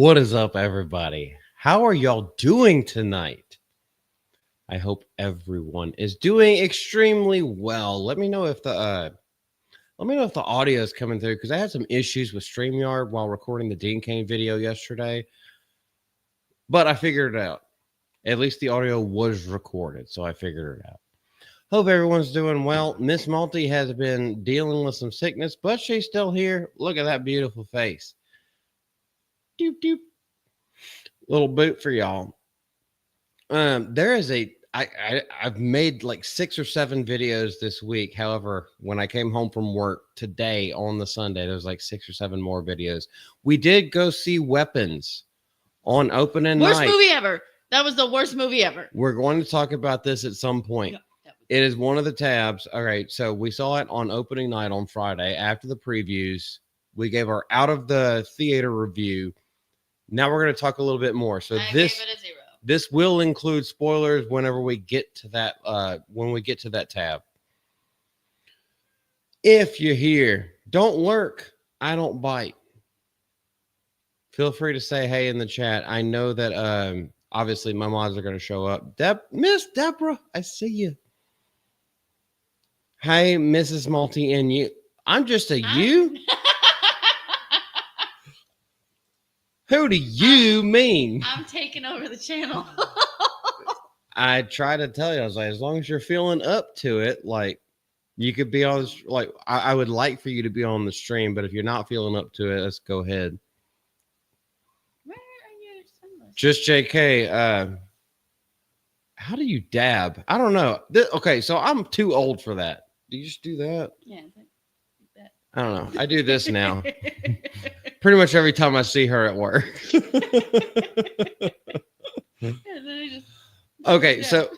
What is up, everybody? How are y'all doing tonight? I hope everyone is doing extremely well. Let me know if the audio is coming through because I had some issues with StreamYard while recording the Dean Kane video yesterday, but I figured it out. At least the audio was recorded, so I figured it out. Hope everyone's doing well. Miss Malty has been dealing with some sickness, but she's still here. Look at that beautiful face. Doop doop. Little boot for y'all. There is I've made like 6 or 7 videos this week. However, when I came home from work today on the Sunday, there was like 6 or 7 more videos. We did go see Weapons on opening night. Worst movie ever. That was the worst movie ever. We're going to talk about this at some point. It is one of the tabs. All right, so we saw it on opening night on Friday after the previews. We gave our out of the theater review. Now we're going to talk a little bit more. So I gave it a 0. This will include spoilers whenever we get to that tab. If you're here, don't lurk. I don't bite. Feel free to say hey in the chat. I know that obviously my mods are going to show up. Miss Deborah, I see you. Hey, Mrs. Malty and you. I'm just a you. Who do you mean? I'm taking over the channel. I try to tell you, I was like, as long as you're feeling up to it, like you could be on, like I would like for you to be on the stream, but if you're not feeling up to it, let's go ahead. Where are your sunglasses? Just JK. How do you dab? I don't know. Okay, so I'm too old for that. Do you just do that? Yeah. That. I don't know. I do this now. Pretty much every time I see her at work. Okay, so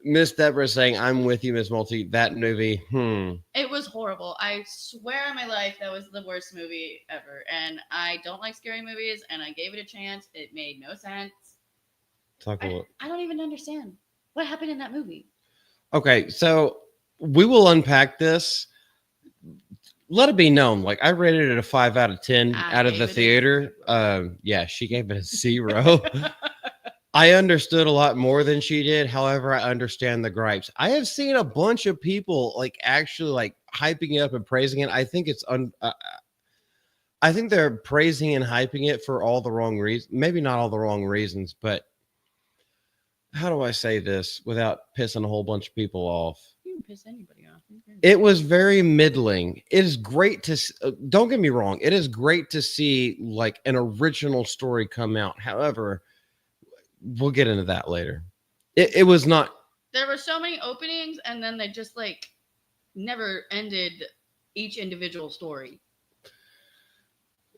Miss Deborah saying, I'm with you, Miss Malty. That movie, It was horrible. I swear on my life that was the worst movie ever. And I don't like scary movies, and I gave it a chance. It made no sense. I don't even understand what happened in that movie. Okay, so we will unpack this. Let it be known, like I rated it a 5 out of 10 out of the theater. Yeah, she gave it a 0. I understood a lot more than she did. However, I understand the gripes. I have seen a bunch of people like actually like hyping it up and praising it. I think it's I think they're praising and hyping it for all the wrong reasons. Maybe not all the wrong reasons, but how do I say this without pissing a whole bunch of people off? You can piss anybody off. It was very middling. It is great to don't get me wrong. It is great to see like an original story come out. However, we'll get into that later. It was not. There were so many openings, and then they just like never ended each individual story.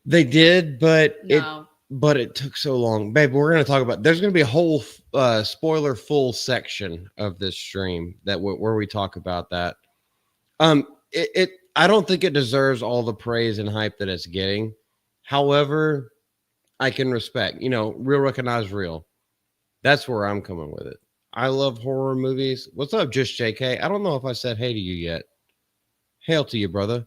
They did, but no. It took so long, babe. We're going to talk about. There's going to be a whole spoiler full section of this stream where we talk about that. I don't think it deserves all the praise and hype that it's getting. However, I can respect, real recognize real. That's where I'm coming with it. I love horror movies. What's up, Just JK? I don't know if I said hey to you yet. Hail to you, brother.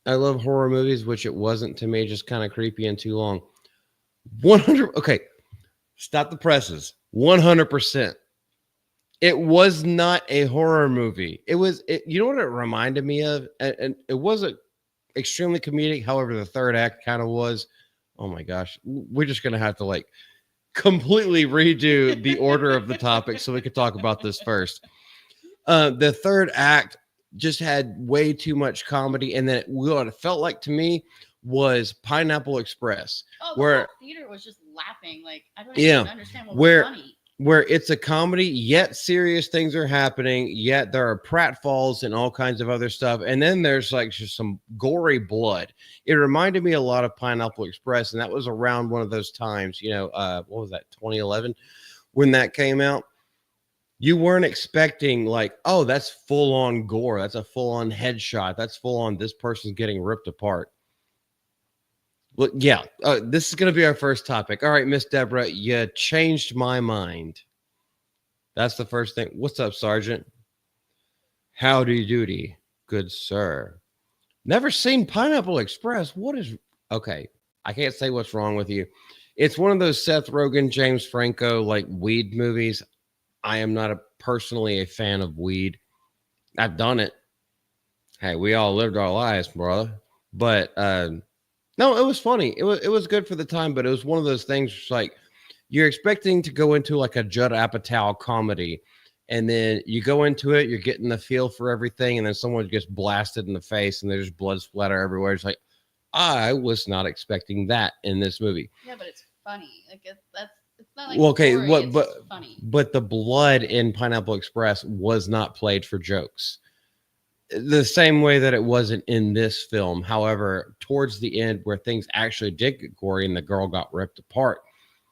I love horror movies, which it wasn't to me, just kind of creepy and too long. 100. Okay. Stop the presses. 100%. It was not a horror movie. You know what it reminded me of? And it wasn't extremely comedic. However, the third act kind of was. Oh my gosh. We're just going to have to like completely redo the order of the topic so we could talk about this first. The third act just had way too much comedy. And then what it felt like to me was Pineapple Express. Oh, the whole theater was just laughing. Like, I don't even understand what was funny. Where it's a comedy, yet serious things are happening, yet there are pratfalls and all kinds of other stuff. And then there's like just some gory blood. It reminded me a lot of Pineapple Express. And that was around one of those times, what was that, 2011, when that came out. You weren't expecting like, oh, that's full on gore. That's a full on headshot. That's full on this person's getting ripped apart. Well, yeah, this is going to be our first topic. All right, Miss Deborah, you changed my mind. That's the first thing. What's up, Sergeant? Howdy doody, good sir. Never seen Pineapple Express. What is Okay, I can't say what's wrong with you. It's one of those Seth Rogen, James Franco like weed movies. I am not personally a fan of weed. I've done it. Hey, we all lived our lives, brother. But no, it was funny. It was good for the time, but it was one of those things like you're expecting to go into like a Judd Apatow comedy, and then you go into it, you're getting the feel for everything, and then someone gets blasted in the face, and there's blood splatter everywhere. It's like I was not expecting that in this movie. Yeah, but it's funny. Like it's not like Well, okay, gory, what it's but just funny. but the blood in Pineapple Express was not played for jokes. The same way that it wasn't in this film. However, towards the end where things actually did get gory and the girl got ripped apart,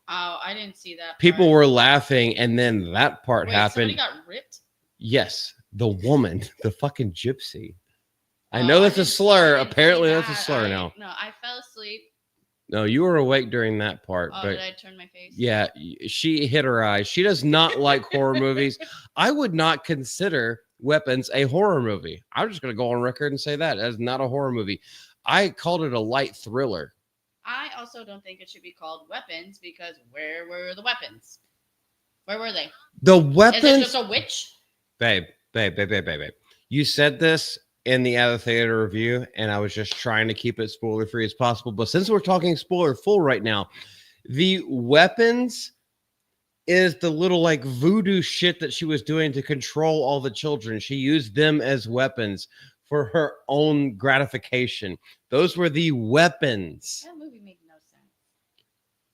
Oh, I didn't see that. people were laughing, and then that part Wait, happened. Somebody got ripped? Yes, the woman, the fucking gypsy. I know that's a slur. Apparently, that's a slur now. No, I fell asleep. No, you were awake during that part. Oh, but did I turn my face? Yeah, she hit her eyes. She does not like horror movies. I would not consider Weapons a horror movie. I'm just going to go on record and say that is not a horror movie. I called it a light thriller. I also don't think it should be called Weapons because where were the weapons? Where were they? The weapons. Is it just a witch? Babe. You said this in the Out of Theater review, and I was just trying to keep it spoiler free as possible. But since we're talking spoiler full right now, the weapons is the little like voodoo shit that she was doing to control all the children. She used them as weapons for her own gratification. Those were the weapons. That movie made no sense.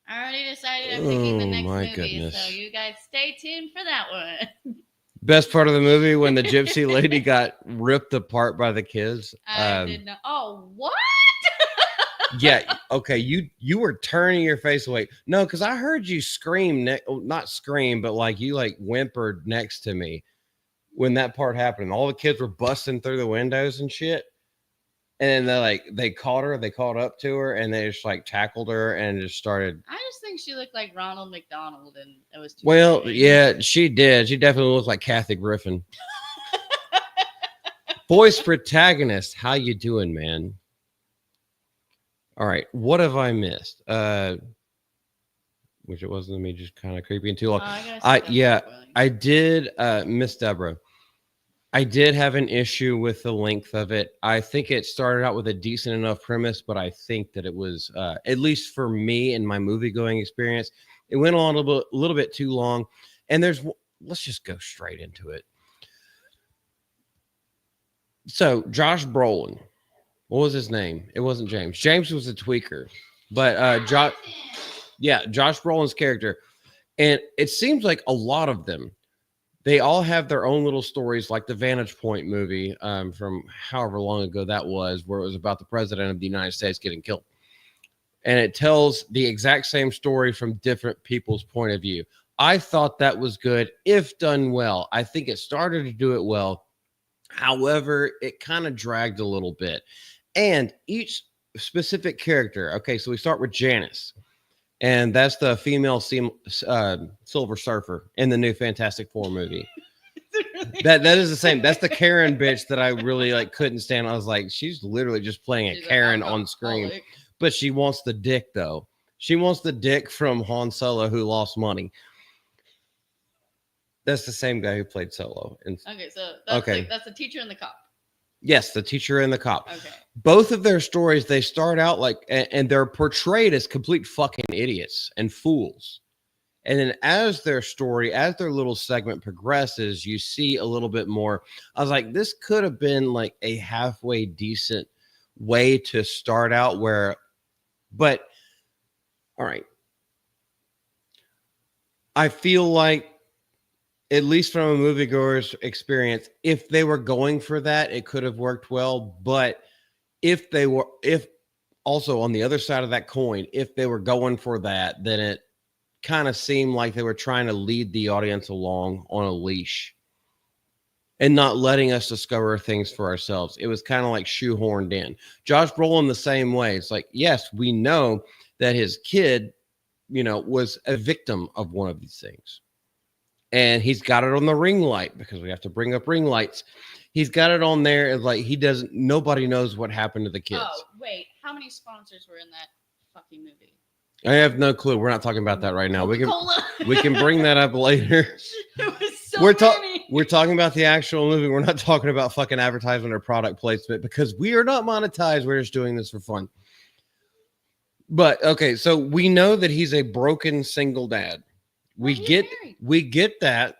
I already decided I'm picking the next movie, goodness. so you guys stay tuned for that one. Best part of the movie when the gypsy lady got ripped apart by the kids. I did not. Oh, what? Yeah. Okay. You were turning your face away. No, because I heard you scream. Not scream, but like you like whimpered next to me when that part happened. All the kids were busting through the windows and shit. And then they caught her. They caught up to her, and they just like tackled her and just started. I just think she looked like Ronald McDonald, and it was too Well, funny. yeah, she did. She definitely looked like Kathy Griffin. Voice protagonist, how you doing, man? All right, what have I missed? Which it wasn't me, just kind of creeping too long. I did miss Deborah. I did have an issue with the length of it. I think it started out with a decent enough premise, but I think that it was, at least for me in my movie going experience, it went on a little bit too long. And let's just go straight into it. So Josh Brolin, what was his name? It wasn't James. James was a tweaker, but Josh Brolin's character, and it seems like a lot of them, they all have their own little stories, like the Vantage Point movie from however long ago that was, where it was about the president of the United States getting killed. And it tells the exact same story from different people's point of view. I thought that was good if done well. I think it started to do it well. However, it kind of dragged a little bit. And each specific character, okay, so we start with Janice. And that's the female Silver Surfer in the new Fantastic Four movie. That is the same. That's the Karen bitch that I really couldn't stand. I was like, she's literally just playing a Karen on screen. But she wants the dick, though. She wants the dick from Han Solo, who lost money. That's the same guy who played Solo. Okay, so that's the teacher and the cop. Yes, the teacher and the cop. Okay. Both of their stories, they start out and they're portrayed as complete fucking idiots and fools. And then as their little segment progresses, you see a little bit more. I was like, this could have been like a halfway decent way to start out but all right. I feel like, at least from a moviegoer's experience, if they were going for that, it could have worked well. But if also on the other side of that coin, if they were going for that, then it kind of seemed like they were trying to lead the audience along on a leash and not letting us discover things for ourselves. It was kind of like shoehorned in. Josh Brolin the same way. It's like, yes, we know that his kid, was a victim of one of these things. And he's got it on the ring light, because we have to bring up ring lights. He's got it on there. Like nobody knows what happened to the kids. Oh, wait. How many sponsors were in that fucking movie? I have no clue. We're not talking about that right now. We can bring that up later. It was so many. We're talking about the actual movie. We're not talking about fucking advertisement or product placement because we are not monetized. We're just doing this for fun. But okay, so we know that he's a broken single dad. We get that.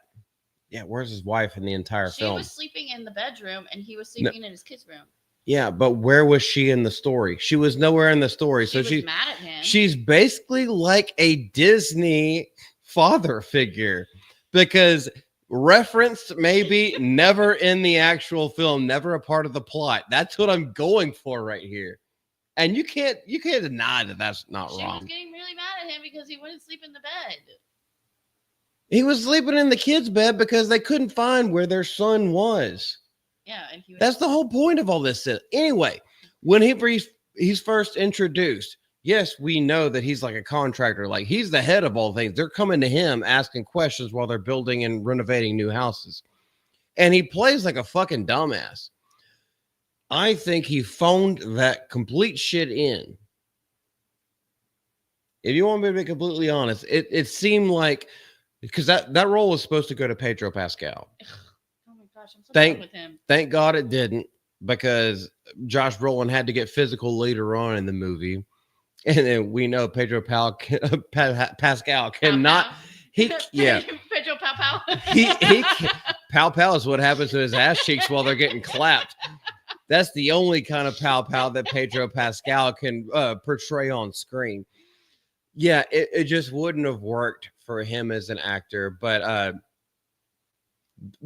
Yeah, where's his wife in the entire film? She was sleeping in the bedroom and he was sleeping in his kid's room. Yeah, but where was she in the story? She was nowhere in the story. She was mad at him. She's basically like a Disney father figure because referenced maybe never in the actual film, never a part of the plot. That's what I'm going for right here. And you can't deny that that's not wrong. She was getting really mad at him because he wouldn't sleep in the bed. He was sleeping in the kid's bed because they couldn't find where their son was. Yeah, and that's the whole point of all this. Anyway, when he's first introduced, yes, we know that he's like a contractor. Like he's the head of all things. They're coming to him asking questions while they're building and renovating new houses. And he plays like a fucking dumbass. I think he phoned that complete shit in. If you want me to be completely honest, it seemed like because that role was supposed to go to Pedro Pascal. Gosh, I'm so done with him. Thank God it didn't because Josh Brolin had to get physical later on in the movie. And then we know Pedro Pascal cannot. Pedro Pow. Pow Pow is what happens to his ass cheeks while they're getting clapped. That's the only kind of Pow Pow that Pedro Pascal can portray on screen. Yeah, it just wouldn't have worked for him as an actor, but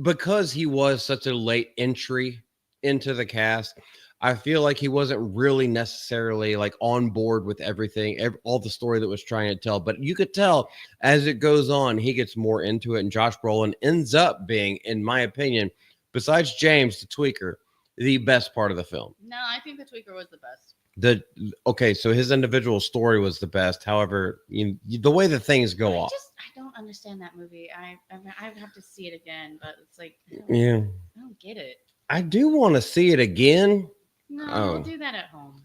because he was such a late entry into the cast, I feel like he wasn't really necessarily like on board with everything, all the story that was trying to tell. But you could tell as it goes on, he gets more into it. And Josh Brolin ends up being, in my opinion, besides James the Tweaker, the best part of the film. No, I think the Tweaker was the best. Okay, so his individual story was the best. However, the way the things go off. I don't understand that movie. I would have to see it again, but it's like I don't get it. I do want to see it again. No, I'll do that at home.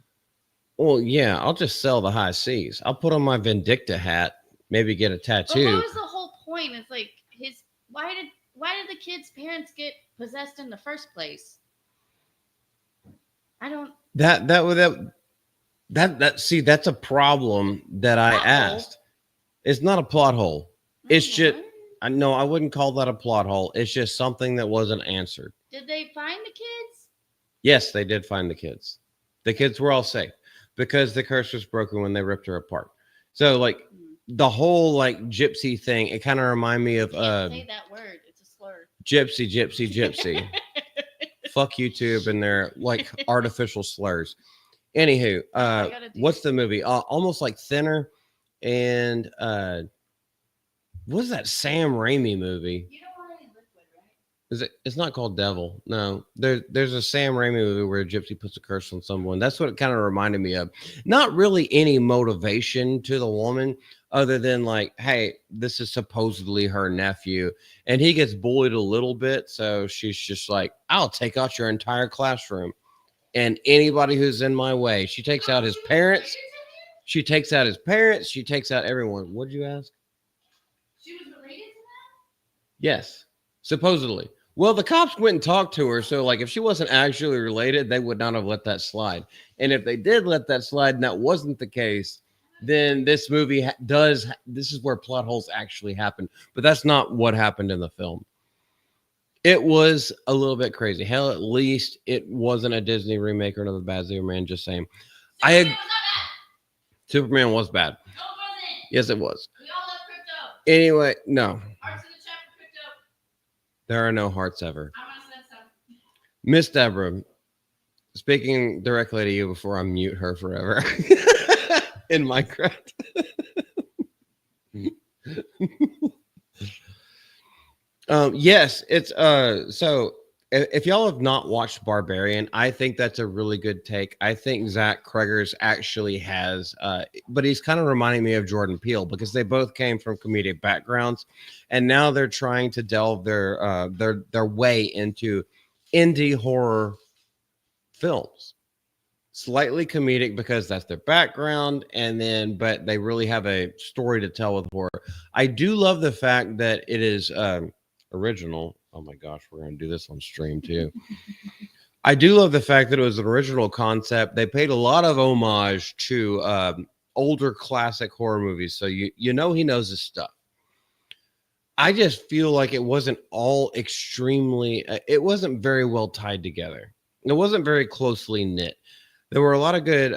Well, yeah, I'll just sell the high seas. I'll put on my Vindicta hat, maybe get a tattoo. But what was the whole point? It's like why did the kid's parents get possessed in the first place? I don't. See, that's a problem that I asked. It's not a plot hole. It's just, I wouldn't call that a plot hole. It's just something that wasn't answered. Did they find the kids? Yes, they did find the kids. The kids were all safe because the curse was broken when they ripped her apart. So like the whole like gypsy thing, it kind of reminded me of say that word. It's a slur. Gypsy. Fuck YouTube and their like artificial slurs. Anywho, what's the movie? Almost like Thinner, and what's that Sam Raimi movie? You don't want any liquid, right? Is it? It's not called Devil. No, there's a Sam Raimi movie where a gypsy puts a curse on someone. That's what it kind of reminded me of. Not really any motivation to the woman other than like, hey, this is supposedly her nephew, and he gets bullied a little bit, so she's just like, I'll take out your entire classroom. And anybody who's in my way, she takes out his parents. She takes out his parents. She takes out everyone. What'd you ask? She was related to that? Yes, supposedly. Well, the cops went and talked to her. So, like, if she wasn't actually related, they would not have let that slide. And if they did let that slide and that wasn't the case, then this movie this is where plot holes actually happen. But that's not what happened in the film. It was a little bit crazy. Hell, at least it wasn't a Disney remake or another bad Superman. Just saying. Superman was bad. No, it wasn't. Yes, it was. We all love crypto. Anyway, no. Hearts in the chat for crypto. There are no hearts ever. I want to send some. Miss Deborah, speaking directly to you before I mute her forever in Minecraft. Yes, it's so if y'all have not watched Barbarian, I think that's a really good take. I think Zach Cregger's actually has but he's kind of reminding me of Jordan Peele because they both came from comedic backgrounds and now they're trying to delve their way into indie horror films. slightly comedic because that's their background, and then but they really have a story to tell with horror. I do love the fact that it is original. Oh my gosh, we're gonna do this on stream too. I do love the fact that it was an original concept. They paid a lot of homage to older classic horror movies, so you know he knows his stuff. I just feel like it wasn't all extremely. It wasn't very well tied together. It wasn't very closely knit. There were a lot of good.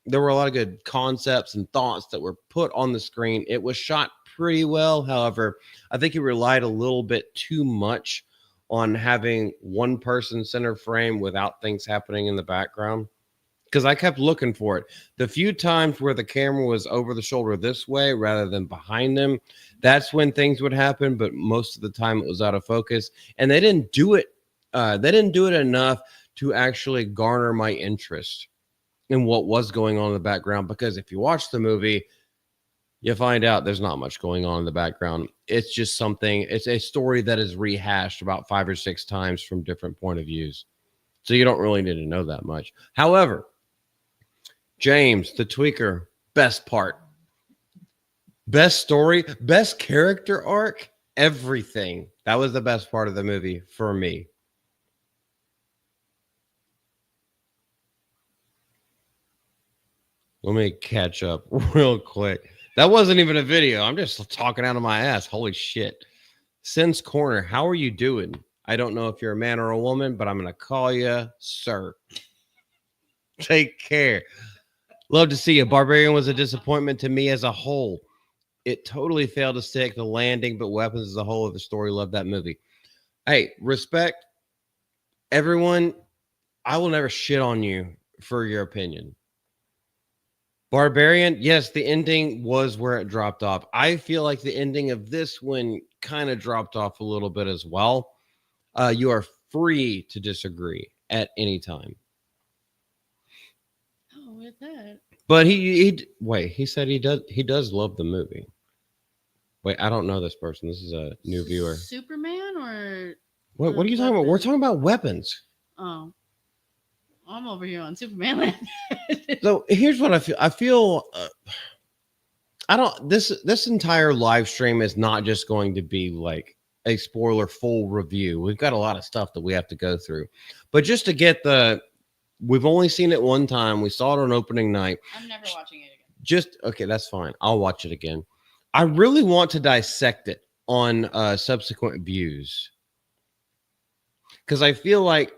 There were a lot of good concepts and thoughts that were put on the screen. It was shot pretty well. However, I think it relied a little bit too much on having one person center frame without things happening in the background. Because I kept looking for it. The few times where the camera was over the shoulder this way rather than behind them, that's when things would happen. But most of the time, it was out of focus, and they didn't do it. They didn't do it enough to actually garner my interest in what was going on in the background. Because if you watch the movie, you find out there's not much going on in the background. It's just something. It's a story that is rehashed about 5 or 6 times from different point of views. So you don't really need to know that much. However, James, the tweaker, best part. Best story, best character arc, everything. That was the best part of the movie for me. Let me catch up real quick. That wasn't even a video. I'm just talking out of my ass. Holy shit. Sin's Corner, how are you doing? I don't know if you're a man or a woman, but I'm going to call you sir. Take care. Love to see you. Barbarian was a disappointment to me as a whole. It totally failed to stick the landing, but Weapons as a whole of the story. Love that movie. Hey, respect everyone. I will never shit on you for your opinion. Barbarian, yes, the ending was where it dropped off. I feel like the ending of this one kind of dropped off a little bit as well. You are free to disagree at any time. With that. But he said he does love the movie. Wait, I don't know this person. This is a new viewer. Superman or what are you talking about? We're talking about weapons. Oh. I'm over here on Superman land. So here's what I feel I don't this entire live stream is not just going to be like a spoiler full review. We've got a lot of stuff that we have to go through. But just to get we've only seen it one time. We saw it on opening night. I'm never watching it again. Just okay, that's fine. I'll watch it again. I really want to dissect it on subsequent views. Because I feel like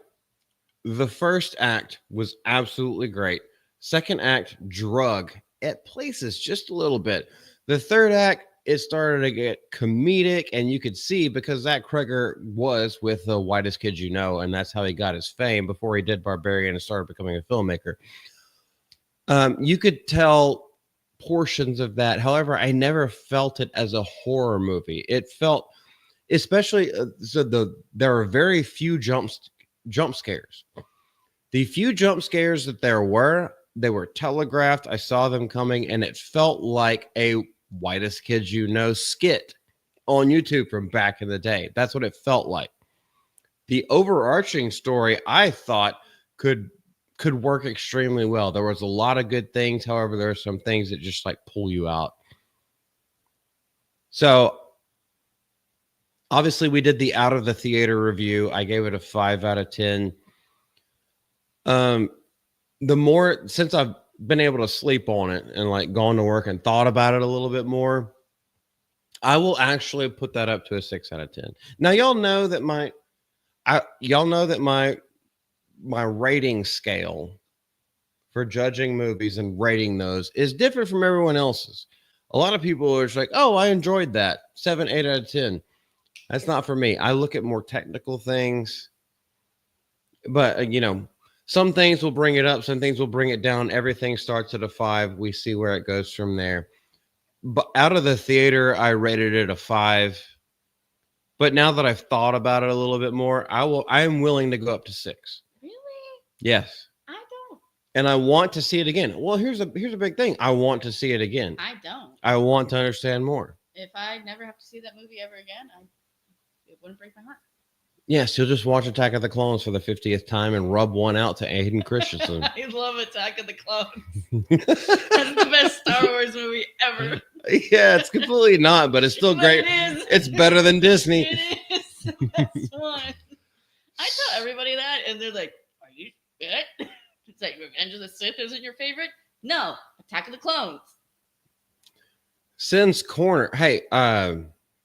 the first act was absolutely great. Second act, drug at places just a little bit. The third act, it started to get comedic, and you could see because Zach Kreger was with The Whitest Kids You Know, and that's how he got his fame before he did Barbarian and started becoming a filmmaker. You could tell portions of that. However, I never felt it as a horror movie. It felt, especially, there are very few jump scares. The few jump scares that there were, they were telegraphed. I saw them coming, and it felt like a Whitest Kids You Know skit on YouTube from back in the day. That's what it felt like. The overarching story, I thought, could work extremely well. There was a lot of good things. However, there are some things that just like pull you out. So obviously we did the out of the theater review. I gave it a 5 out of 10. The more, since I've been able to sleep on it and like gone to work and thought about it a little bit more, I will actually put that up to a 6 out of 10. Now, y'all know that my rating scale for judging movies and rating those is different from everyone else's. A lot of people are just like, oh, I enjoyed that. 7, 8 out of 10. That's not for me. I look at more technical things. But, some things will bring it up. Some things will bring it down. Everything starts at a 5. We see where it goes from there. But out of the theater, I rated it a 5. But now that I've thought about it a little bit more, I am willing to go up to 6. Really? Yes. I don't. And I want to see it again. Well, here's a big thing. I want to see it again. I don't. I want to understand more. If I never have to see that movie ever again, it wouldn't break my heart. Yes, he'll just watch Attack of the Clones for the 50th time and rub one out to Aiden Christensen. I love Attack of the Clones. That's the best Star Wars movie ever. Yeah, it's completely not, but it's still great. It is. It's better than Disney. It is the best one. I tell everybody that, and they're like, "Are you good?" It's like Revenge of the Sith isn't your favorite? No, Attack of the Clones. Sin's Corner. Hey,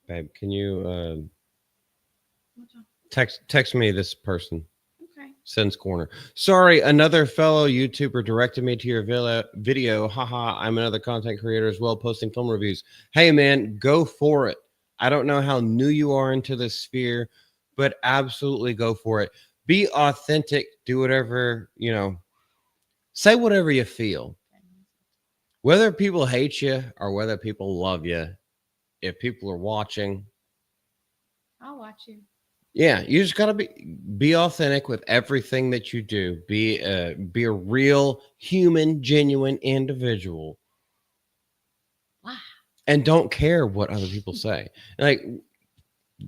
babe, can you text me this person? Okay. Sin's Corner. Sorry, another fellow YouTuber directed me to your video. Haha, I'm another content creator as well, posting film reviews. Hey, man, go for it. I don't know how new you are into this sphere, but absolutely go for it. Be authentic. Do whatever, say whatever you feel. Whether people hate you or whether people love you, if people are watching, I'll watch you. Yeah, you just gotta be authentic with everything that you do. Be a real, human, genuine individual. Wow. And don't care what other people say. Like,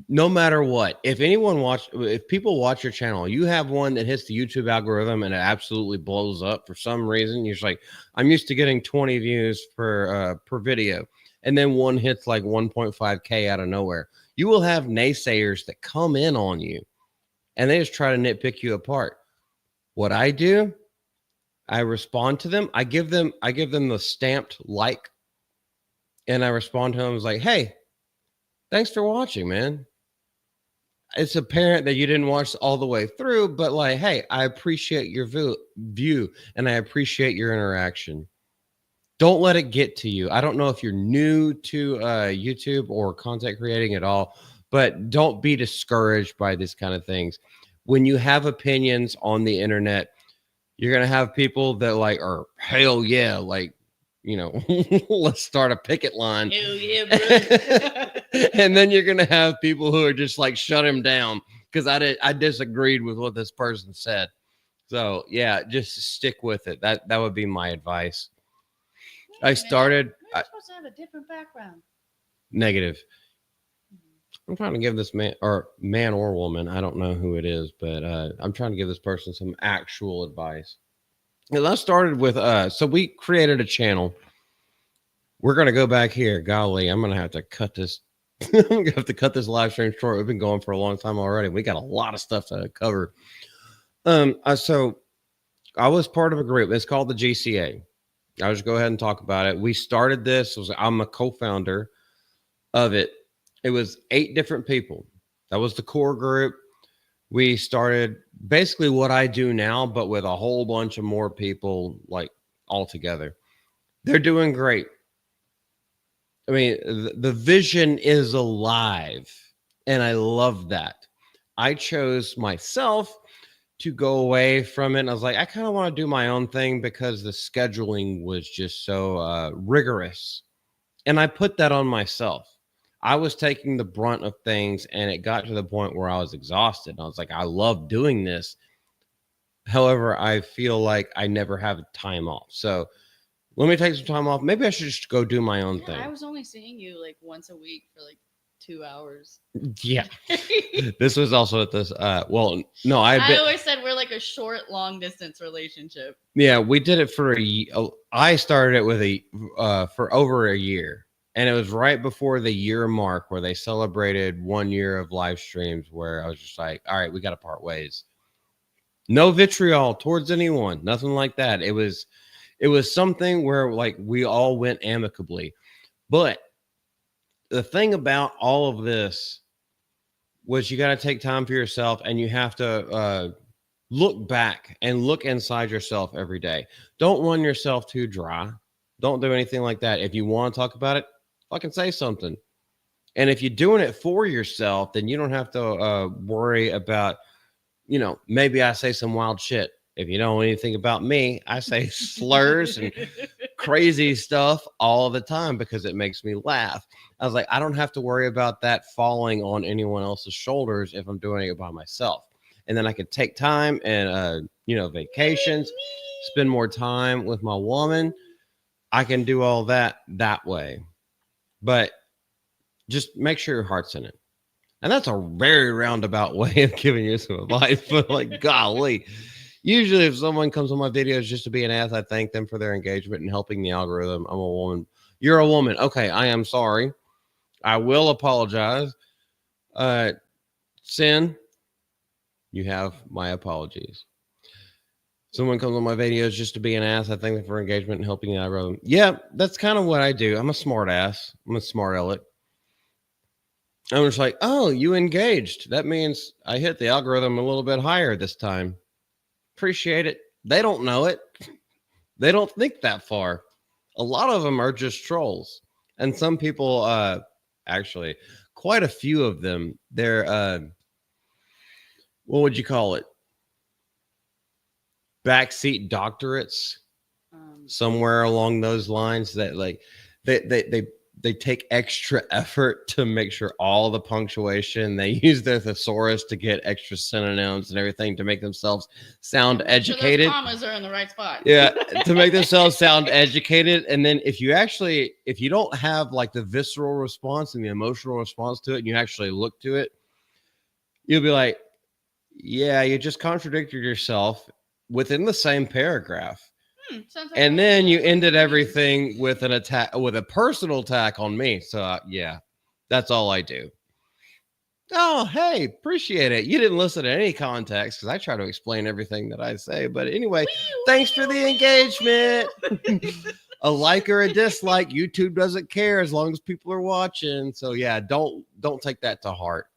no matter what, if people watch your channel, you have one that hits the YouTube algorithm and it absolutely blows up for some reason. You're just like, I'm used to getting 20 views per video, and then one hits like 1.5K out of nowhere. You will have naysayers that come in on you and they just try to nitpick you apart. What I do, I respond to them. I give them the stamped like, and I respond to them as like, hey, thanks for watching, man. It's apparent that you didn't watch all the way through, but like, hey, I appreciate your view and I appreciate your interaction. Don't let it get to you. I don't know if you're new to YouTube or content creating at all, but don't be discouraged by this kind of things. When you have opinions on the internet, you're going to have people that like are, hell yeah, like, let's start a picket line. Hell yeah, bro. And then you're going to have people who are just like, shut him down because I disagreed with what this person said. So yeah, just stick with it. That would be my advice. I started. You're supposed to have a different background. Negative. I'm trying to give this man or woman, I don't know who it is, but I'm trying to give this person some actual advice. And I started with so we created a channel. We're gonna go back here. Golly, I'm gonna have to cut this. I'm gonna have to cut this live stream short. We've been going for a long time already. We got a lot of stuff to cover. So I was part of a group. It's called the GCA. I'll just go ahead and talk about it. We started this. I'm a co-founder of it. It was 8 different people. That was the core group. We started basically what I do now, but with a whole bunch of more people like all together. They're doing great. I mean, the vision is alive, and I love that. I chose myself to go away from it. And I was like, I kind of want to do my own thing because the scheduling was just so rigorous. And I put that on myself. I was taking the brunt of things, and it got to the point where I was exhausted. And I was like, I love doing this. However, I feel like I never have time off. So let me take some time off. Maybe I should just go do my own thing. I was only seeing you like once a week for like 2 hours. Yeah. This was also at this well, no, I always said we're like a short long distance relationship. Yeah, we did it for I started it with for over a year, and it was right before the year mark where they celebrated 1 year of live streams, where I was just like, all right, we got to part ways. No vitriol towards anyone, nothing like that. It was something where like we all went amicably. But the thing about all of this was you got to take time for yourself, and you have to look back and look inside yourself every day. Don't run yourself too dry. Don't do anything like that. If you want to talk about it, fucking say something. And if you're doing it for yourself, then you don't have to worry about, maybe I say some wild shit. If you know anything about me, I say slurs and crazy stuff all the time because it makes me laugh. I was like, I don't have to worry about that falling on anyone else's shoulders if I'm doing it by myself. And then I could take time and, vacations, spend more time with my woman. I can do all that way. But just make sure your heart's in it. And that's a very roundabout way of giving you some advice. But like, golly. Usually if someone comes on my videos just to be an ass, I thank them for their engagement and helping the algorithm. I'm a woman. You're a woman. Okay, I am sorry. I will apologize. Sin, you have my apologies. Someone comes on my videos just to be an ass, I thank them for engagement and helping the algorithm. Yeah, that's kind of what I do. I'm a smart ass. I'm a smart aleck. I'm just like, oh, you engaged. That means I hit the algorithm a little bit higher this time. Appreciate it. They don't know it. They don't think that far. A lot of them are just trolls. And some people, actually, quite a few of them, they're, what would you call it? Backseat doctorates, somewhere along those lines, that like they take extra effort to make sure all the punctuation, they use their thesaurus to get extra synonyms and everything to make themselves sound educated. Sure those commas are in the right spot. Yeah, to make themselves sound educated. And then if you don't have like the visceral response and the emotional response to it, and you actually look to it, you'll be like, yeah, you just contradicted yourself within the same paragraph. And then you ended everything with an attack, with a personal attack on me. So yeah, that's all I do. Oh, hey, appreciate it. You didn't listen to any context because I try to explain everything that I say. But anyway, thanks for the engagement. A like or a dislike, YouTube doesn't care as long as people are watching. So yeah, don't take that to heart.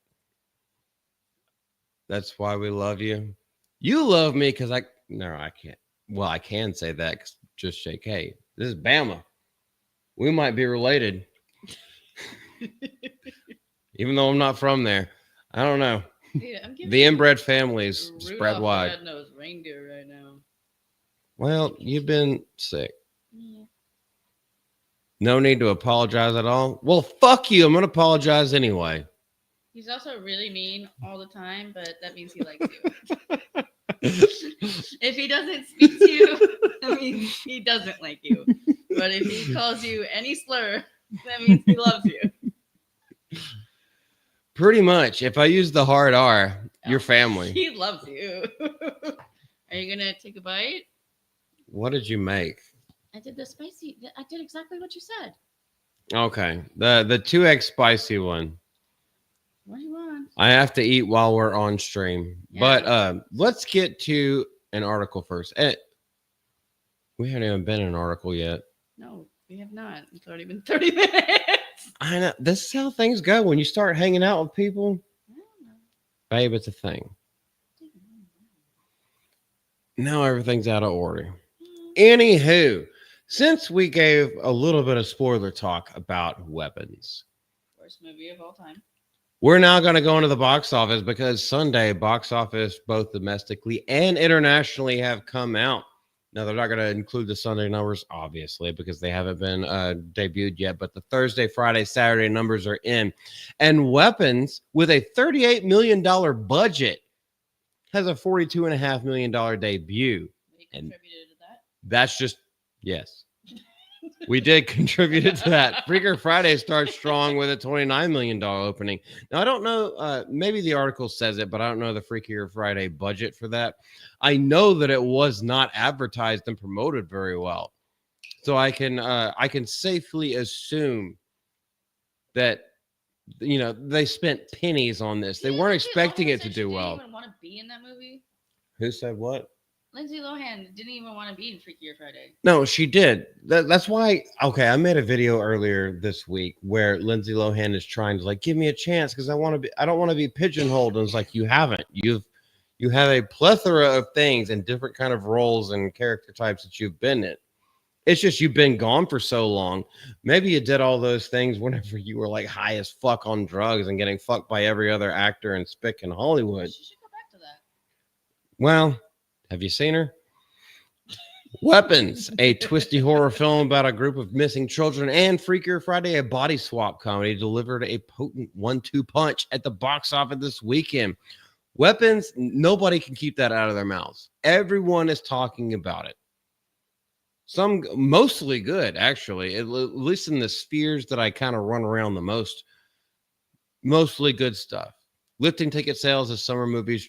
That's why we love you. You love me because I can't. Well, I can say that. Just shake. Hey, this is Bama. We might be related. Even though I'm not from there. I don't know. Yeah, the inbred families spread wide. Red-nosed reindeer right now. Well, you've been sick. Yeah. No need to apologize at all. Well, fuck you. I'm going to apologize anyway. He's also really mean all the time, but that means he likes you. If he doesn't speak to you, that means he doesn't like you. But if he calls you any slur, that means he loves you. Pretty much. If I use the hard R, your family. He loves you. Are you going to take a bite? What did you make? I did the spicy. I did exactly what you said. Okay. The 2X spicy one. What do you want? I have to eat while we're on stream. Yeah. But let's get to an article first. We haven't even been in an article yet. No, we have not. It's already been 30 minutes. I know. This is how things go when you start hanging out with people. Babe, it's a thing. Now everything's out of order. Anywho, since we gave a little bit of spoiler talk about Weapons. Worst movie of all time. We're now going to go into the box office because Sunday box office, both domestically and internationally, have come out. Now, they're not going to include the Sunday numbers, obviously, because they haven't been debuted yet. But the Thursday, Friday, Saturday numbers are in. And Weapons, with a $38 million budget, has a $42.5 million debut. We contributed to that? That's just, yes. We did contribute to that. Freaker Friday starts strong with a $29 million opening. Now, I don't know. Maybe the article says it, but I don't know the Freakier Friday budget for that. I know that it was not advertised and promoted very well. So I can safely assume that, you know, they spent pennies on this. They weren't expecting it to do well. Didn't even want to be in that movie. Who said what? Lindsay Lohan didn't even want to be in Freakier Friday. No, she did. That's why. Okay, I made a video earlier this week where Lindsay Lohan is trying to like give me a chance because I don't want to be pigeonholed. And it's like you haven't. You have a plethora of things and different kind of roles and character types that you've been in. It's just you've been gone for so long. Maybe you did all those things whenever you were like high as fuck on drugs and getting fucked by every other actor and spick in Hollywood. She should go back to that. Well. Have you seen her? Weapons, a twisty horror film about a group of missing children, and Freakier Friday, a body swap comedy, delivered a potent 1-2 punch at the box office this weekend. Weapons, nobody can keep that out of their mouths. Everyone is talking about it. Some mostly good, actually, at least in the spheres that I kind of run around the most. Mostly good stuff. lifting ticket sales as summer movies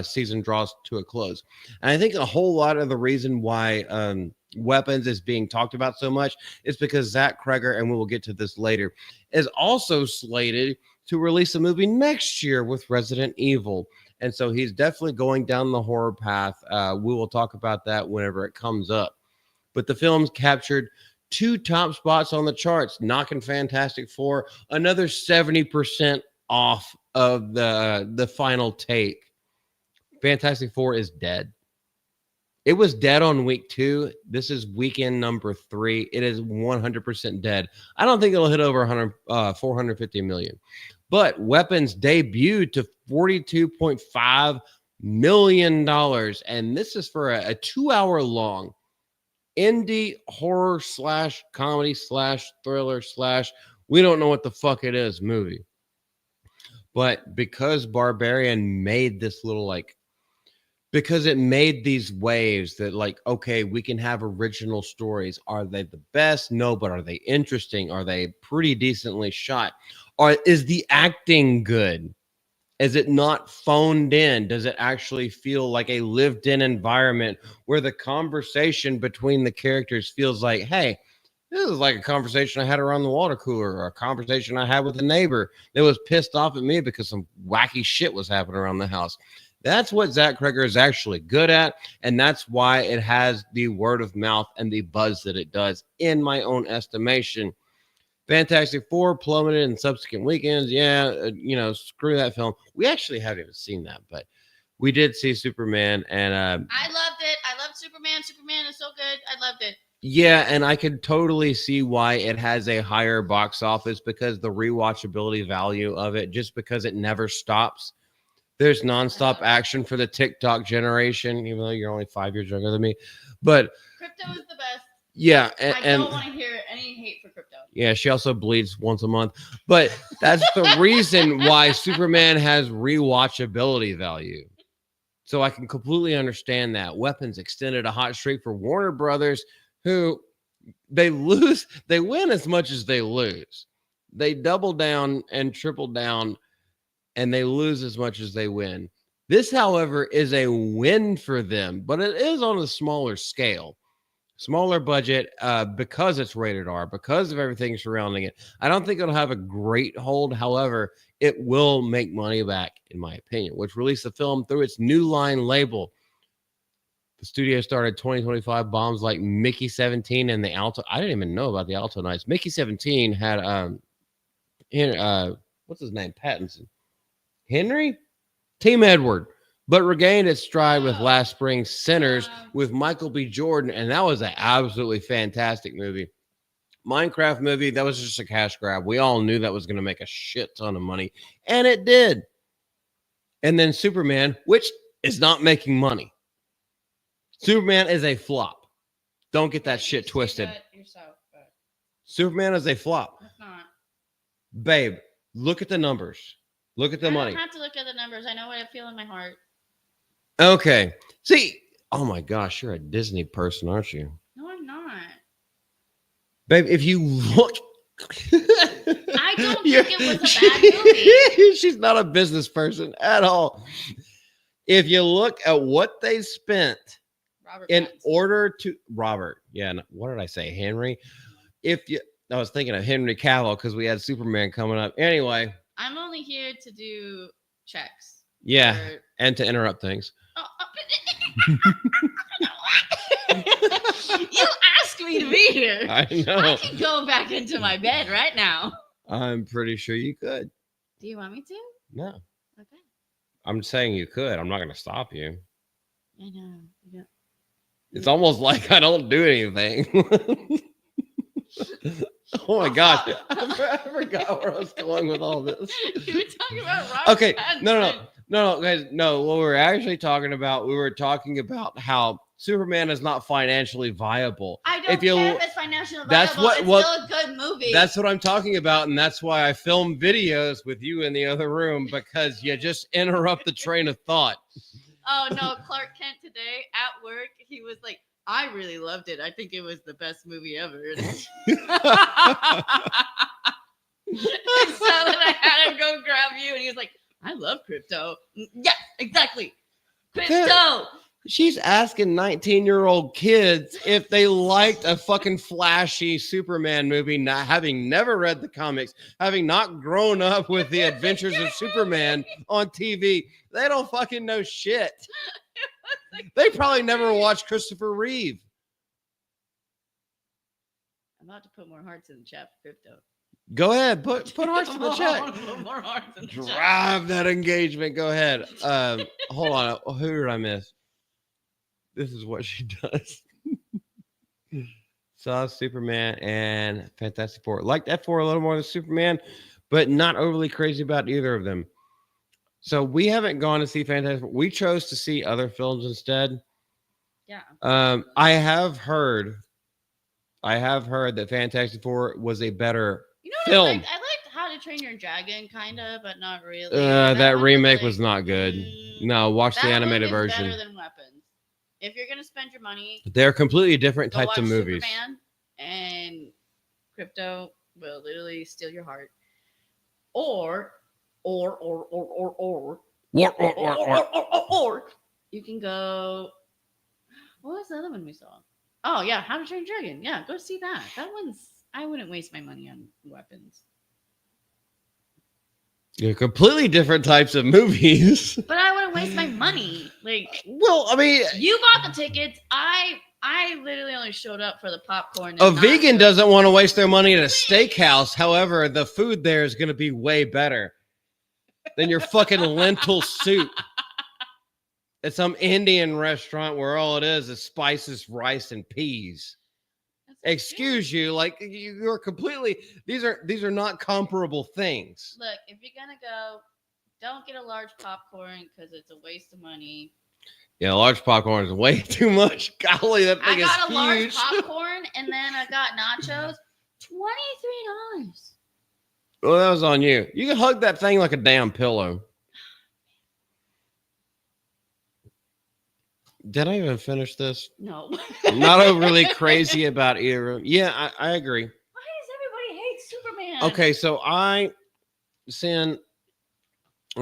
season draws to a close. And I think a whole lot of the reason why Weapons is being talked about so much is because Zach Kreger, and we will get to this later, is also slated to release a movie next year with Resident Evil. And so he's definitely going down the horror path. We will talk about that whenever it comes up. But the film's captured 2 top spots on the charts, knocking Fantastic Four another 70% off of the final take. Fantastic Four is dead. It was dead on week 2. This is weekend number 3. It is 100% dead. I don't think it'll hit over 450 million. But Weapons debuted to $42.5 million. And this is for a 2-hour long indie horror / comedy / thriller / we don't know what the fuck it is movie. But because Barbarian made this little because it made these waves that okay, we can have original stories. Are they the best? No, but are they interesting? Are they pretty decently shot? Or is the acting good? Is it not phoned in? Does it actually feel like a lived in environment where the conversation between the characters feels like, hey, this is like a conversation I had around the water cooler, or a conversation I had with a neighbor that was pissed off at me because some wacky shit was happening around the house. That's what Zach Kreger is actually good at. And that's why it has the word of mouth and the buzz that it does, in my own estimation. Fantastic Four plummeted in subsequent weekends. Yeah, screw that film. We actually haven't even seen that, but we did see Superman, and I loved it. I loved Superman. Superman is so good. I loved it. Yeah, and I could totally see why it has a higher box office, because the rewatchability value of it, just because it never stops. There's nonstop action for the TikTok generation, even though you're only 5 years younger than me. But Crypto is the best. Yeah, I don't want to hear any hate for Crypto. Yeah, she also bleeds once a month. But that's the reason why Superman has rewatchability value. So I can completely understand that. Weapons extended a hot streak for Warner Brothers, who they win as much as they lose. They double down and triple down, and they lose as much as they win. This, however, is a win for them, but it is on a smaller scale. Smaller budget, because it's rated R, because of everything surrounding it. I don't think it'll have a great hold. However, it will make money back, in my opinion, which released the film through its New Line label. The studio started 2025 bombs like Mickey 17 and the Alto. I didn't even know about the Alto Nights. Mickey 17 had what's his name? Pattinson. Henry? Team Edward. But regained its stride with last spring's Sinners with Michael B. Jordan, and that was an absolutely fantastic movie. Minecraft movie, that was just a cash grab. We all knew that was going to make a shit ton of money, and it did. And then Superman, which is not making money. Superman is a flop. Don't get that shit twisted. Superman is a flop. It's not. Babe, look at the numbers. Look at the money. I don't have to look at the numbers. I know what I feel in my heart. Okay. See, oh my gosh, you're a Disney person, aren't you? No, I'm not. Babe, if you look... I don't think it was a bad movie. She's not a business person at all. If you look at what they spent order to... Robert. Yeah, what did I say? Henry? I was thinking of Henry Cavill because we had Superman coming up. Anyway. I'm only here to do checks. Yeah, and to interrupt things. You asked me to be here. I know. I can go back into my bed right now. I'm pretty sure you could. Do you want me to? No. Okay. I'm saying you could. I'm not going to stop you. I know. Yeah. It's almost like I don't do anything. Oh my gosh. I forgot where I was going with all this. You were talking about Robert Okay. Pattinson. No, guys. No, what we were actually talking about, how Superman is not financially viable. I don't care if it's financially viable. It's still a good movie. That's what I'm talking about, and that's why I film videos with you in the other room, because you just interrupt the train of thought. Oh no, Clark Kent today at work, he was like, I really loved it. I think it was the best movie ever. And so then I had him go grab you, and he was like, I love crypto. Yeah, exactly. Crypto. She's asking 19-year-old kids if they liked a fucking flashy Superman movie, not having never read the comics, having not grown up with the adventures of Superman on TV. They don't fucking know shit. They probably never watched Christopher Reeve. I'm about to put more hearts in the chat for crypto. Go ahead, put hearts in the chat. More hearts in the Drive that engagement. Go ahead. Hold on. Who did I miss? This is what she does. Saw Superman and Fantastic Four. Liked F4 a little more than Superman, but not overly crazy about either of them. So we haven't gone to see Fantastic Four. We chose to see other films instead. Yeah. I have heard that Fantastic Four was a better film. I liked How to Train Your Dragon, kind of, but not really. That remake was not good. No, watch the animated version. Better than Weapons. If you're gonna spend your money, they're completely different types of movies. Superman and crypto will literally steal your heart. Or you can go. What was the other one we saw? Oh yeah, How to Train Your Dragon. Yeah, go see that. That one's. I wouldn't waste my money on Weapons. They're completely different types of movies. But I wouldn't waste my money. Like, well, I mean, you bought the tickets. I literally only showed up for the popcorn. A vegan doesn't want to waste their money at a steakhouse. However, the food there is going to be way better than your fucking lentil soup at some Indian restaurant where all it is spices, rice, and peas. Excuse you, like you're completely. These are not comparable things. Look, if you're gonna go, don't get a large popcorn because it's a waste of money. Yeah, large popcorn is way too much. Golly, that thing is huge. I got a large popcorn and then I got nachos. $23. Well, that was on you. You can hug that thing like a damn pillow. Did I even finish this? No. I'm not overly crazy about either of them. Yeah, I agree. Why does everybody hate Superman? Okay, so I'm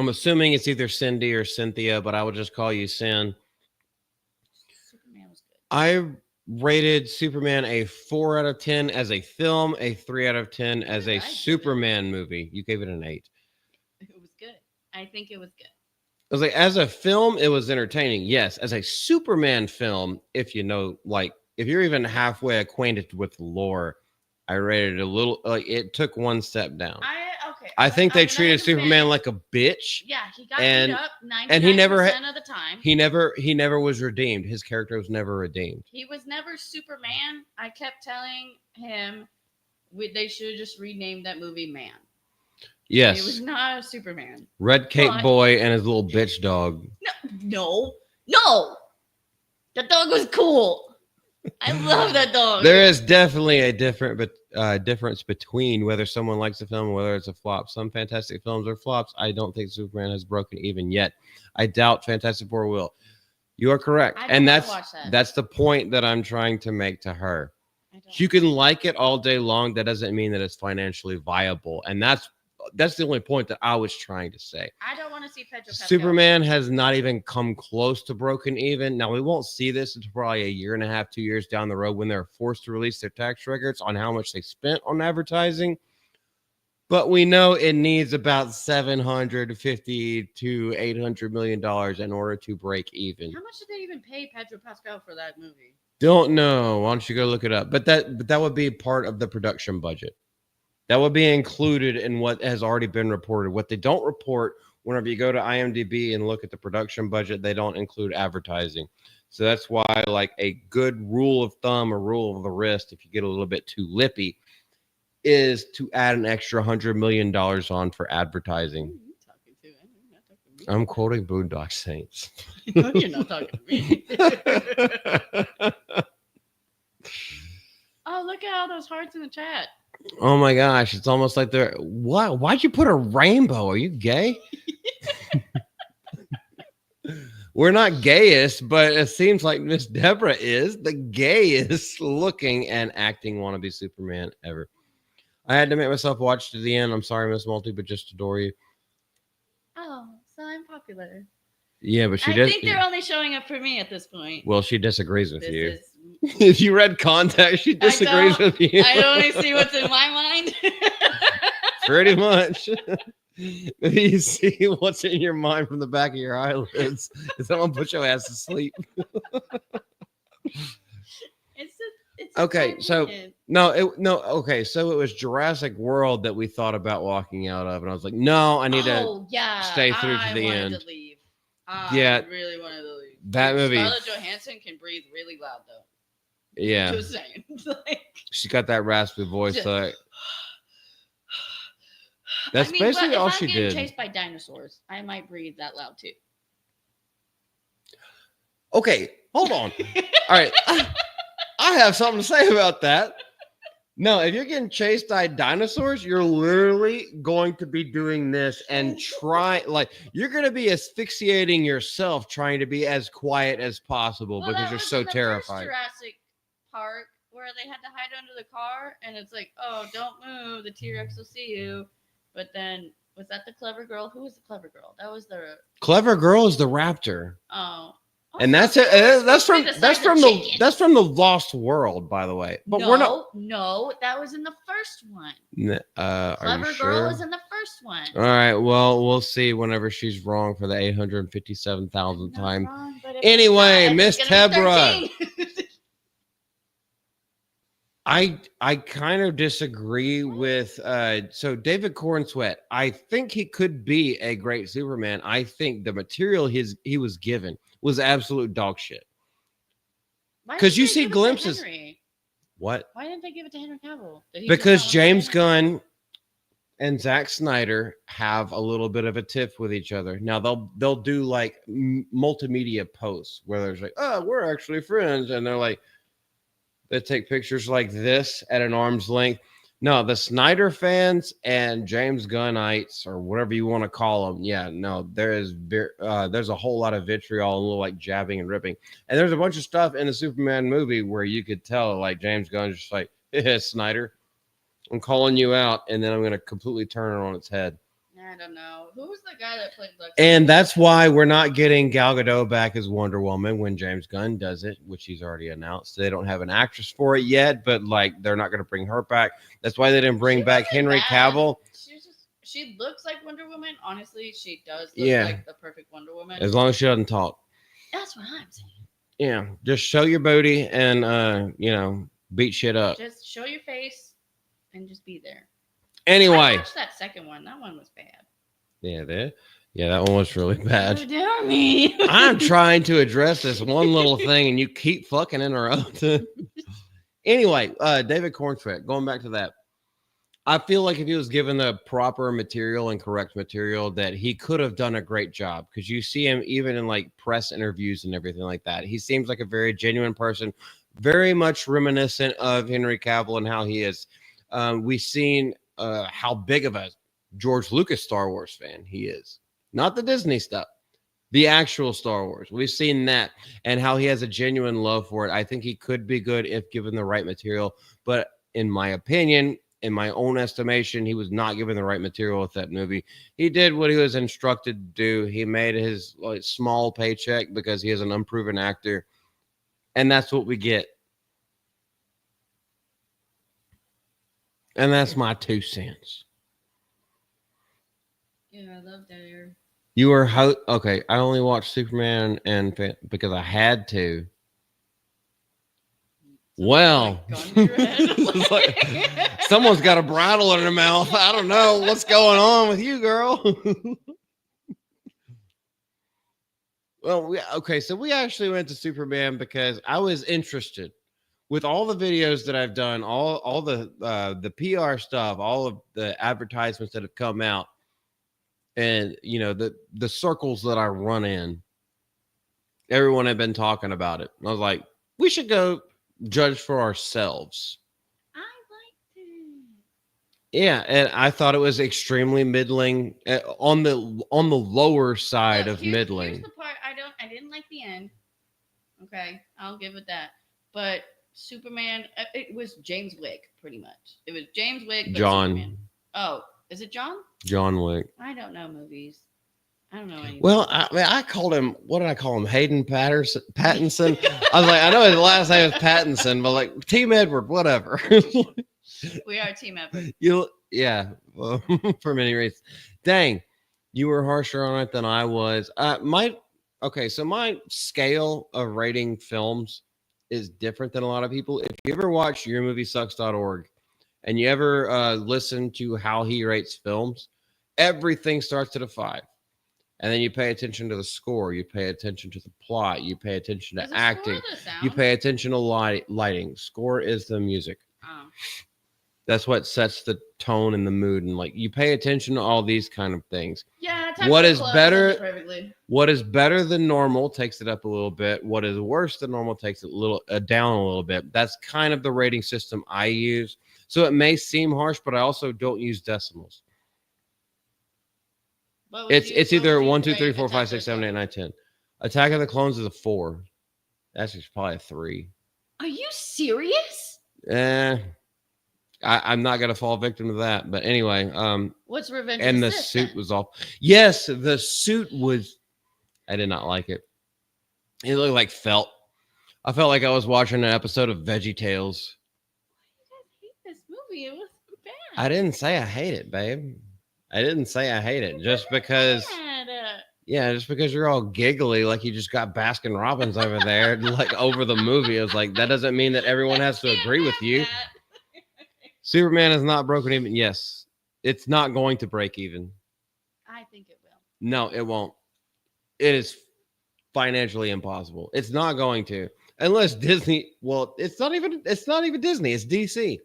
assuming it's either Cindy or Cynthia, but I would just call you Sin. Superman was good. I rated Superman a 4 out of 10 as a film, a 3 out of 10 as a Superman movie. You gave it an 8. It was good. I think it was good. I was like, as a film, it was entertaining. Yes. As a Superman film, if you know, like, if you're even halfway acquainted with the lore, I rated it a little, like, it took one step down. I think they treated Superman like a bitch. Yeah, he got beat up 99% and he never of the time. He never was redeemed. His character was never redeemed. He was never Superman. I kept telling him they should have just renamed that movie Man. Yes. He was not a Superman. Red Cape Boy and his little bitch dog. No. That dog was cool. I love that dog. There is definitely a difference between whether someone likes a film and whether it's a flop. Some fantastic films are flops. I don't think Superman has broken even yet. I doubt Fantastic Four will. You are correct. And that's the point that I'm trying to make to her. You can like it all day long. That doesn't mean that it's financially viable. And that's the only point that I was trying to say. I don't want to see Pedro Pascal. Superman has not even come close to broken even. Now, we won't see this until probably a year and a half, 2 years down the road when they're forced to release their tax records on how much they spent on advertising. But we know it needs about $750 to $800 million in order to break even. How much did they even pay Pedro Pascal for that movie? Don't know. Why don't you go look it up? But that would be part of the production budget. That would be included in what has already been reported. What they don't report, whenever you go to IMDb and look at the production budget, they don't include advertising. So that's why, like, a good rule of thumb or rule of the wrist, if you get a little bit too lippy, is to add an extra $100 million on for advertising. I'm quoting Boondock Saints. No, you're not talking to me. Oh, look at all those hearts in the chat. Oh my gosh, it's almost like they're what? Why'd you put a rainbow? Are you gay? We're not gayest, but it seems like Miss Deborah is the gayest looking and acting wannabe Superman ever. I had to make myself watch to the end. I'm sorry, Miss Multi, but just adore you. Oh, popular. Yeah, but I think they're only showing up for me at this point. Well, she disagrees with you. If you read context, she disagrees with you. I only see what's in my mind. Pretty much. You see what's in your mind from the back of your eyelids. Someone put your ass to sleep. It's okay. So okay. So it was Jurassic World that we thought about walking out of, and I was like, no, I need to stay through to the end. To leave. I really wanted to leave. That movie. Scarlett Johansson can breathe really loud though. Yeah. Just saying. She got that raspy voice. That's basically all she did. If I'm getting chased by dinosaurs, I might breathe that loud too. Okay, hold on. All right. I have something to say about that. No, if you're getting chased by dinosaurs, you're literally going to be doing this and you're going to be asphyxiating yourself trying to be as quiet as possible because you're so terrified. Jurassic Park where they had to hide under the car and it's like, oh, don't move, the T-Rex will see you. But then was that the clever girl? Who was the clever girl? That was the clever girl is the raptor. Oh. And that's it. That's from the Lost World, by the way. But we're not. No, that was in the first one. Clever girl is in the first one. All right. Well, we'll see whenever she's wrong for the 857,000th time. Anyway, Miss Tebra. I kind of disagree with so David Cornsweet. I think he could be a great Superman. I think the material he was given was absolute dog shit. Because you see glimpses. What? Why didn't they give it to Henry Cavill? Because James Gunn and Zack Snyder have a little bit of a tiff with each other. Now they'll do like multimedia posts where there's like, oh, we're actually friends, and they're like, they take pictures like this at an arm's length. No, the Snyder fans and James Gunnites, or whatever you want to call them, yeah, no, there's a whole lot of vitriol, a little like jabbing and ripping, and there's a bunch of stuff in the Superman movie where you could tell, like James Gunn's just like, hey, Snyder, I'm calling you out, and then I'm going to completely turn it on its head. I don't know. Who was the guy that played Lex? And that's why we're not getting Gal Gadot back as Wonder Woman when James Gunn does it, which he's already announced. They don't have an actress for it yet, but like they're not going to bring her back. That's why they didn't bring back Henry Cavill. She looks like Wonder Woman. Honestly, she does look like the perfect Wonder Woman. As long as she doesn't talk. That's what I'm saying. Yeah, just show your booty and beat shit up. Just show your face and just be there. Anyway, I watched that second one. That one was bad. Yeah, that one was really bad. Oh, dare me. I'm trying to address this one little thing, and you keep fucking interrupting. Anyway, David Cornsweet, going back to that. I feel like if he was given the proper material and correct material, that he could have done a great job. Because you see him even in like press interviews and everything like that. He seems like a very genuine person, very much reminiscent of Henry Cavill and how he is. We've seen how big of a George Lucas Star Wars fan he is. Not the Disney stuff, the actual Star Wars. We've seen that and how he has a genuine love for it. I think he could be good if given the right material. But in my opinion, in my own estimation, he was not given the right material with that movie. He did what he was instructed to do. He made his small paycheck because he is an unproven actor. And that's what we get. And that's my 2 cents. Yeah, I love Dare. You were okay. I only watched Superman because I had to. Well, someone's got a bridle in their mouth. I don't know what's going on with you, girl. Well, so we actually went to Superman because I was interested. With all the videos that I've done, all the PR stuff, all of the advertisements that have come out, and the circles that I run in, everyone had been talking about it. I was like, we should go judge for ourselves. I liked it. Yeah, and I thought it was extremely middling, on the lower side of middling. Here's the part I didn't like the end. Okay, I'll give it that. But Superman, it was James Wick, pretty much. It was James Wick. John. Superman. Oh, is it John? John Wick. I don't know movies. I don't know anything. Well, I called him. What did I call him? Hayden Pattinson. I was like, I know his last name is Pattinson, but like Team Edward, whatever. We are Team Edward. Yeah, well, for many reasons. Dang, you were harsher on it than I was. So my scale of rating films is different than a lot of people. If you ever watch yourmoviesucks.org and you ever listen to how he rates films, everything starts at a 5. And then you pay attention to the score, you pay attention to the plot, you pay attention to acting, you pay attention to lighting. Score is the music. Oh. That's what sets the tone and the mood, and like you pay attention to all these kind of things. Yeah. What is better? What is better than normal takes it up a little bit. What is worse than normal takes it down a little bit. That's kind of the rating system I use. So it may seem harsh, but I also don't use decimals. It's either 1, 2, 3, 4, 5, 6, 7, 8, 9, 10. Attack of the Clones is a 4. That's just probably a 3. Are you serious? I'm not gonna fall victim to that. But anyway, what's Revenge? And the suit was off. Yes, the suit was. I did not like it. It looked like felt. I felt like I was watching an episode of VeggieTales. Why do you guys hate this movie? It was bad. I didn't say I hate it, babe. I didn't say I hate it just because. Yeah, just because you're all giggly like you just got Baskin Robbins over there, like over the movie. I was like, that doesn't mean that everyone has to agree with you. Superman is not broken even. Yes, it's not going to break even. I think it will. No, it won't. It is financially impossible. It's not going to, unless Disney. Well, it's not even Disney. It's DC.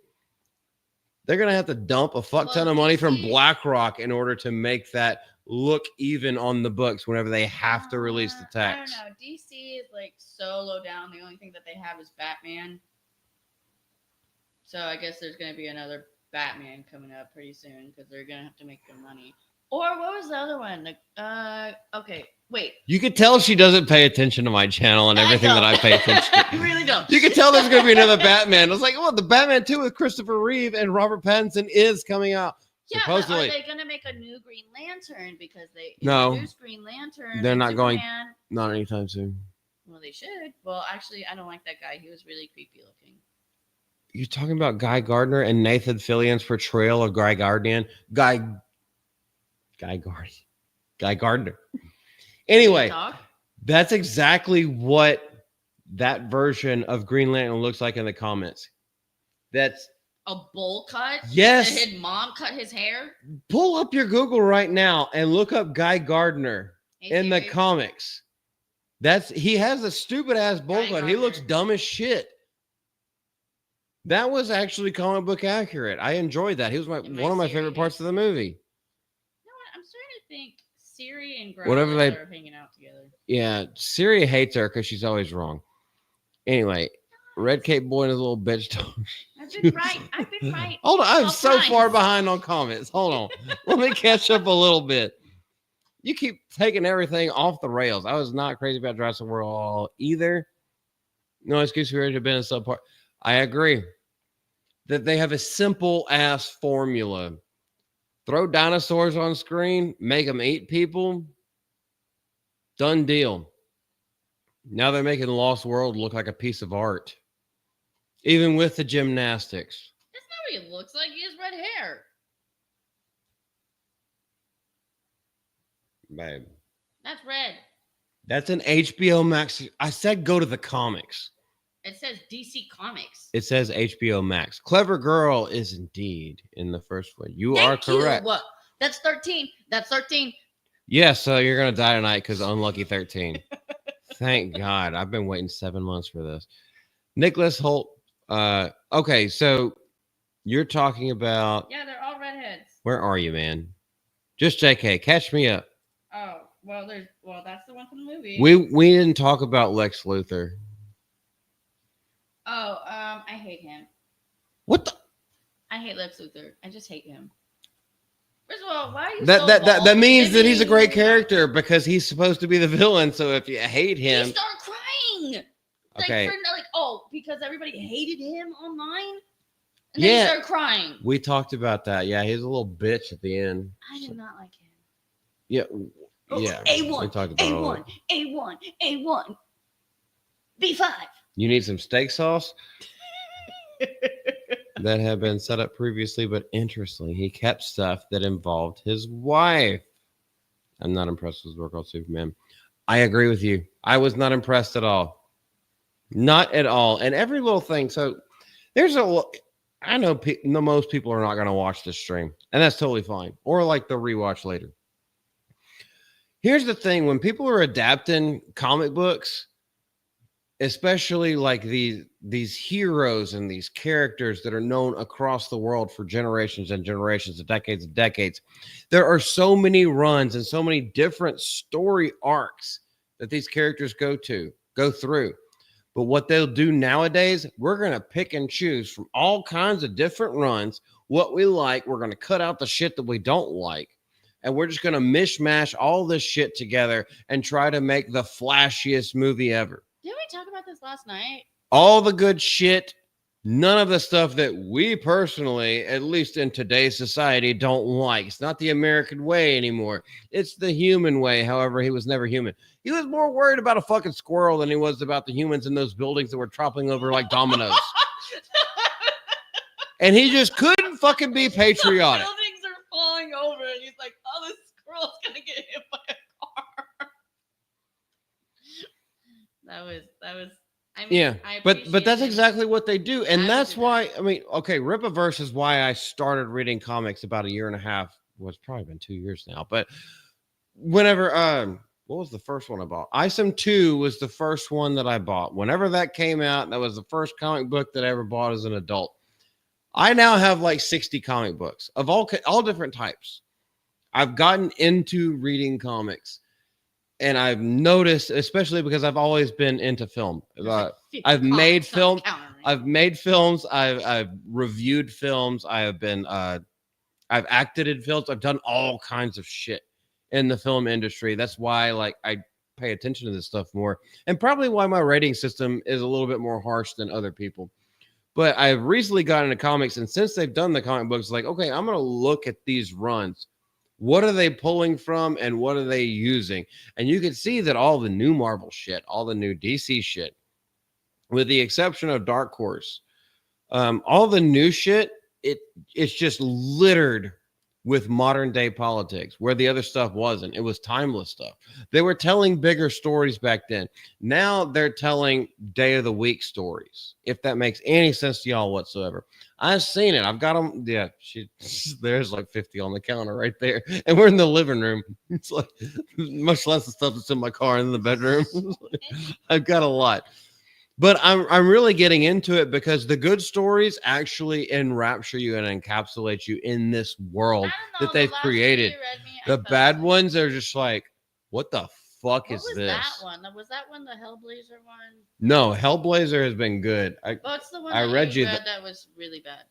They're gonna have to dump a fuck ton of money from BlackRock in order to make that look even on the books whenever they have to release the text. I don't know. DC is like so low down. The only thing that they have is Batman. So I guess there's going to be another Batman coming up pretty soon because they're going to have to make their money. Or what was the other one? Okay, wait. You could tell she doesn't pay attention to my channel and everything that I pay attention to. I really don't. You could tell there's going to be another Batman. I was like, well, the Batman 2 with Christopher Reeve and Robert Pattinson is coming out. Yeah, supposedly. But are they going to make a new Green Lantern because they introduced Green Lantern? They're not Superman. Not anytime soon. Well, they should. Well, actually, I don't like that guy. He was really creepy looking. You're talking about Guy Gardner and Nathan Fillion's portrayal of Guy Gardner. Guy Gardner. Anyway, that's exactly what that version of Green Lantern looks like in the comments. That's a bowl cut? Yes. Did his mom cut his hair? Pull up your Google right now and look up Guy Gardner in the comics. He has a stupid ass bowl cut. He looks dumb as shit. That was actually comic book accurate. I enjoyed that. He was one of my favorite parts of the movie. You know what? I'm starting to think Siri and Grandma are hanging out together. Yeah, Siri hates her because she's always wrong. Anyway, Red Cape Boy and his little bitch. I've been right. Hold on, I'm so far behind on comments. Hold on. Let me catch up a little bit. You keep taking everything off the rails. I was not crazy about Jurassic World either. No excuse for it to have been a subpart. I agree that they have a simple ass formula. Throw dinosaurs on screen, make them eat people. Done deal. Now they're making Lost World look like a piece of art. Even with the gymnastics. That's not what he looks like. He has red hair. Babe. That's red. That's an HBO Max. I said go to the comics. It says DC Comics. It says HBO Max. Clever Girl is indeed in the first one. You are correct. That's 13. That's 13. Yes, so you're going to die tonight because unlucky 13. Thank God. I've been waiting 7 months for this. Nicholas Holt. Okay, so you're talking about... Yeah, they're all redheads. Where are you, man? Just JK. Catch me up. Oh, well, that's the one from the movie. We didn't talk about Lex Luthor. Oh, I hate him. What the? I hate Lex Luthor. I just hate him. First of all, why are you that means that he's a great character because he's supposed to be the villain. So if you hate him, you start crying. Okay. Because everybody hated him online. And then you start crying. We talked about that. Yeah, he's a little bitch at the end. I did not like him. Yeah. Yeah. A1, We talked about all A1, A1, A1, B5. You need some steak sauce that had been set up previously, but interestingly, he kept stuff that involved his wife. I'm not impressed with his work on Superman. I agree with you. I was not impressed at all. Not at all. And every little thing. So there's I know most people are not going to watch this stream, and that's totally fine. Or like the rewatch later. Here's the thing: when people are adapting comic books, especially like these heroes and these characters that are known across the world for generations and generations and decades, there are so many runs and so many different story arcs that these characters go through. But what they'll do nowadays, we're going to pick and choose from all kinds of different runs what we like. We're going to cut out the shit that we don't like, and we're just going to mishmash all this shit together and try to make the flashiest movie ever. Didn't we talk about this last night? All the good shit, none of the stuff that we personally, at least in today's society, don't like. It's not the American way anymore. It's the human way. However, he was never human. He was more worried about a fucking squirrel than he was about the humans in those buildings that were toppling over like dominoes. And he just couldn't fucking be patriotic. Buildings are falling over, and he's like, "Oh, this squirrel's gonna get hit by a car." That was. I mean, yeah, but that's exactly what they do, and that's why. I mean, okay, Rip-a-Verse is why I started reading comics about a year and a half. Well, it's probably been 2 years now, but whenever what was the first one I bought? Isom 2 was the first one that I bought. Whenever that came out, that was the first comic book that I ever bought as an adult. I now have like 60 comic books of all different types. I've gotten into reading comics, and I've noticed, especially because I've always been into film. I've made films. I've reviewed films. I've acted in films. I've done all kinds of shit in the film industry. That's why I pay attention to this stuff more, and probably why my rating system is a little bit more harsh than other people. But I've recently gotten into comics, and since they've done the comic books, okay, I'm going to look at these runs. What are they pulling from, and what are they using? And you can see that all the new Marvel shit, all the new DC shit, with the exception of Dark Horse, all the new shit, it's just littered with modern day politics, where the other stuff wasn't. It was timeless stuff. They were telling bigger stories back then. Now they're telling day of the week stories, if that makes any sense to y'all whatsoever. I've seen it. I've got them. Yeah, there's like 50 on the counter right there, and we're in the living room. It's like much less the stuff that's in my car and in the bedroom. I've got a lot. But I'm really getting into it because the good stories actually enrapture you and encapsulate you in this world that they've created. The bad ones are just like, what the fuck is this? That one? Was that one the Hellblazer one? No, Hellblazer has been good. What's the one I read that was really bad?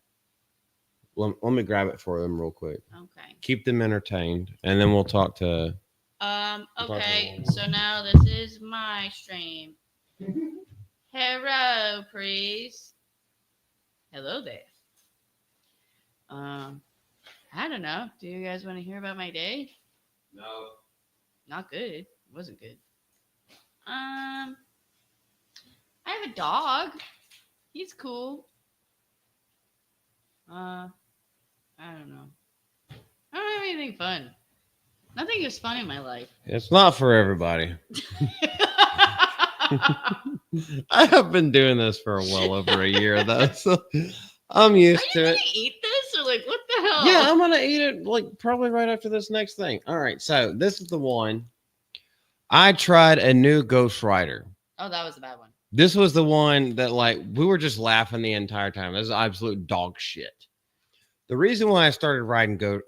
Let me grab it for them real quick. Okay. Keep them entertained, and then we'll talk to. Okay, so now this is my stream. Hello, priest. Hello there. I don't know. Do you guys want to hear about my day? No. Not good. It wasn't good. I have a dog. He's cool. I don't know. I don't have anything fun. Nothing is fun in my life. It's not for everybody. I have been doing this for well over a year, though, so I'm used to it. Are you gonna eat this, or what the hell? Yeah, I'm gonna eat it probably right after this next thing. All right, so this is the one. I tried a new Ghost Rider. Oh, that was a bad one. This was the one that we were just laughing the entire time. This is absolute dog shit. The reason why I started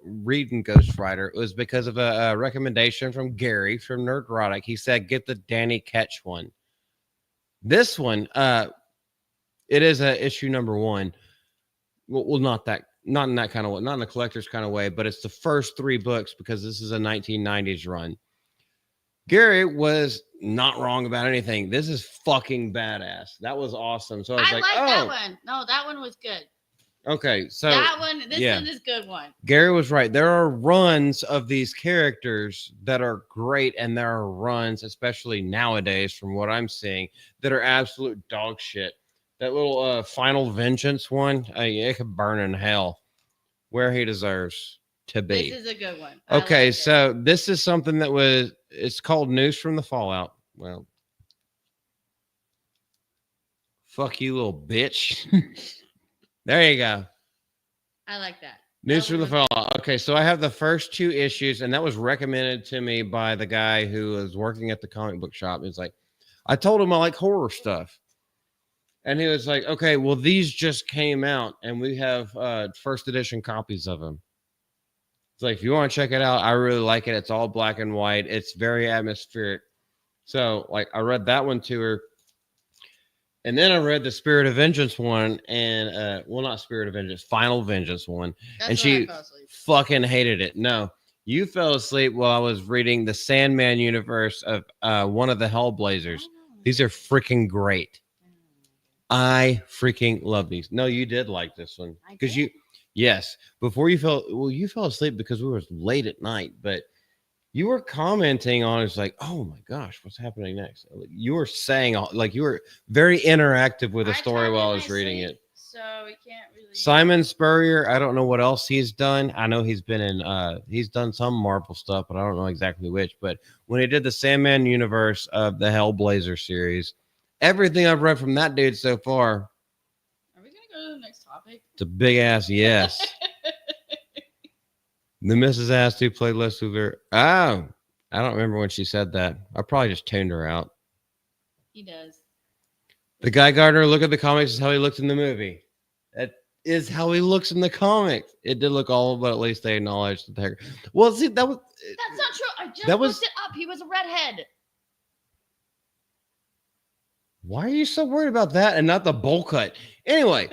reading Ghost Rider was because of a recommendation from Gary from Nerdrotic. He said, get the Danny Ketch one. This one, it is a issue number 1. Well, not in that kind of way, not in the collector's kind of way, but it's the first 3 books because this is a 1990s run. Gary was not wrong about anything. This is fucking badass. That was awesome. So I was like, that one. No, that one was good. Okay, so that one, this one is a good one. Gary was right. There are runs of these characters that are great, and there are runs, especially nowadays, from what I'm seeing, that are absolute dog shit. That little Final Vengeance one, it could burn in hell where he deserves to be. This is a good one. Okay, so this is something that it's called News from the Fallout. Well, fuck you, little bitch. There you go. I like that. News from the Fallout. Okay, so I have the first 2 issues, and that was recommended to me by the guy who was working at the comic book shop. He's like, I told him I like horror stuff. And he was like, okay, well, these just came out, and we have first edition copies of them. It's like, if you want to check it out, I really like it. It's all black and white. It's very atmospheric. So, like, I read that one to her. And then I read the Spirit of Vengeance one, and not Spirit of Vengeance, Final Vengeance one. That's and she fucking hated it. No, you fell asleep while I was reading the Sandman universe of one of the Hellblazers. These are freaking great. I freaking love these. No, you did like this one because before you fell asleep because we were late at night, but you were commenting on it's like, oh my gosh, what's happening next? You were saying, like, you were very interactive with the story while I was reading it. So we can't really. Simon Spurrier, I don't know what else he's done. I know he's been in, he's done some Marvel stuff, but I don't know exactly which. But when he did the Sandman universe of the Hellblazer series, everything I've read from that dude so far. Are we gonna go to the next topic? It's a big ass yes. The Mrs. Ass who played Les Luthor. Oh, I don't remember when she said that. I probably just tuned her out. He does. The Guy Gardner look at the comics is how he looked in the movie. That is how he looks in the comics. It did look awful, but at least they acknowledged the hair. Well, see, that's not true. I just looked it up. He was a redhead. Why are you so worried about that and not the bowl cut? Anyway,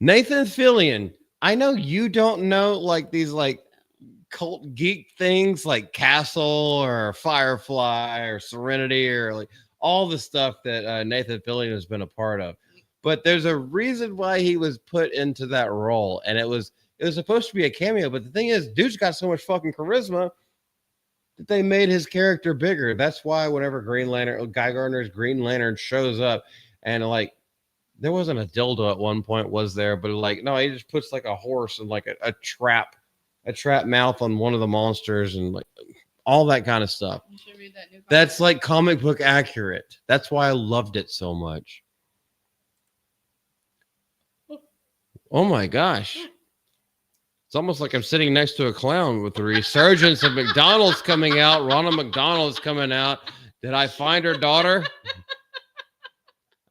Nathan Fillion. I know you don't know like these like cult geek things like Castle or Firefly or Serenity or like all the stuff that Nathan Fillion has been a part of. But there's a reason why he was put into that role, and it was supposed to be a cameo. But the thing is, dude's got so much fucking charisma that they made his character bigger. That's why whenever Guy Gardner's Green Lantern shows up, and like there wasn't a dildo at one point, was there? But like no, he just puts like a horse and like a trap mouth on one of the monsters and like all that kind of stuff. You should read that new comic. That's like comic book accurate. That's why I loved it so much. Oh my gosh. It's almost like I'm sitting next to a clown with the resurgence of McDonald's coming out. Ronald McDonald's coming out. Did I find her daughter?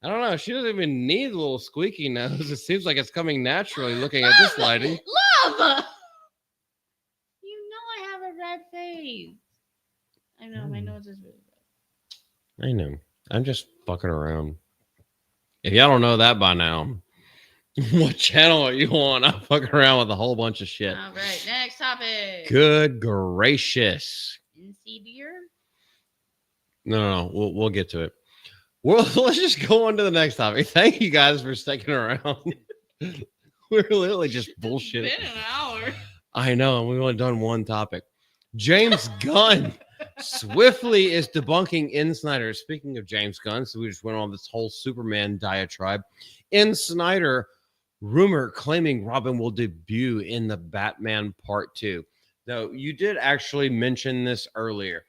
I don't know. She doesn't even need a little squeaky nose. It seems like it's coming naturally looking at this lighting. Love! You know I have a red face. I know. My nose is really red. I know. I'm just fucking around. If y'all don't know that by now, what channel are you on? I'm fucking around with a whole bunch of shit. All right, next topic. Good gracious. Insidious? No, we'll get to it. Well, let's just go on to the next topic. Thank you guys for sticking around. We're literally just bullshitting. It's been an hour. I know, and we've only done one topic. James Gunn swiftly is debunking In Snyder. Speaking of James Gunn, so we just went on this whole Superman diatribe. In Snyder rumor claiming Robin will debut in the Batman Part 2. Now, you did actually mention this earlier.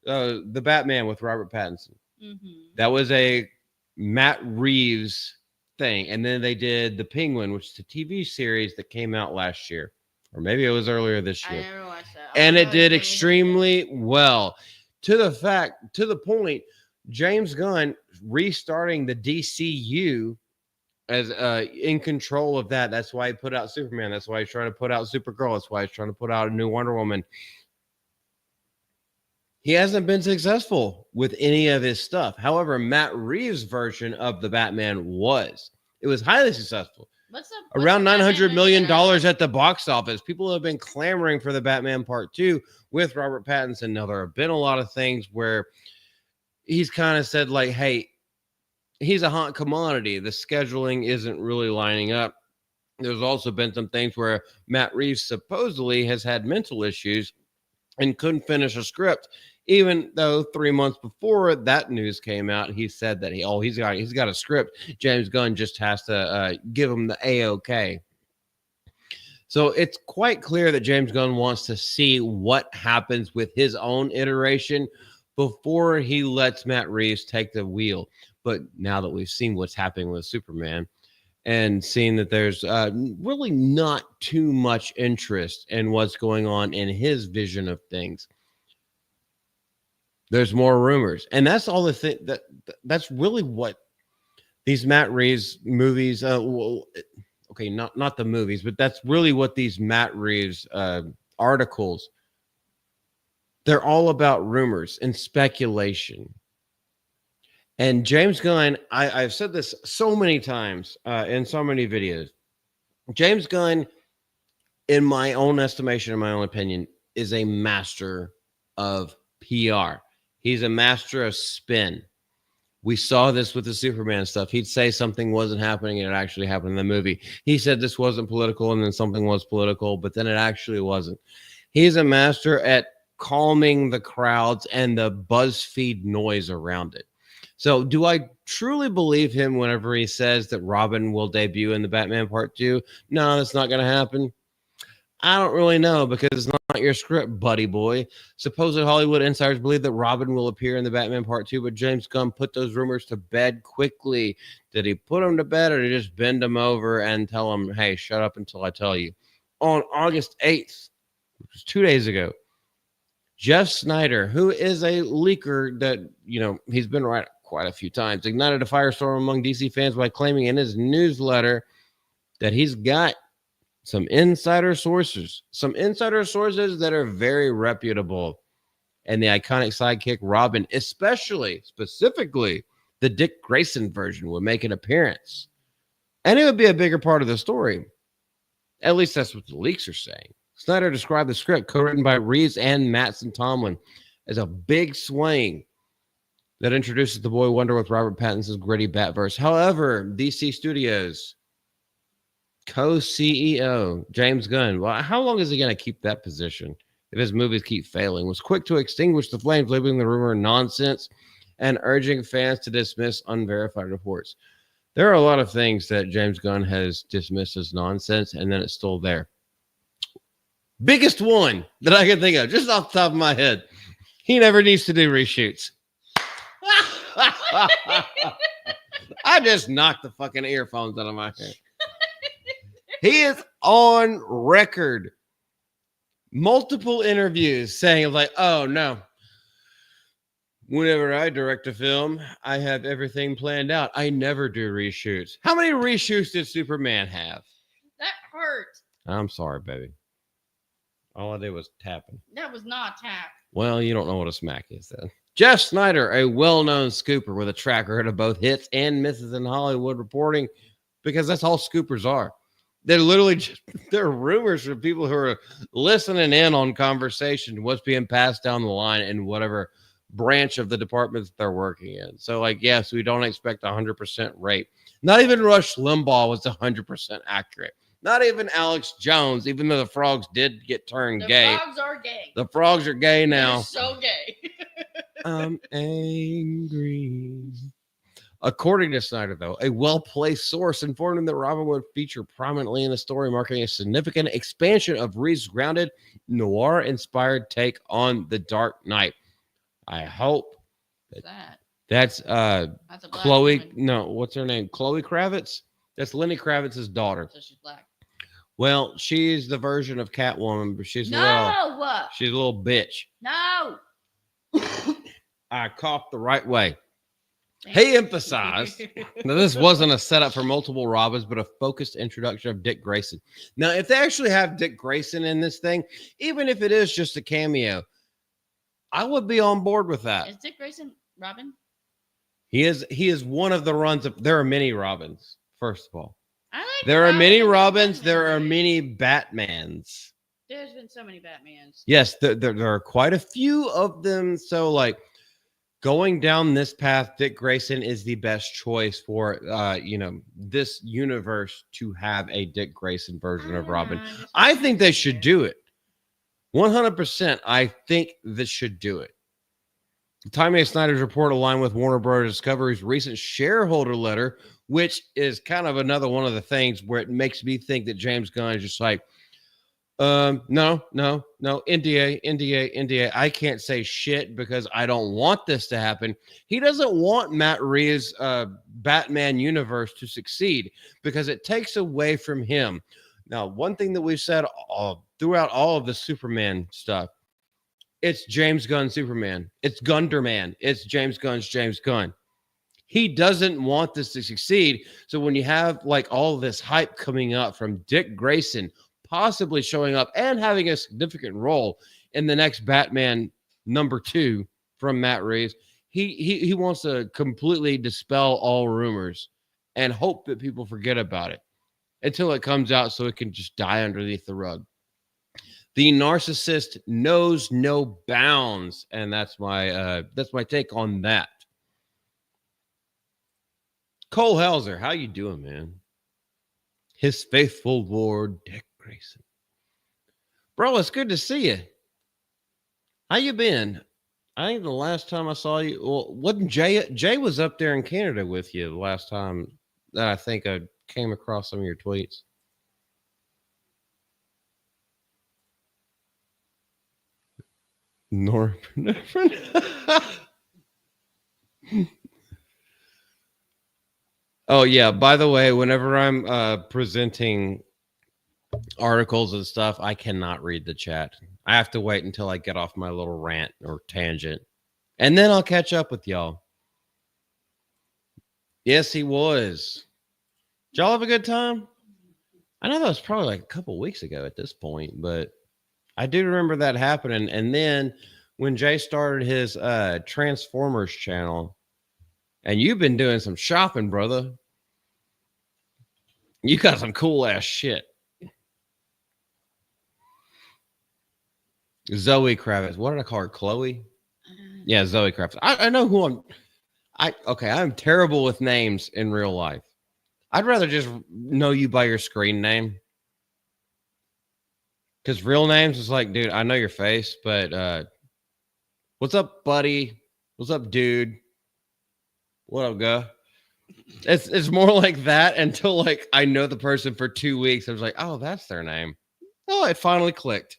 The Batman with Robert Pattinson. Mm-hmm. That was a Matt Reeves thing. And then they did The Penguin, which is a TV series that came out last year. Or maybe it was earlier this year. I never watched that. And it did extremely well. To the point, James Gunn restarting the DCU as in control of that. That's why he put out Superman. That's why he's trying to put out Supergirl. That's why he's trying to put out a new Wonder Woman. He hasn't been successful with any of his stuff. However, Matt Reeves' version of the Batman was. It was highly successful. Around $900 million at the box office. People have been clamoring for the Batman Part 2 with Robert Pattinson. Now, there have been a lot of things where he's kind of said, like, hey, he's a hot commodity. The scheduling isn't really lining up. There's also been some things where Matt Reeves supposedly has had mental issues and couldn't finish a script, even though 3 months before that news came out, he said that he's got a script. James Gunn just has to give him the A-OK. So it's quite clear that James Gunn wants to see what happens with his own iteration before he lets Matt Reeves take the wheel. But now that we've seen what's happening with Superman and seen that there's really not too much interest in what's going on in his vision of things, there's more rumors. And that's all the thing that's really what these Matt Reeves movies, okay, not the movies, but that's really what these Matt Reeves articles, they're all about rumors and speculation. And James Gunn, I've said this so many times in so many videos. James Gunn, in my own estimation, in my own opinion, is a master of PR. He's a master of spin. We saw this with the Superman stuff. He'd say something wasn't happening and it actually happened in the movie. He said this wasn't political and then something was political, but then it actually wasn't. He's a master at calming the crowds and the BuzzFeed noise around it. So do I truly believe him whenever he says that Robin will debut in the Batman Part 2? No, that's not going to happen. I don't really know because it's not your script, buddy boy. Supposed Hollywood insiders believe that Robin will appear in the Batman Part 2, but James Gunn put those rumors to bed quickly. Did he put them to bed or did he just bend them over and tell them, hey, shut up until I tell you? On August 8th, which was 2 days ago, Jeff Snyder, who is a leaker that, he's been right quite a few times, ignited a firestorm among DC fans by claiming in his newsletter that he's got some insider sources that are very reputable. And the iconic sidekick Robin, specifically the Dick Grayson version, would make an appearance. And it would be a bigger part of the story. At least that's what the leaks are saying. Snyder described the script, co-written by Reeves and Mattson Tomlin, as a big swing that introduces the Boy Wonder with Robert Pattinson's gritty Batverse. However, DC Studios co-CEO James Gunn, well, how long is he going to keep that position if his movies keep failing, was quick to extinguish the flames, labeling the rumor nonsense and urging fans to dismiss unverified reports. There are a lot of things that James Gunn has dismissed as nonsense, and then it's still there. Biggest one that I can think of, just off the top of my head, he never needs to do reshoots. I just knocked the fucking earphones out of my head. He is on record, multiple interviews saying like, oh no, whenever I direct a film, I have everything planned out. I never do reshoots. How many reshoots did Superman have? That hurt. I'm sorry, baby. All I did was tapping. That was not tap. Well, you don't know what a smack is then. Jeff Snyder, a well-known scooper with a track record of both hits and misses in Hollywood reporting, because that's all scoopers are. They're literally just, they're rumors from people who are listening in on conversation, what's being passed down the line in whatever branch of the department that they're working in. So, like, yes, we don't expect 100% rate. Not even Rush Limbaugh was 100% accurate. Not even Alex Jones, even though the frogs did get turned gay. The frogs are gay. The frogs are gay now. They're so gay. I'm angry. According to Snyder, though, a well-placed source informed him that Robin would feature prominently in the story, marking a significant expansion of Reeves' grounded, noir-inspired take on The Dark Knight. I hope that's Chloe. Woman. No, what's her name? Chloe Kravitz. That's Lenny Kravitz's daughter. So she's black. Well, she's the version of Catwoman, but she's she's a little bitch. No. I coughed the right way. He emphasized that this wasn't a setup for multiple Robins, but a focused introduction of Dick Grayson. Now, if they actually have Dick Grayson in this thing, even if it is just a cameo, I would be on board with that. Is Dick Grayson Robin? He is one of the runs of. There are many Robins. First of all, there are many Robins. There are many Batmans. There's been so many Batmans. Yes, there are quite a few of them. So, like, going down this path, Dick Grayson is the best choice for this universe to have a Dick Grayson version of Robin. I think they should do it. 100%. I think this should do it. Time A. Snyder's report aligned with Warner Bros. Discovery's recent shareholder letter, which is kind of another one of the things where it makes me think that James Gunn is just like, no, NDA. I can't say shit because I don't want this to happen. He doesn't want Matt Reeves' Batman universe to succeed because it takes away from him. Now, one thing that we've said throughout all of the Superman stuff, it's James Gunn Superman. It's Gunderman. It's James Gunn's James Gunn. He doesn't want this to succeed. So when you have like all this hype coming up from Dick Grayson possibly showing up and having a significant role in the next Batman #2 from Matt Reeves, he wants to completely dispel all rumors and hope that people forget about it until it comes out so it can just die underneath the rug. The narcissist knows no bounds, and that's my take on that. Cole Hauser, how you doing, man? His faithful ward, Dick Grayson. Bro, it's good to see you. How you been? I think the last time I saw you, well, wasn't Jay was up there in Canada with you the last time that I think I came across some of your tweets. Norepinephrine. Oh yeah, by the way, whenever I'm presenting articles and stuff, I cannot read the chat. I have to wait until I get off my little rant or tangent, and then I'll catch up with y'all. Yes, he was. Did y'all have a good time? I know that was probably like a couple weeks ago at this point, but I do remember that happening. And then when Jay started his Transformers channel, and you've been doing some shopping, brother. You got some cool ass shit. Zoe Kravitz. What did I call her? Chloe? Yeah, Zoe Kravitz. I know who I'm terrible with names in real life. I'd rather just know you by your screen name. Because real names is like, dude, I know your face, but what's up, buddy? What's up, dude? What up, go? It's more like that until like I know the person for 2 weeks. I was like, oh, that's their name. Oh, it finally clicked.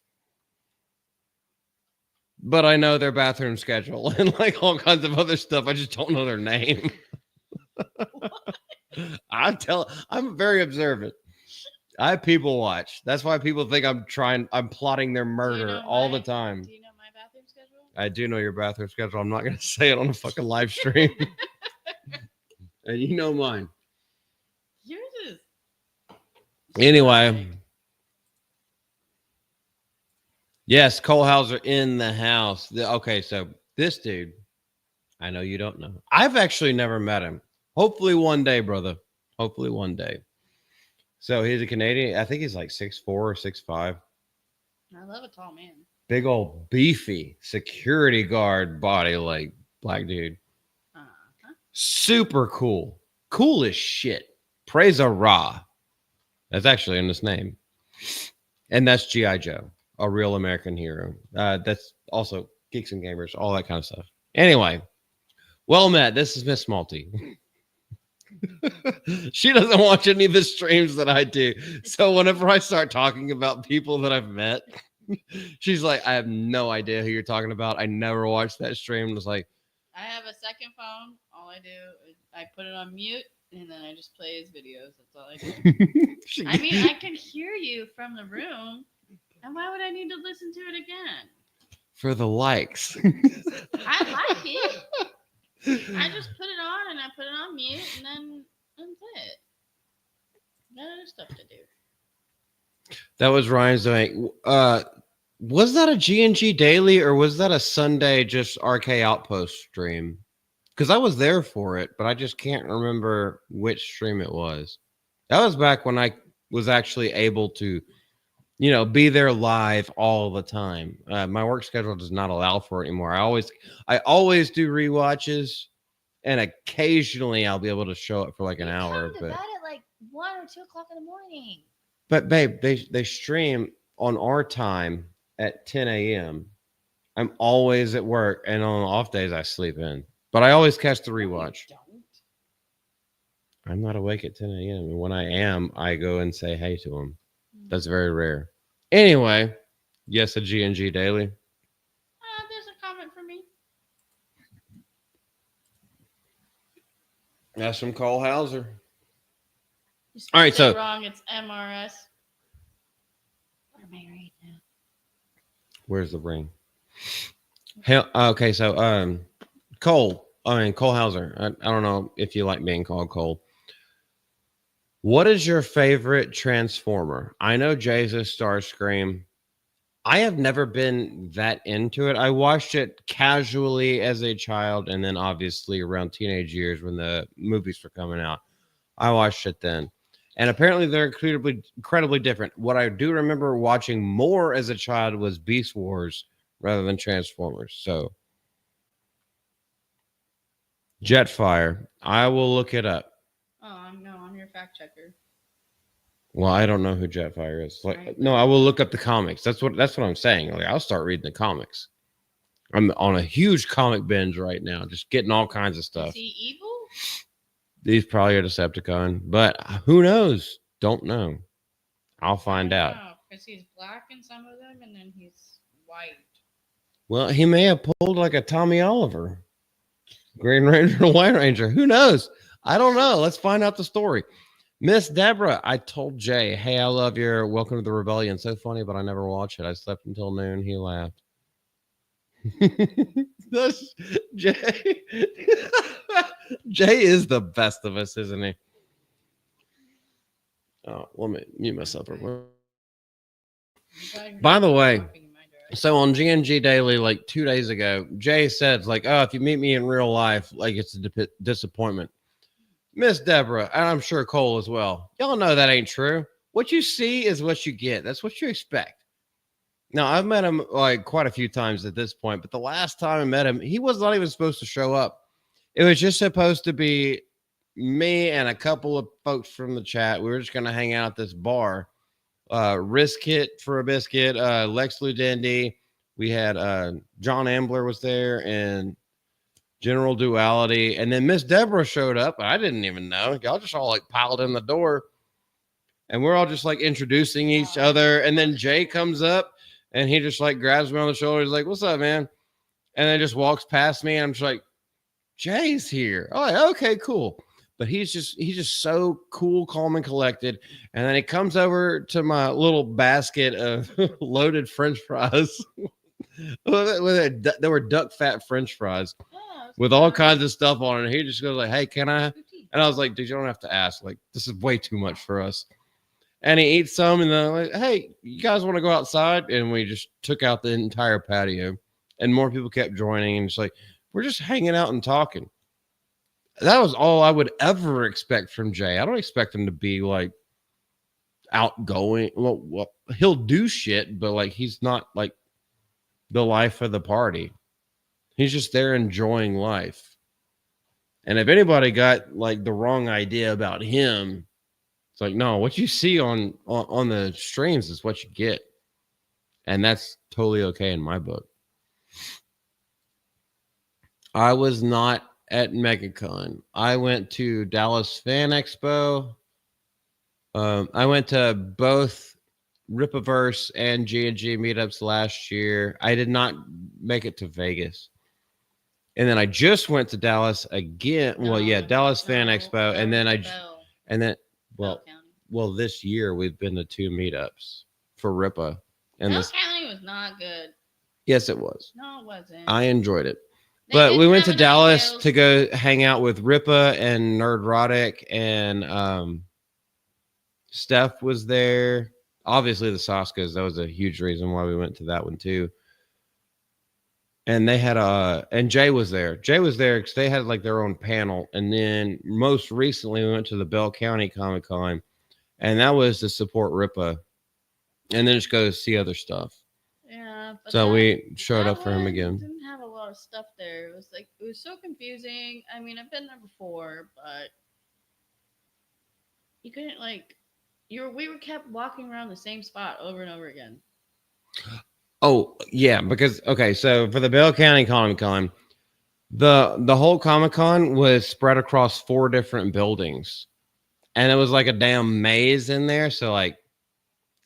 But I know their bathroom schedule and like all kinds of other stuff. I just don't know their name. I'm very observant. I people watch. That's why people think I'm plotting their murder all the time. Do you know my bathroom schedule? I do know your bathroom schedule. I'm not going to say it on a fucking live stream. And you know mine. Yours is. Anyway. Yes, Cole Hauser in the house. Okay, so this dude, I know you don't know. I've actually never met him. Hopefully one day, brother. Hopefully one day. So he's a Canadian. I think he's like 6'4" or 6'5". I love a tall man. Big old beefy security guard body, like black dude. Super cool. Cool as shit. Praise a Ra. That's actually in his name. And that's G.I. Joe, a real American hero. That's also Geeks and Gamers, all that kind of stuff. Anyway, well met. This is Miss Malty. She doesn't watch any of the streams that I do. So whenever I start talking about people that I've met, she's like, I have no idea who you're talking about. I never watched that stream. It was like, I have a second phone. All I do is I put it on mute and then I just play his videos. That's all I do. I mean, I can hear you from the room. And why would I need to listen to it again? For the likes. I like it. I just put it on and I put it on mute and then that's it. Got other stuff to do. That was Ryan's doing. Was that a G&G Daily or was that a Sunday just RK Outpost stream? Because I was there for it, but I just can't remember which stream it was. That was back when I was actually able to be there live all the time. My work schedule does not allow for it anymore. I always do rewatches, and occasionally I'll be able to show up for like an hour. Come to bed at like 1 or 2 o'clock in the morning. But babe, they stream on our time at 10 a.m. I'm always at work, and on off days I sleep in. But I always catch the rewatch. No, you don't. I'm not awake at 10 a.m. And when I am, I go and say hey to them. That's very rare. Anyway, yes, a G&G Daily. There's a comment for me. That's from Cole Hauser. All right, so wrong. It's MRS. What am I right now? Where's the ring? Hell, okay, so Cole Hauser. I don't know if you like being called Cole. What is your favorite Transformer? I know Jay's a Starscream. I have never been that into it. I watched it casually as a child, and then obviously around teenage years when the movies were coming out. I watched it then. And apparently they're incredibly different. What I do remember watching more as a child was Beast Wars rather than Transformers. So Jetfire. I will look it up. Oh, no, I'm your fact checker. Well, I don't know who Jetfire is. Like, no, I will look up the comics. That's what I'm saying. Like, I'll start reading the comics. I'm on a huge comic binge right now, just getting all kinds of stuff. Is he evil? He's probably a Decepticon, but who knows? Don't know. I'll find out. Because he's black in some of them, and then he's white. Well, he may have pulled like a Tommy Oliver, Green Ranger and White Ranger. Who knows? I don't know. Let's find out the story. Miss Deborah, I told Jay, hey, I love your Welcome to the Rebellion. So funny, but I never watched it. I slept until noon. He laughed. That's Jay. Jay is the best of us, isn't he? Oh, let me mute myself. By the way, so on G&G Daily, like 2 days ago, Jay said, like, oh, if you meet me in real life, like, it's a disappointment. Miss Deborah, and I'm sure Cole as well. Y'all know that ain't true. What you see is what you get. That's what you expect. Now, I've met him like quite a few times at this point, but the last time I met him, he was not even supposed to show up. It was just supposed to be me and a couple of folks from the chat. We were just going to hang out at this bar. Risk It for a Biscuit, Lex Ludendi. We had John Ambler was there and General Duality. And then Miss Deborah showed up. I didn't even know. Y'all just all like piled in the door. And we're all just like introducing each other. And then Jay comes up and he just like grabs me on the shoulder. He's like, what's up, man? And then just walks past me. And I'm just like, Jay's here. Oh, like, okay, cool. But he's just so cool, calm, and collected. And then he comes over to my little basket of loaded French fries. There were duck fat French fries with all kinds of stuff on it. And he just goes like, hey, can I? And I was like, dude, you don't have to ask. Like, this is way too much for us. And he eats some and then like, hey, you guys want to go outside? And we just took out the entire patio. And more people kept joining. And it's like, we're just hanging out and talking. That was all I would ever expect from Jay. I don't expect him to be like outgoing. Well, he'll do shit, but like he's not like the life of the party. He's just there enjoying life. And if anybody got like the wrong idea about him, it's like, no, what you see on the streams is what you get. And that's totally okay in my book. I was not at MegaCon. I went to Dallas Fan Expo. I went to both Rippaverse and G&G meetups last year. I did not make it to Vegas. And then I just went to Dallas again. Dallas Fan Expo. And then this year we've been to 2 meetups for Rippa. And Bell County was not good. Yes, it was. No, it wasn't. I enjoyed it. But we went to Dallas to go hang out with Rippa and Nerdrotic, and Steph was there. Obviously, the Saskas, that was a huge reason why we went to that one too. And they had and Jay was there. Jay was there because they had like their own panel. And then most recently, we went to the Bell County Comic Con, and that was to support Rippa. And then just go see other stuff. Yeah, but so we showed up for him again. Didn't have a lot of stuff there. It was so confusing. I mean, I've been there before, but you couldn't we were kept walking around the same spot over and over again. Oh yeah, because okay, so for the Bell County Comic Con, the whole Comic Con was spread across 4 different buildings, and it was like a damn maze in there. So like,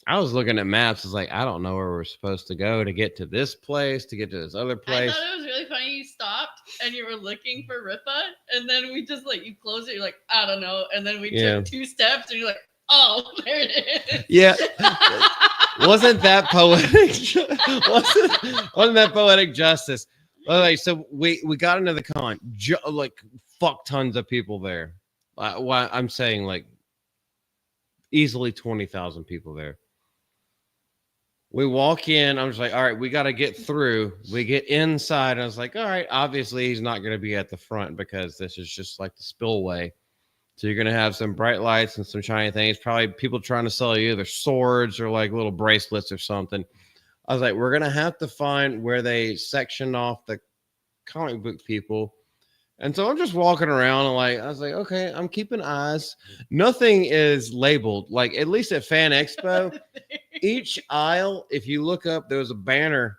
I was looking at maps. It's like, I don't know where we're supposed to go to get to this place, to get to this other place. I thought it was really funny. You stopped and you were looking for Ripa, and then we just you close it. You're like, I don't know, and then we took 2 steps, and you're like, oh, there it is. Yeah. Wasn't that poetic? wasn't that poetic justice? Okay, so we got into the con, fuck tons of people there. I'm saying like easily 20,000 people there. We walk in. I'm just like, all right, we got to get through. We get inside. And I was like, all right, obviously he's not going to be at the front because this is just like the spillway. So you're going to have some bright lights and some shiny things. Probably people trying to sell you either swords or like little bracelets or something. I was like, we're going to have to find where they section off the comic book people. And so I'm just walking around and I was like, okay, I'm keeping eyes. Nothing is labeled. Like at least at Fan Expo, each aisle, if you look up, there's a banner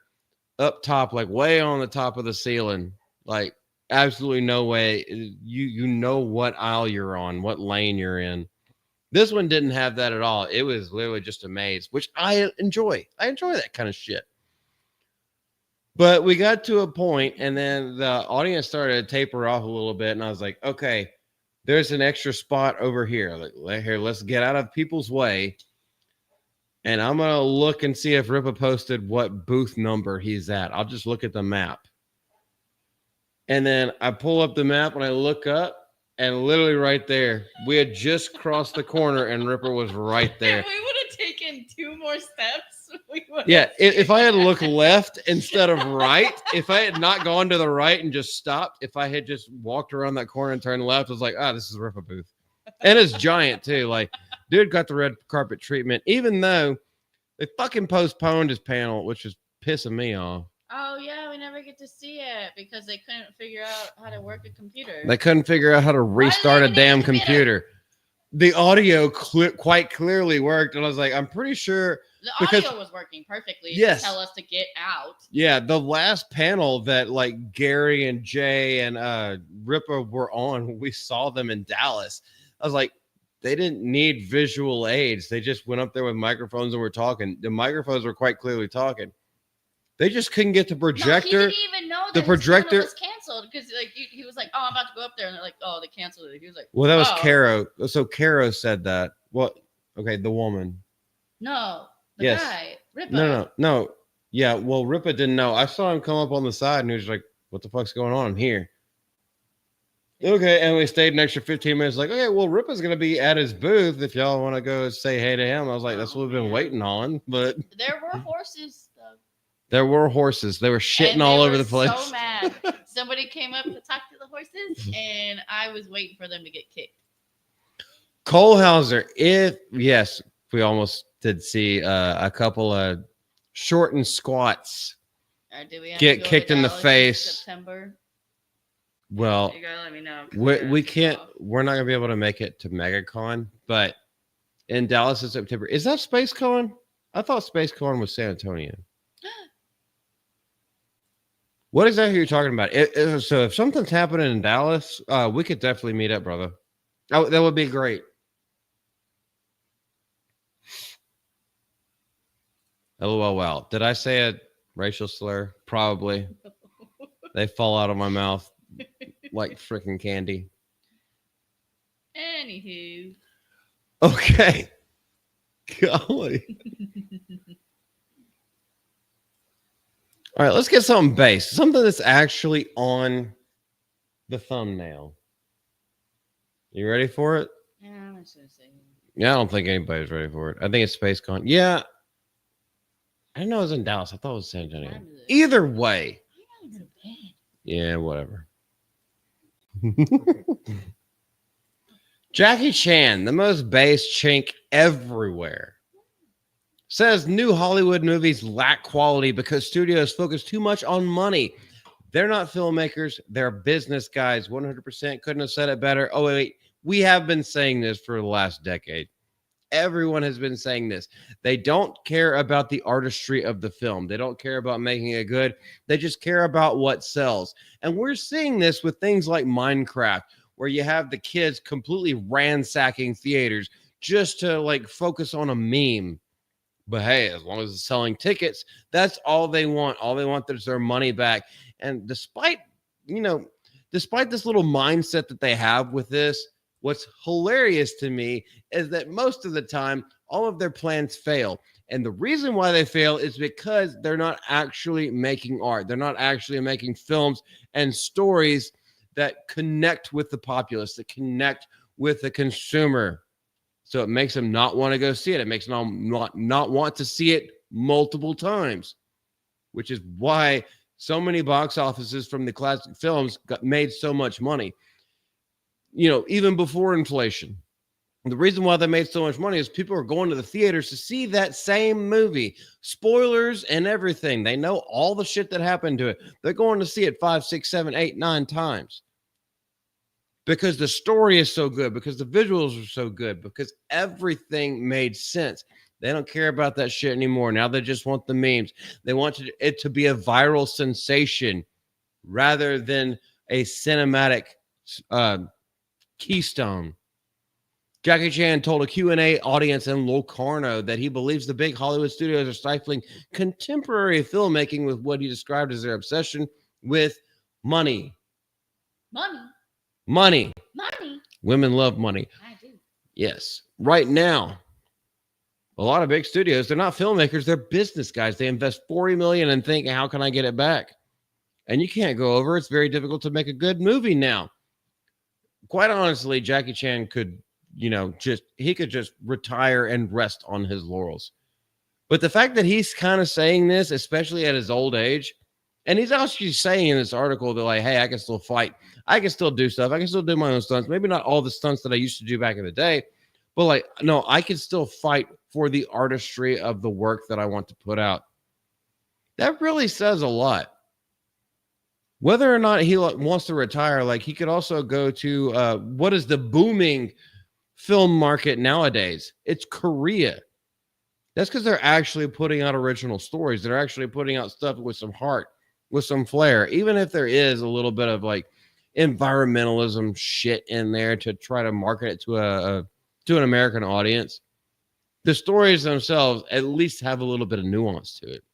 up top, like way on the top of the ceiling. Like absolutely no way. You know what aisle you're on, what lane you're in. This one didn't have that at all. It was literally just a maze, which I enjoy. I enjoy that kind of shit. But we got to a point, and then the audience started to taper off a little bit, and I was like, okay, there's an extra spot over here. Here, let's get out of people's way. And I'm going to look and see if Ripa posted what booth number he's at. I'll just look at the map. And then I pull up the map, and I look up, and literally right there, we had just crossed the corner, and Ripper was right there. If we would have taken 2 more steps, we would. Yeah, if I had looked left instead of right, if I had not gone to the right and just stopped, if I had just walked around that corner and turned left, I was like, this is Ripper booth. And it's giant, too. Like, dude got the red carpet treatment, even though they fucking postponed his panel, which is pissing me off. Oh, yeah, we never get to see it because they couldn't figure out how to work a computer. They couldn't figure out how to restart a damn computer. The audio quite clearly worked, and I was like, I'm pretty sure... The audio was working perfectly to tell us to get out. Yeah, the last panel that like Gary and Jay and Ripa were on, we saw them in Dallas. I was like, they didn't need visual aids. They just went up there with microphones and were talking. The microphones were quite clearly talking. They just couldn't get the projector. No, he didn't even know that the projector was canceled because he was like, "Oh, I'm about to go up there," and they're like, "Oh, they canceled it." He was like, "Well, that was Caro." So Caro said that. What? Okay, the woman. No, the guy. Ripa. No. Yeah, well, Ripa didn't know. I saw him come up on the side, and he was like, "What the fuck's going on? I'm here." Okay, and we stayed an extra 15 minutes. Like, okay, well, Ripa's gonna be at his booth if y'all want to go say hey to him. I was like, that's what we've been waiting on. But there were horses. There were horses. They were shitting all over the place. So mad. Somebody came up to talk to the horses, and I was waiting for them to get kicked. Cole Hauser, we almost did see a couple of shortened squats get kicked in the face. September. Well, you gotta let me know. We can't. We're not gonna be able to make it to MegaCon, but in Dallas in September, is that SpaceCon? I thought SpaceCon was San Antonio. What exactly are you talking about? So if something's happening in Dallas, we could definitely meet up, brother. Oh, that would be great. LOL. Wow. Did I say a racial slur? Probably. They fall out of my mouth like freaking candy. Anywho. Okay. Golly. All right, let's get something base. Something that's actually on the thumbnail. You ready for it? Yeah, I'm just gonna say. Yeah, I don't think anybody's ready for it. I think it's SpaceCon. Yeah. I didn't know it was in Dallas. I thought it was San Antonio. Either way. Yeah, whatever. Jackie Chan, the most base chink everywhere. says new Hollywood movies lack quality because studios focus too much on money. They're not filmmakers, they're business guys. 100% couldn't have said it better. Oh, wait, we have been saying this for the last decade. Everyone has been saying this. They don't care about the artistry of the film. They don't care about making it good. They just care about what sells. And we're seeing this with things like Minecraft, where you have the kids completely ransacking theaters just to like focus on a meme. But hey, as long as it's selling tickets, that's all they want. All they want is their money back. And despite this little mindset that they have with this, what's hilarious to me is that most of the time, all of their plans fail. And the reason why they fail is because they're not actually making art. They're not actually making films and stories that connect with the populace, that connect with the consumer. So it makes them not want to go see it. It makes them not want to see it multiple times, which is why so many box offices from the classic films made so much money. Even before inflation. The reason why they made so much money is people are going to the theaters to see that same movie. Spoilers and everything. They know all the shit that happened to it. They're going to see it 5, 6, 7, 8, 9 times. Because the story is so good, because the visuals are so good, because everything made sense. They don't care about that shit anymore. Now they just want the memes. They want it to be a viral sensation rather than a cinematic keystone. Jackie Chan told a Q&A audience in Locarno that he believes the big Hollywood studios are stifling contemporary filmmaking with what he described as their obsession with money. Money. Women love money. I do. Yes. Right now, a lot of big studios, they're not filmmakers, they're business guys. They invest $40 million and think, how can I get it back? And you can't go over. It's very difficult to make a good movie now. Quite honestly, Jackie Chan could, he could just retire and rest on his laurels. But the fact that he's kind of saying this, especially at his old age, and he's actually saying in this article that, like, hey, I can still fight. I can still do stuff. I can still do my own stunts. Maybe not all the stunts that I used to do back in the day, but like, no, I can still fight for the artistry of the work that I want to put out. That really says a lot. Whether or not he wants to retire, like he could also go to what is the booming film market nowadays? It's Korea. That's because they're actually putting out original stories. They're actually putting out stuff with some heart, with some flair, even if there is a little bit of like environmentalism shit in there to try to market it to an American audience. The stories themselves at least have a little bit of nuance to it.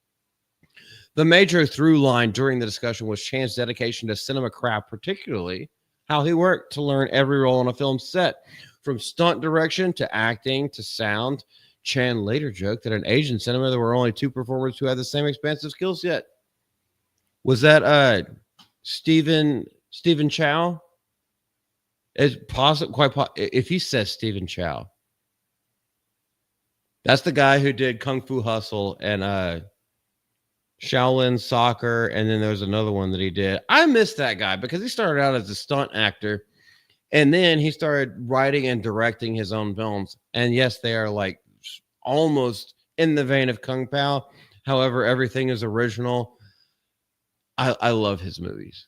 The major through line during the discussion was Chan's dedication to cinema craft, particularly how he worked to learn every role on a film set, from stunt direction to acting to sound. Chan later joked that in Asian cinema, there were only 2 performers who had the same expansive skill set. Was that Stephen Chow? It's possible, if he says Stephen Chow. That's the guy who did Kung Fu Hustle and Shaolin Soccer, and then there's another one that he did. I miss that guy because he started out as a stunt actor, and then he started writing and directing his own films. And yes, they are like almost in the vein of Kung Pao. However, everything is original. I love his movies.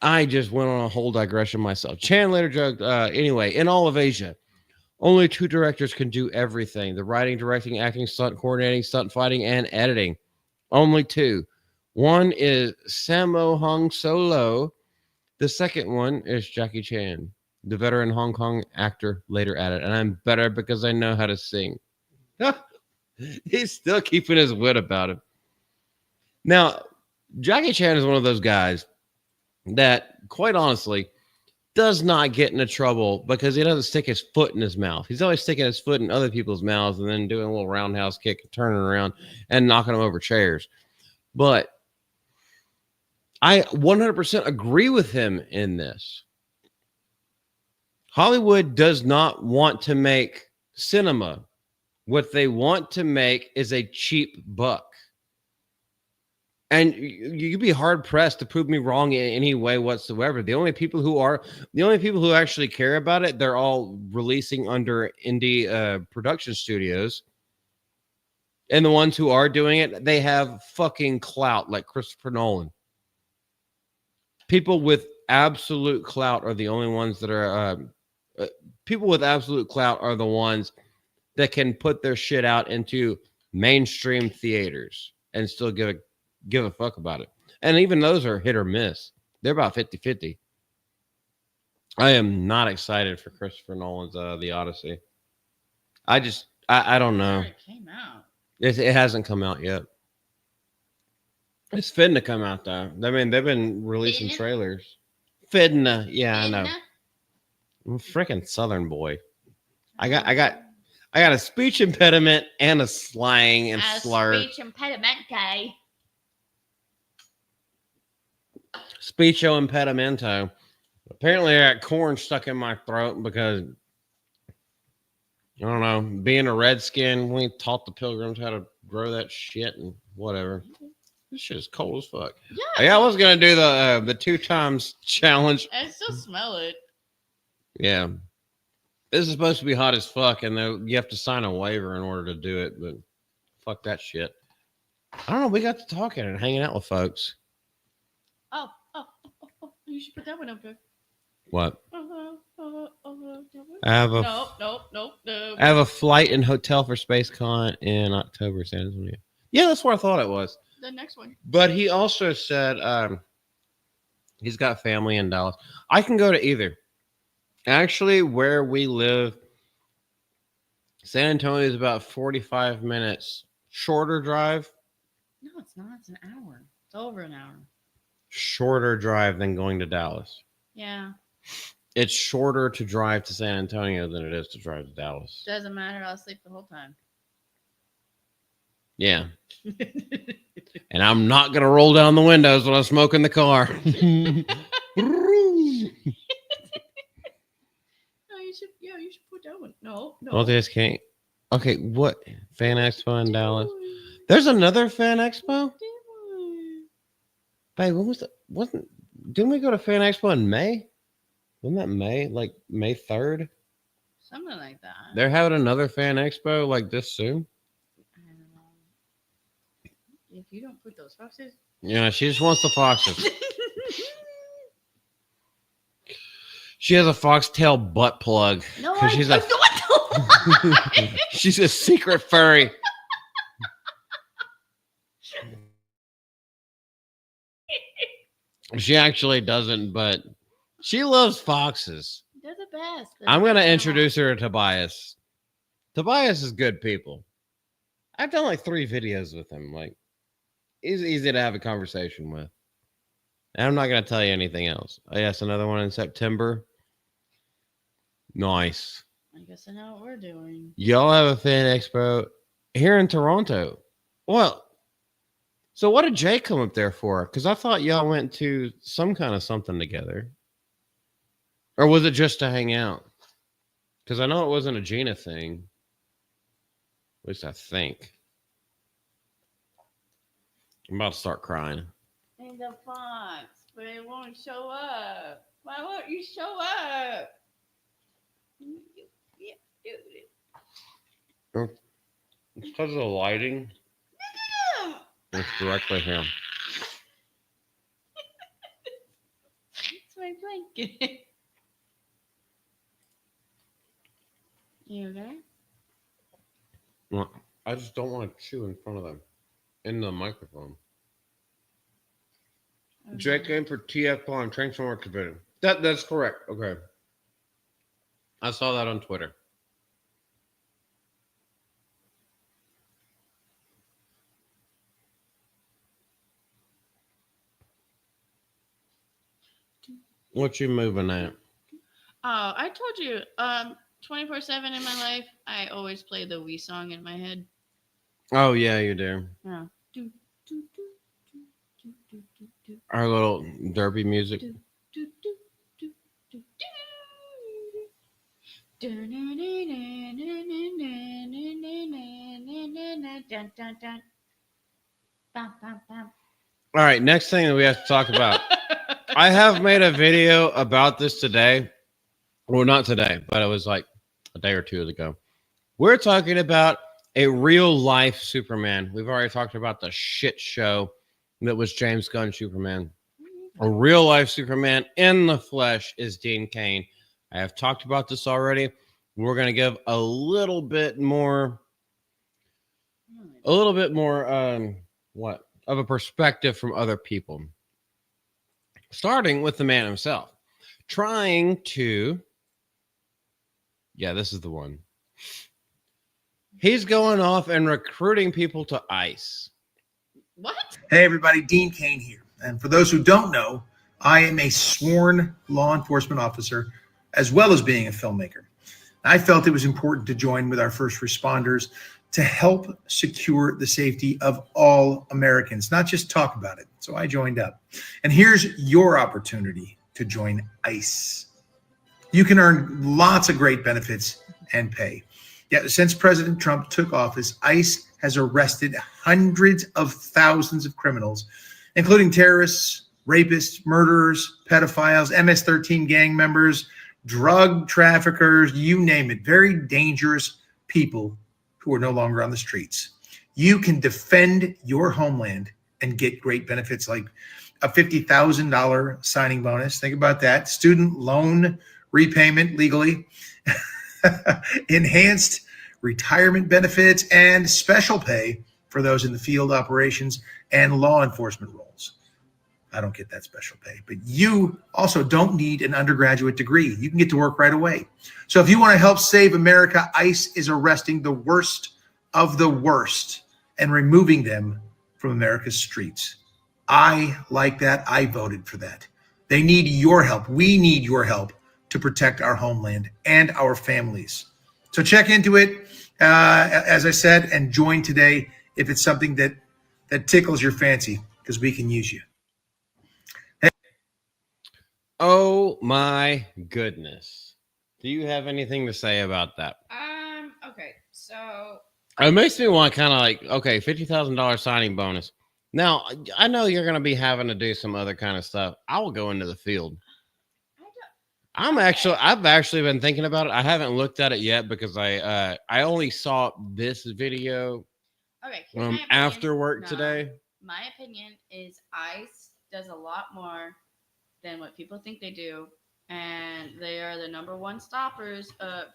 I just went on a whole digression myself. Chan later joked, anyway, in all of Asia, only 2 directors can do everything: the writing, directing, acting, stunt coordinating, stunt fighting, and editing. Only 2. One is Sammo Hung Solo. The second one is Jackie Chan, the veteran Hong Kong actor, later added, and I'm better because I know how to sing. He's still keeping his wit about him. Now, Jackie Chan is one of those guys that, quite honestly, does not get into trouble because he doesn't stick his foot in his mouth. He's always sticking his foot in other people's mouths and then doing a little roundhouse kick, turning around and knocking them over chairs. But I 100% agree with him in this. Hollywood does not want to make cinema. What they want to make is a cheap buck. And you'd be hard pressed to prove me wrong in any way whatsoever. The only people who actually care about it, they're all releasing under indie production studios. And the ones who are doing it, they have fucking clout like Christopher Nolan. People with absolute clout are the only ones that are people with absolute clout are the ones that can put their shit out into mainstream theaters and still give a fuck about it. And even those are hit or miss. They're about 50-50. I am not excited for Christopher Nolan's The Odyssey. I don't know. It came out. It hasn't come out yet. It's fitting to come out though. I mean, they've been releasing trailers. Fitting, yeah, I know. I'm a freaking Southern boy. I got a speech impediment and a slang and slur. Speech impediment guy. Speecho impedimento. Apparently, I got corn stuck in my throat because I don't know. Being a redskin, we taught the Pilgrims how to grow that shit and whatever. This shit is cold as fuck. Yeah, I was gonna do the 2 times challenge. I still smell it. Yeah, this is supposed to be hot as fuck, and you have to sign a waiver in order to do it. But fuck that shit. I don't know. We got to talking and hanging out with folks. Oh, you should put that one up there. What? I have a nope. I have a flight and hotel for SpaceCon in October, San Antonio. Yeah, that's where I thought it was. The next one. But he also said he's got family in Dallas. I can go to either. Actually, where we live, San Antonio is about 45 minutes shorter drive. No, it's not. It's an hour. It's over an hour. Shorter drive than going to Dallas. Yeah. It's shorter to drive to San Antonio than it is to drive to Dallas. Doesn't matter. I'll sleep the whole time. Yeah. And I'm not going to roll down the windows when I smoke in the car. You should put that one. No. Well, they just can't. Okay, what? Fan Expo in Dallas. There's another Fan Expo? Babe, when was it? Didn't we go to Fan Expo in May? Wasn't that May? Like May 3rd? Something like that. They're having another Fan Expo like this soon? I don't know. If you don't put those foxes. Yeah, she just wants the foxes. She has a foxtail butt plug. No, she's she's a secret furry. She actually doesn't, but she loves foxes. They're the best. I'm going to introduce her to Tobias. Tobias is good people. I've done like 3 videos with him. Like, he's easy to have a conversation with. And I'm not going to tell you anything else. Oh, yes, another one in September. Nice. I guess I know what we're doing. Y'all have a Fan Expo here in Toronto. Well, so what did Jay come up there for? Because I thought y'all went to some kind of something together. Or was it just to hang out? Because I know it wasn't a Gina thing. At least I think. I'm about to start crying. And the fox, but it won't show up. Why won't you show up? Yeah, dude. It's because of the lighting. It's directly here. It's my blanket. You okay? Well, I just don't want to chew in front of them. In the microphone. Okay. Jake came for TF Palm Transformer Convention. That's correct. Okay. I saw that on Twitter. What you moving at? Oh, I told you, 24/7 in my life, I always play the Wii song in my head. Oh yeah, you do. Yeah. Our little derby music. All right, next thing that we have to talk about. I have made a video about this today. Well, not today, but it was like a day or two ago. We're talking about a real life Superman. We've already talked about the shit show that was James Gunn's Superman. A real life Superman in the flesh is Dean Cain. I have talked about this already. We're going to give a little bit more what of a perspective from other people. Starting with the man himself. Trying to this is the one. He's going off and recruiting people to ICE. What? Hey everybody, Dean Cain here. And for those who don't know, I am a sworn law enforcement officer as well as being a filmmaker. I felt it was important to join with our first responders to help secure the safety of all Americans, not just talk about it. So I joined up. And here's your opportunity to join ICE. You can earn lots of great benefits and pay. Yeah, since President Trump took office, ICE has arrested hundreds of thousands of criminals, including terrorists, rapists, murderers, pedophiles, MS-13 gang members, drug traffickers, you name it. Very dangerous people who are no longer on the streets. You can defend your homeland and get great benefits like a $50,000 signing bonus. Think about that. Student loan repayment legally, enhanced retirement benefits, and special pay for those in the field operations and law enforcement roles. I don't get that special pay, but you also don't need an undergraduate degree. You can get to work right away. So if you want to help save America, ICE is arresting the worst of the worst and removing them from America's streets. I like that. I voted for that. They need your help. We need your help to protect our homeland and our families. So check into it, as I said, and join today if it's something that tickles your fancy, because we can use you. Oh my goodness. Do you have anything to say about that? Okay, so it makes me want kind of like, okay, $50,000 signing bonus. Now, I know you're going to be having to do some other kind of stuff. I will go into the field. I've actually been thinking about it. I haven't looked at it yet because I only saw this video after work today. My opinion is ICE does a lot more than what people think they do, and they are the number one stoppers of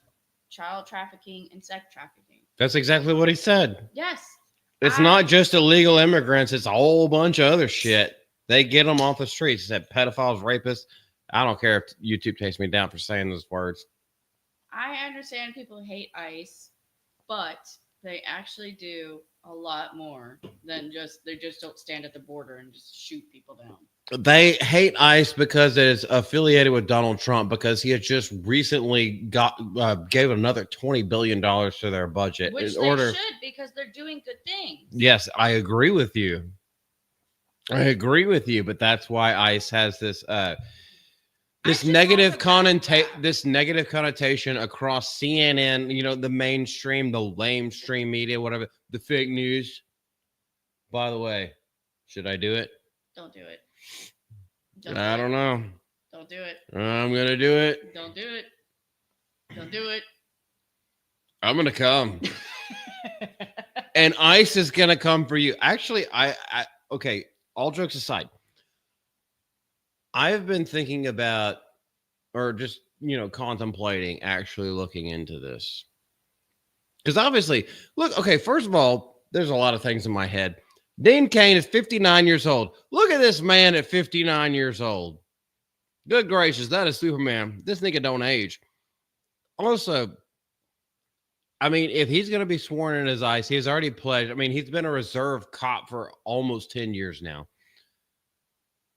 child trafficking and sex trafficking. That's exactly what he said. Yes. It's not just illegal immigrants. It's a whole bunch of other shit. They get them off the streets. He said pedophiles, rapists. I don't care if YouTube takes me down for saying those words. I understand people hate ICE, but they actually do a lot more than they just don't stand at the border and just shoot people down. They hate ICE because it is affiliated with Donald Trump, because he had just recently gave another $20 billion to their budget. Which should, because they're doing good things. Yes, I agree with you. But that's why ICE has this negative connotation across CNN, the mainstream, the lamestream media, whatever, the fake news. By the way, should I do it? Don't do it. I don't know. Don't do it. I'm going to do it. Don't do it. Don't do it. I'm going to come. And ICE is going to come for you. Actually, okay, all jokes aside, I've been thinking about, or just, contemplating actually looking into this. Because obviously, look, okay, first of all, there's a lot of things in my head. Dean Cain is 59 years old. Look at this man at 59 years old. Good gracious, that is Superman. This nigga don't age. Also, I mean, if he's going to be sworn in as ICE, he's already pledged. I mean, he's been a reserve cop for almost 10 years now.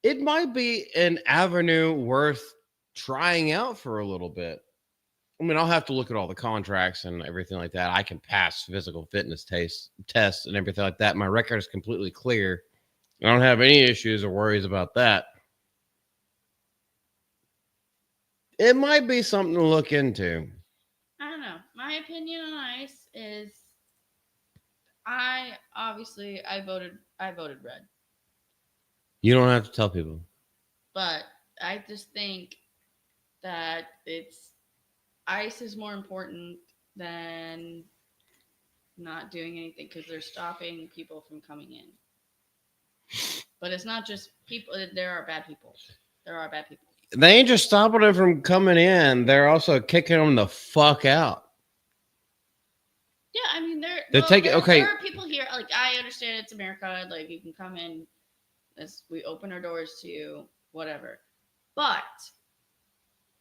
It might be an avenue worth trying out for a little bit. I mean, I'll have to look at all the contracts and everything like that. I can pass physical fitness tests and everything like that. My record is completely clear. I don't have any issues or worries about that. It might be something to look into. I don't know. My opinion on ICE is I voted red. You don't have to tell people. But I just think that ICE is more important than not doing anything because they're stopping people from coming in. But it's not just people. There are bad people. There are bad people. They ain't just stopping them from coming in. They're also kicking them the fuck out. Yeah, I mean, There are people here. Like, I understand it's America. Like, you can come in as we open our doors to you, whatever. But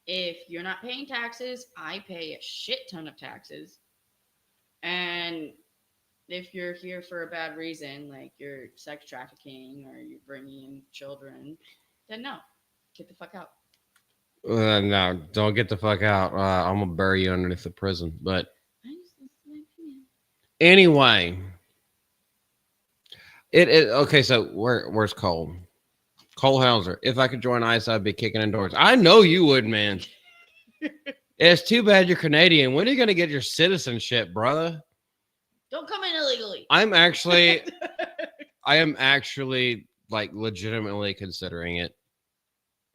if you're not paying taxes, I pay a shit ton of taxes. And if you're here for a bad reason, like you're sex trafficking or you're bringing in children, then no, get the fuck out. No, don't get the fuck out. I'm gonna bury you underneath the prison. But anyway, it okay. So where's Cole? Cole Hauser. If I could join ICE, I'd be kicking indoors. I know you would, man. It's too bad you're Canadian. When are you gonna get your citizenship, brother? Don't come in illegally. I am actually like legitimately considering it.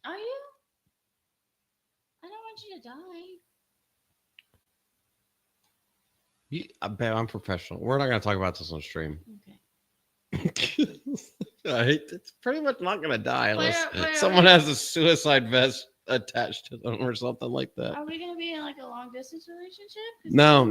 Are you? I don't want you to die. Babe, I'm professional. We're not gonna talk about this on stream. Okay. It's pretty much not gonna die unless someone has a suicide vest attached to them or something like that. Are we gonna be in like a long distance relationship? No.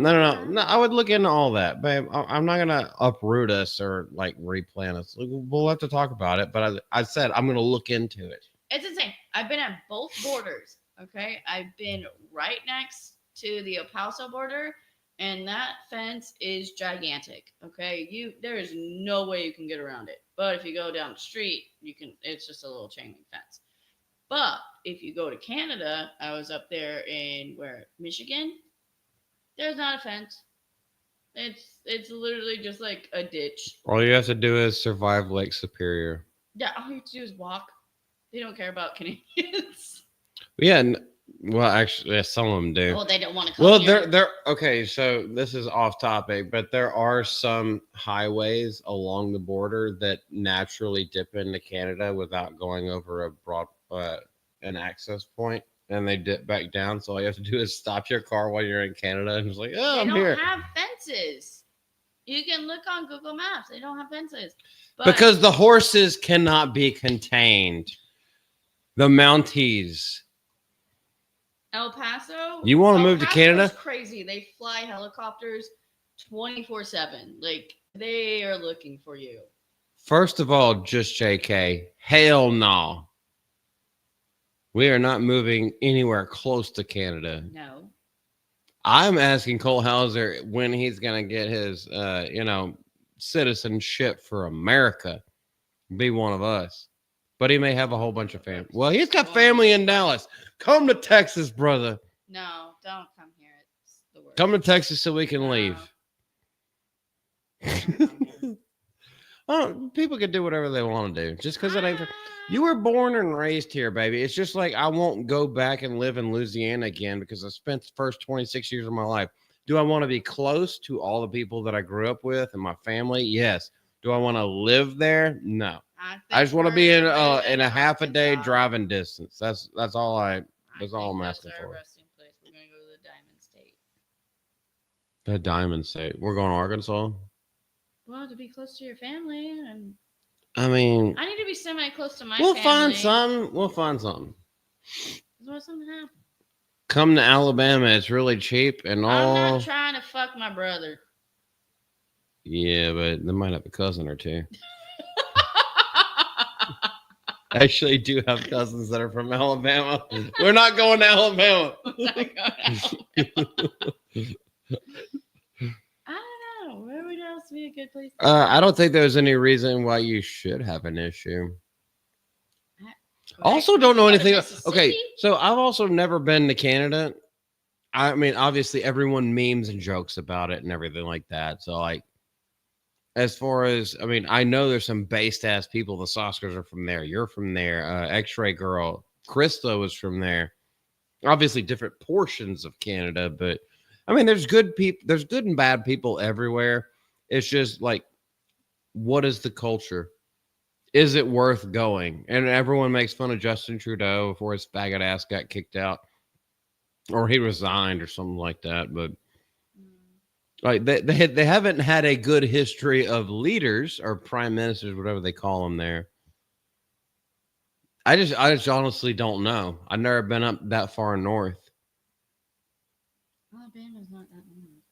I would look into all that, babe. I'm not gonna uproot us or like replant us. We'll have to talk about it. But I said I'm gonna look into it. It's insane. I've been at both borders. Okay, I've been right next to the El Paso border, and that fence is gigantic. Okay, there is no way you can get around it. But if you go down the street, you can. It's just a little chain link fence. But if you go to Canada, I was up there in Michigan. There's not a fence. It's literally just like a ditch. All you have to do is survive Lake Superior. Yeah, all you have to do is walk. They don't care about Canadians. Yeah. Well, actually, yeah, some of them do. Well, they don't want to come. Well, they're okay. So this is off topic, but there are some highways along the border that naturally dip into Canada without going over a broad an access point, and they dip back down. So all you have to do is stop your car while you're in Canada, and it's like, oh, I'm here. They don't have fences. You can look on Google Maps. They don't have fences because the horses cannot be contained. The Mounties. El Paso. You want to move to Canada? Crazy. They fly helicopters 24/7. Like they are looking for you. First of all, just JK. Hell no. We are not moving anywhere close to Canada. No. I'm asking Cole Hauser when he's gonna get his citizenship for America. Be one of us. But he may have a whole bunch of family. Well, he's got family in Dallas. Come to Texas, brother. No, don't come here. It's the worst. Come to Texas so we can leave. Oh, people can do whatever they want to do. Just because it ain't. You were born and raised here, baby. It's just like I won't go back and live in Louisiana again because I spent the first 26 years of my life. Do I want to be close to all the people that I grew up with and my family? Yes. Do I want to live there? No. I just want to be in a half a day driving distance. That's all I'm asking for. Resting place. We're gonna go to the Diamond State. The Diamond State. We're going to Arkansas. Well, to be close to your family, and I mean, I need to be semi close to my. We'll family. We'll find something. What's something happen? Come to Alabama. It's really cheap and all. I'm not trying to fuck my brother. Yeah, but they might have a cousin or two. I actually do have cousins that are from Alabama. We're not going to Alabama. I don't know. Where would else be a good place? I don't think there's any reason why you should have an issue. Also, don't know anything. Okay, so I've also never been to Canada. I mean, obviously, everyone memes and jokes about it and everything like that. So, like, as far as, I mean, I know there's some based ass people. The Soskers are from there. You're from there. X-Ray Girl. Krista was from there. Obviously, different portions of Canada, but I mean, there's good people. There's good and bad people everywhere. It's just like, what is the culture? Is it worth going? And everyone makes fun of Justin Trudeau before his faggot ass got kicked out, or he resigned or something like that. But I mean, there's good people. There's good and bad people everywhere. It's just like, what is the culture? Is it worth going? And everyone makes fun of Justin Trudeau before his faggot ass got kicked out, or he resigned or something like that. But Like they haven't had a good history of leaders or prime ministers, whatever they call them there. I just honestly don't know. I've never been up that far north. Alabama's not that north.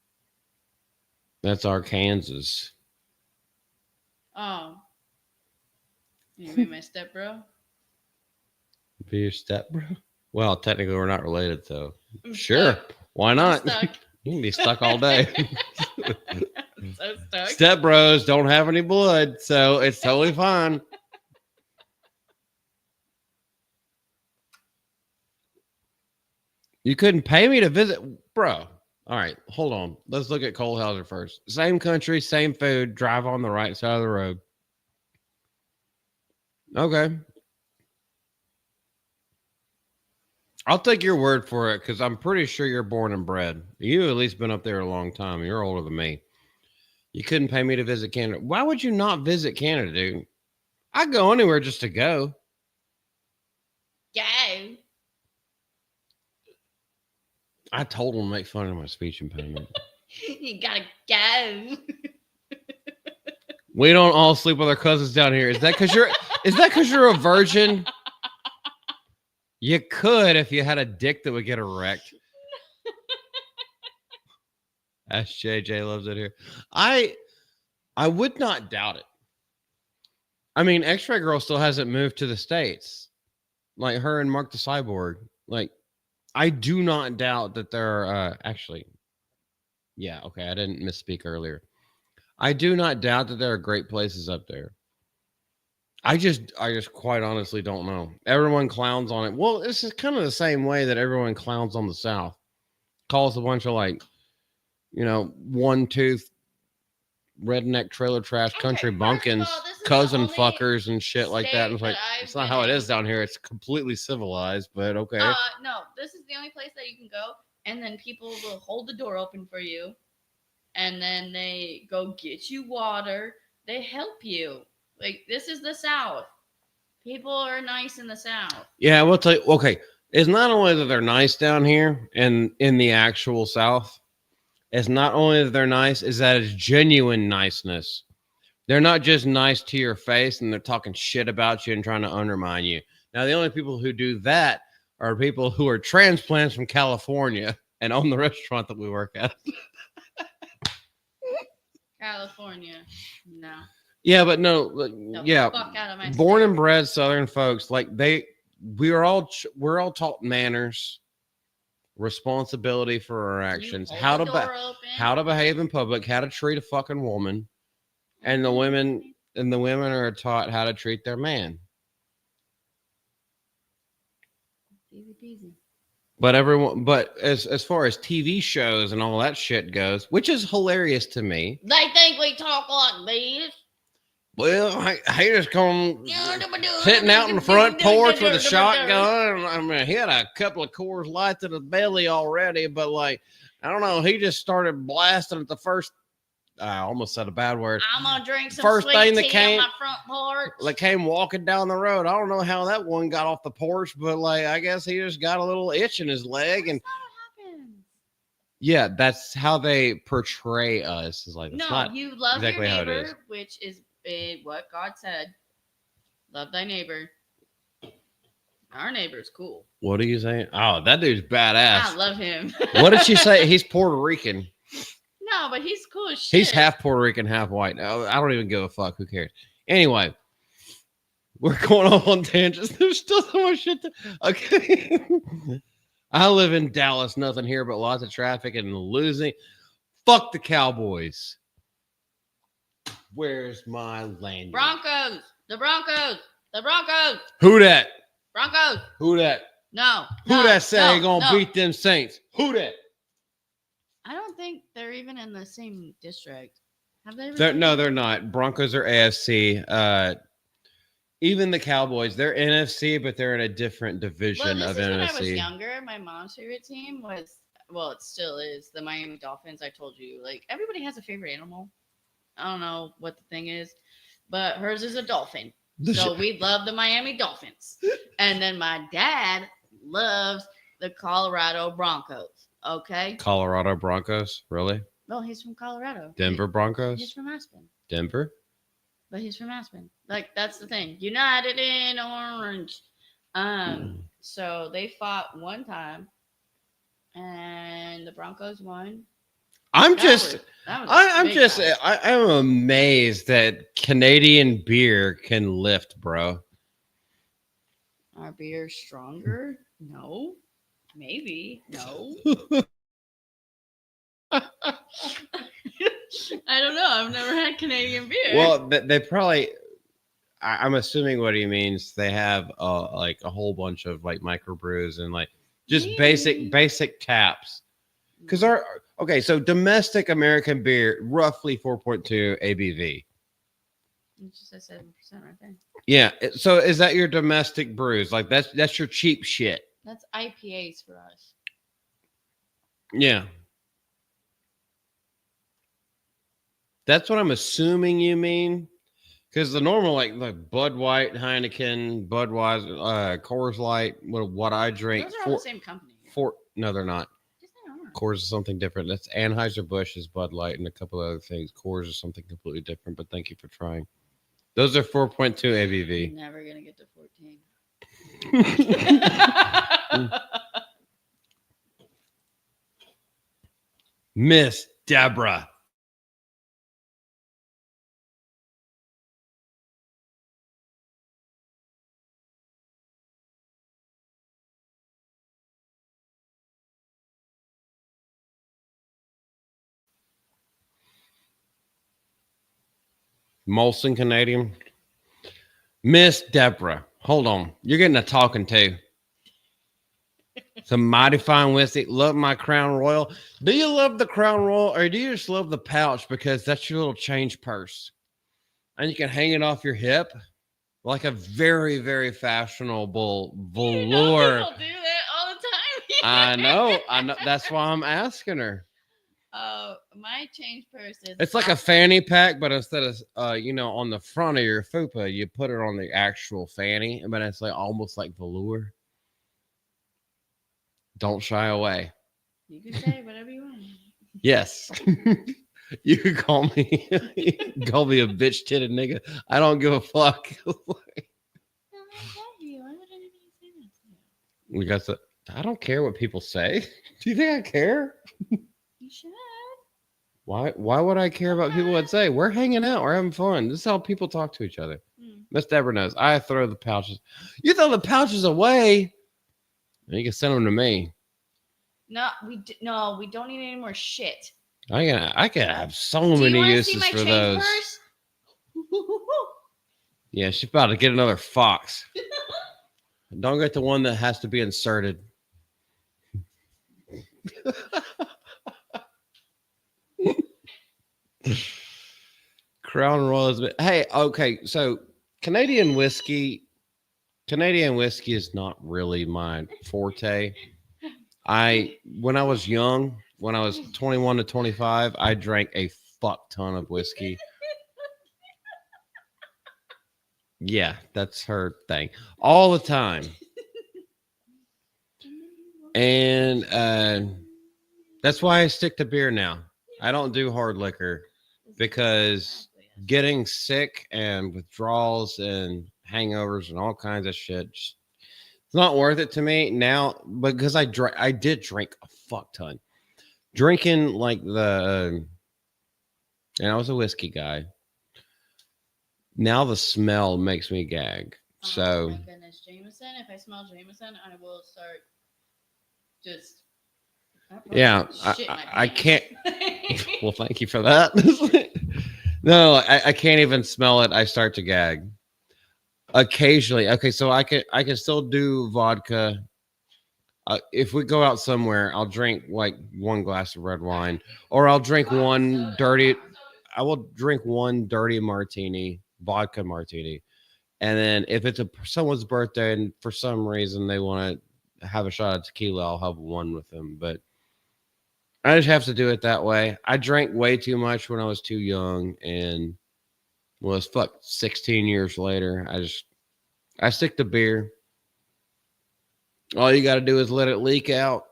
That's Arkansas. Oh. You mean my stepbro? Be your stepbro? Well, technically we're not related, so I'm sure. stuck. Why not? I'm stuck. You can be stuck all day. I'm so stuck. Step bros don't have any blood, so it's totally fine. You couldn't pay me to visit, bro. All right, hold on. Let's look at Cole Hauser first. Same country, same food. Drive on the right side of the road. Okay. I'll take your word for it because I'm pretty sure you're born and bred. You've at least been up there a long time. You're older than me. You couldn't pay me to visit Canada. Why would you not visit Canada, dude? I'd go anywhere just to go. Go. I told him to make fun of my speech impediment. You gotta go. We don't all sleep with our cousins down here. Is that because you're a virgin? You could if you had a dick that would get erect. SJJ loves it here. I would not doubt it. I mean, X-Ray Girl still hasn't moved to the States. Like her and Mark the Cyborg. Like, I do not doubt that there are actually. Yeah, okay, I didn't misspeak earlier. I do not doubt that there are great places up there. I just quite honestly don't know. Everyone clowns on it. Well, this is kind of the same way that everyone clowns on the South. Calls a bunch of like, one tooth redneck trailer trash country bumpkins, cousin fuckers and shit like that. And it's like, it's not how it is down here. It's completely civilized, but okay. No, this is the only place that you can go, and then people will hold the door open for you, and then they go get you water. They help you. Like, this is the South. People are nice in the South. Yeah, we'll tell you. Okay, it's not only that they're nice down here and in the actual South. It's not only that they're nice, is that it's genuine niceness. They're not just nice to your face and they're talking shit about you and trying to undermine you. Now, the only people who do that are people who are transplants from California and own the restaurant that we work at. California, no. Yeah, but no, yeah. Born and bred Southern folks, like we're all taught manners, responsibility for our actions, how to behave in public, how to treat a fucking woman, and the women are taught how to treat their man. Easy peasy. But as far as TV shows and all that shit goes, which is hilarious to me. They think we talk like this. Well, he just come sitting out in the front porch with a shotgun. I mean, he had a couple of Coors Lights in his belly already, but like, I don't know. He just started blasting at the first. I almost said a bad word. I'm gonna drink some first sweet thing that tea came on my front porch. Like came walking down the road. I don't know how that one got off the porch, but like, I guess he just got a little itch in his leg, and yeah, that's how they portray us. Is like, no, you love exactly your how it neighbor, is. which is what God said. Love thy neighbor. Our neighbor's cool. What are you saying? Oh, that dude's badass. I love him. What did she say? He's Puerto Rican. No, but he's cool as shit. He's half Puerto Rican, half white. I don't even give a fuck. Who cares? Anyway, we're going off on tangents. There's still so much shit to... Okay. I live in Dallas. Nothing here but lots of traffic and losing. Fuck the Cowboys. Where's my lanyard? Broncos. The Broncos. The Broncos. Who that? Broncos. Who that? No. Who that say gonna beat them Saints? Who that? I don't think they're even in the same district. Have they? No, they're not. Broncos are AFC. Even the Cowboys, they're NFC, but they're in a different division of NFC. When I was younger, my mom's favorite team was, well, it still is, the Miami Dolphins. I told you, like, everybody has a favorite animal. I don't know what the thing is, but hers is a dolphin. So we love the Miami Dolphins. And then my dad loves the Colorado Broncos. Okay. Colorado Broncos, really? Well, he's from Colorado. Denver Broncos. He's from Aspen. Denver. But he's from Aspen. Like, that's the thing. United in Orange. So they fought one time, and the Broncos won. I'm amazed that Canadian beer can lift, bro. Our beer stronger? No. Maybe. No. I don't know. I've never had Canadian beer. Well, they probably. I'm assuming what he means. They have like a whole bunch of like microbrews and like just basic taps. Because so domestic American beer roughly 4.2 ABV. You just said 7% right there. Yeah. So is that your domestic brews? Like that's your cheap shit. That's IPAs for us. Yeah. That's what I'm assuming you mean. Because the normal, like Bud White, Heineken, Budweiser, Coors Light, what I drink. Those are all the same company. No, they're not. Yes, they are. Coors is something different. That's Anheuser-Busch is Bud Light and a couple of other things. Coors is something completely different, but thank you for trying. Those are 4.2 ABV. Never going to get to 14. Miss Deborah. Molson Canadian. Miss Deborah. Hold on. You're getting a talking to. Some mighty fine whiskey. Love my Crown Royal. Do you love the Crown Royal or do you just love the pouch because that's your little change purse? And you can hang it off your hip like a very, very fashionable velour. You know, people do that all the time. I know. That's why I'm asking her. My change purse is. It's like a fanny pack, but instead of on the front of your fupa, you put it on the actual fanny, but it's like almost like velour. Don't shy away. You can say whatever you want. Yes. You can call me a bitch-titted nigga. I don't give a fuck. We got the. I don't care what people say. Do you think I care? You should. Why would I care about people would say? We're hanging out. We're having fun. This is how people talk to each other. Miss Deborah knows. I throw the pouches. You throw the pouches away. You can send them to me. No, we don't need any more shit. I can have so many uses for those. Purse? Yeah, she's about to get another fox. Don't get the one that has to be inserted. Crown Royal is. Hey, okay, so Canadian whiskey is not really my forte. When I was young, when I was 21 to 25, I drank a fuck ton of whiskey. Yeah, that's her thing. All the time. And that's why I stick to beer now. I don't do hard liquor because getting sick and withdrawals and hangovers and all kinds of shit, it's not worth it to me now because I did drink a fuck ton. Drinking like and I was a whiskey guy. Now the smell makes me gag. So my goodness, Jameson. If I smell Jameson, I will start just. Yeah, I can't. Well, thank you for that. No, I can't even smell it. I start to gag. Occasionally, okay, so I can still do vodka. If we go out somewhere, I'll drink like one glass of red wine, or I'll drink one dirty. I will drink one dirty martini, vodka martini, and then if it's someone's birthday and for some reason they want to have a shot of tequila, I'll have one with them. But I just have to do it that way. I drank way too much when I was too young, and well, it's 16 years later. I stick to beer. All you got to do is let it leak out,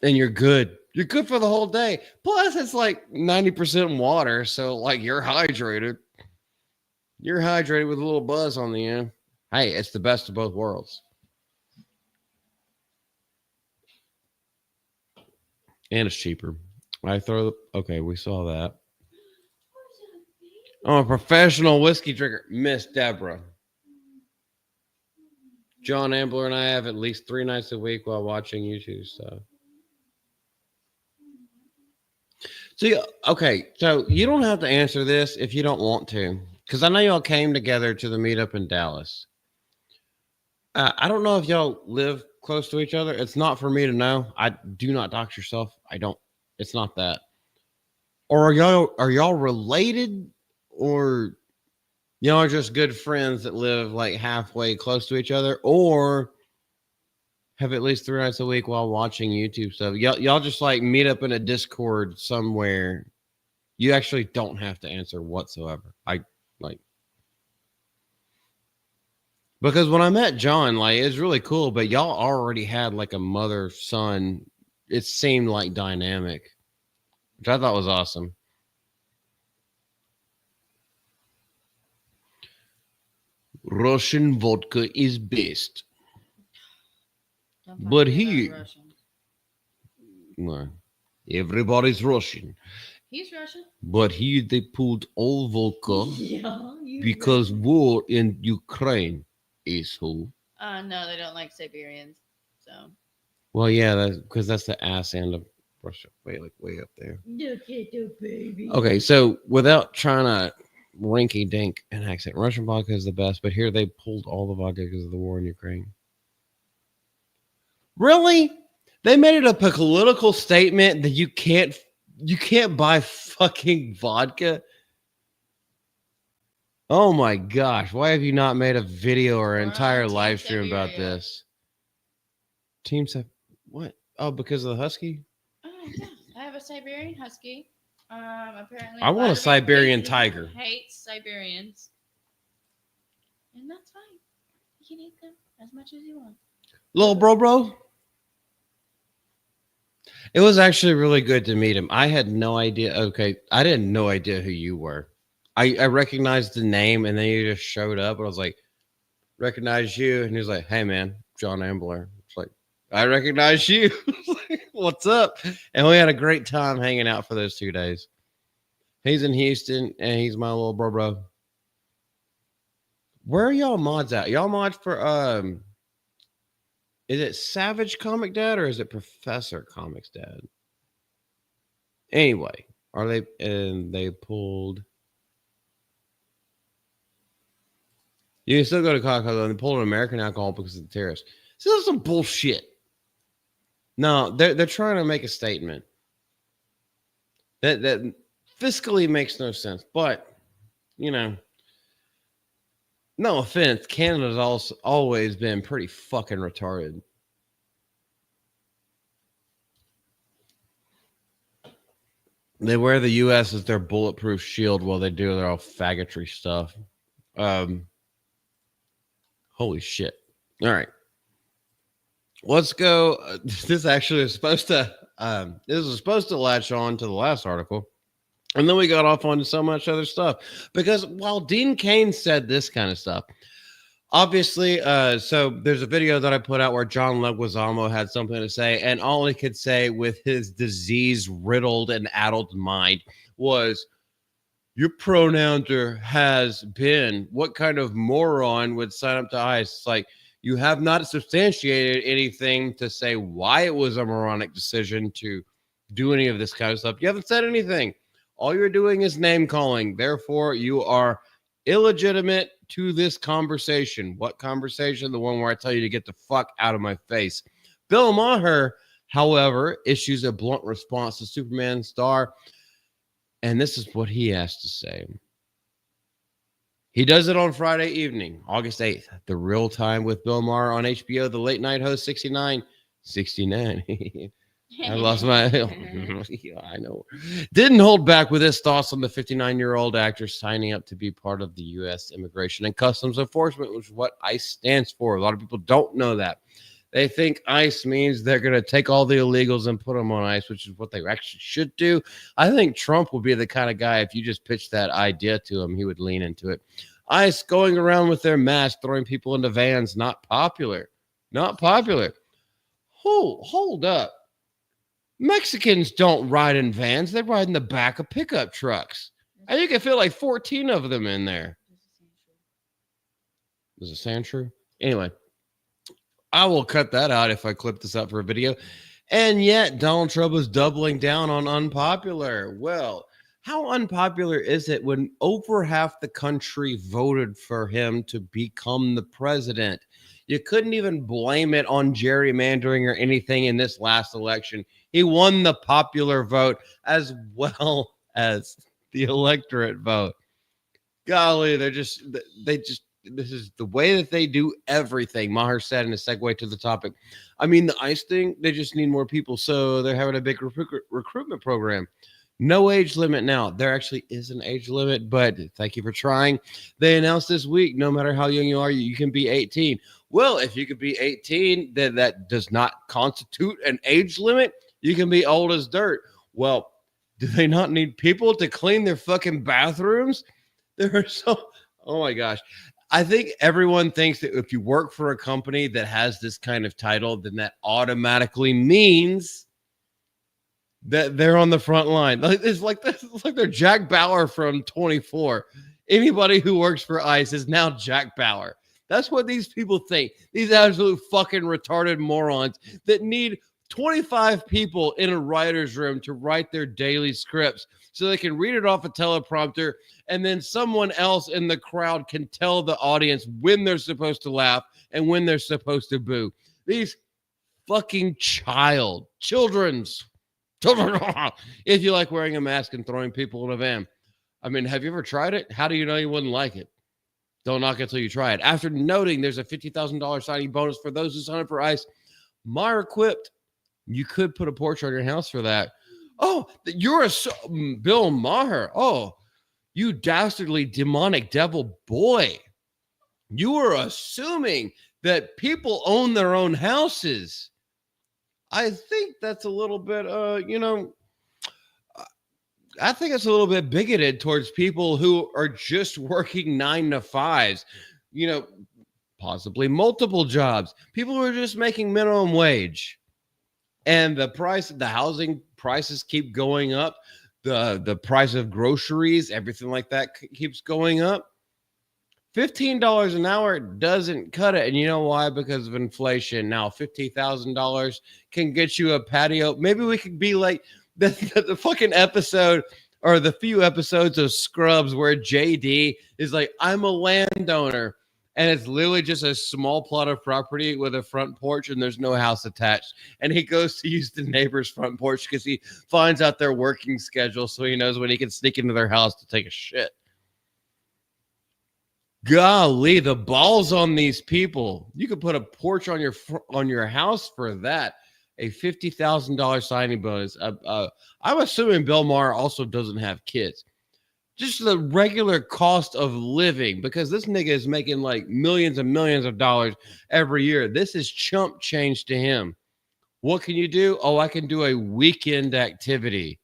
and you're good. You're good for the whole day. Plus, it's like 90% water, so like you're hydrated. You're hydrated with a little buzz on the end. Hey, it's the best of both worlds. And it's cheaper. Okay, we saw that. I'm a professional whiskey drinker, Miss Deborah. John Ambler and I have at least 3 nights a week while watching YouTube stuff. So, okay, so you don't have to answer this if you don't want to, because I know y'all came together to the meetup in Dallas. I don't know if y'all live close to each other. It's not for me to know. I do not dox yourself. I don't. It's not that. Or are y'all related, or y'all are just good friends that live like halfway close to each other, or have at least 3 nights a week while watching YouTube stuff? Y'all just like meet up in a Discord somewhere. You actually don't have to answer whatsoever. Because when I met John, like, it's really cool, but y'all already had like a mother-son, it seemed like, dynamic, which I thought was awesome. Russian vodka is best. But well, everybody's Russian. He's Russian. But here they pulled all vodka because war in Ukraine. Asshole. No, they don't like Siberians. So. Well, yeah, that's because that's the ass end of Russia, way up there. Baby. Okay, so without trying to rinky dink an accent, Russian vodka is the best, but here they pulled all the vodka because of the war in Ukraine. Really? They made it a political statement that you can't buy fucking vodka. Oh my gosh, why have you not made a video or an entire live stream about this? Team what? Oh, because of the husky? Yeah. I have a Siberian husky. Apparently I want a Siberian tiger. Hates Siberians. And that's fine. You can eat them as much as you want. Little bro. It was actually really good to meet him. I had no idea. Okay, I didn't no idea who you were. I recognized the name, and then you just showed up, and I was like, recognize you. And he was like, hey, man, John Ambler. It's like, I recognize you. What's up? And we had a great time hanging out for those 2 days. He's in Houston, and he's my little bro. Where are y'all mods at? Y'all mods for, is it Savage Comic Dad, or is it Professor Comics Dad? Anyway, they pulled... You can still go to Coca-Cola, and they pulled an American alcohol because of the tariffs. So that's some bullshit. No, they're trying to make a statement that fiscally makes no sense. But, you know, no offense, Canada's also always been pretty fucking retarded. They wear the U.S. as their bulletproof shield while they do their all faggotry stuff. Holy shit. All right. Let's go. This actually is supposed to latch on to the last article. And then we got off onto so much other stuff. Because while Dean Cain said this kind of stuff, obviously, so there's a video that I put out where John Leguizamo had something to say, and all he could say with his disease-riddled and addled mind was, your pronouns are has been. What kind of moron would sign up to ICE? It's like, you have not substantiated anything to say why it was a moronic decision to do any of this kind of stuff. You haven't said anything. All you're doing is name calling. Therefore, you are illegitimate to this conversation. What conversation? The one where I tell you to get the fuck out of my face. Bill Maher, however, issues a blunt response to Superman star. And this is what he has to say. He does it on Friday evening, August 8th. The Real Time with Bill Maher on HBO. The late night host, 69. I lost my... Yeah, I know. Didn't hold back with his thoughts on the 59-year-old actor signing up to be part of the U.S. Immigration and Customs Enforcement, which is what ICE stands for. A lot of people don't know that. They think ICE means they're going to take all the illegals and put them on ICE, which is what they actually should do. I think Trump would be the kind of guy, if you just pitched that idea to him, he would lean into it. ICE going around with their mask, throwing people into vans, not popular. Not popular. Hold up. Mexicans don't ride in vans. They ride in the back of pickup trucks. And you can feel like 14 of them in there. Is it sand true? Anyway, I will cut that out if I clip this up for a video. And yet Donald Trump is doubling down on unpopular. Well, how unpopular is it when over half the country voted for him to become the president? You couldn't even blame it on gerrymandering or anything in this last election. He won the popular vote as well as the electorate vote. Golly, this is the way that they do everything. Maher said in a segue to the topic. I mean, the ICE thing, they just need more people. So they're having a big recruitment program. No age limit now. There actually is an age limit, but thank you for trying. They announced this week, no matter how young you are, you can be 18. Well, if you could be 18, then that does not constitute an age limit. You can be old as dirt. Well, do they not need people to clean their fucking bathrooms? There are so, oh my gosh. I think everyone thinks that if you work for a company that has this kind of title, then that automatically means that they're on the front line. It's like they're Jack Bauer from 24. Anybody who works for ICE is now Jack Bauer. That's what these people think. These absolute fucking retarded morons that need 25 people in a writer's room to write their daily scripts so they can read it off a teleprompter, and then someone else in the crowd can tell the audience when they're supposed to laugh and when they're supposed to boo. These fucking children. If you like wearing a mask and throwing people in a van. I mean, have you ever tried it? How do you know you wouldn't like it? Don't knock it till you try it. After noting there's a $50,000 signing bonus for those who sign up for ICE, Maher quipped, you could put a porch on your house for that. Oh, you're Bill Maher. Oh, you dastardly demonic devil boy. You are assuming that people own their own houses. I think that's a little bit, I think it's a little bit bigoted towards people who are just working 9 to 5s, possibly multiple jobs, people who are just making minimum wage. And the housing prices keep going up. The price of groceries, everything like that keeps going up. $15 an hour doesn't cut it. And you know why? Because of inflation. Now, $50,000 can get you a patio. Maybe we could be like the fucking episode or the few episodes of Scrubs where JD is like, I'm a landowner. And it's literally just a small plot of property with a front porch and there's no house attached. And he goes to use the neighbor's front porch because he finds out their working schedule so he knows when he can sneak into their house to take a shit. Golly, the balls on these people. You could put a porch on your house for that. A $50,000 signing bonus. I'm assuming Bill Maher also doesn't have kids. Just the regular cost of living, because this nigga is making like millions and millions of dollars every year. This is chump change to him. What can you do? Oh, I can do a weekend activity.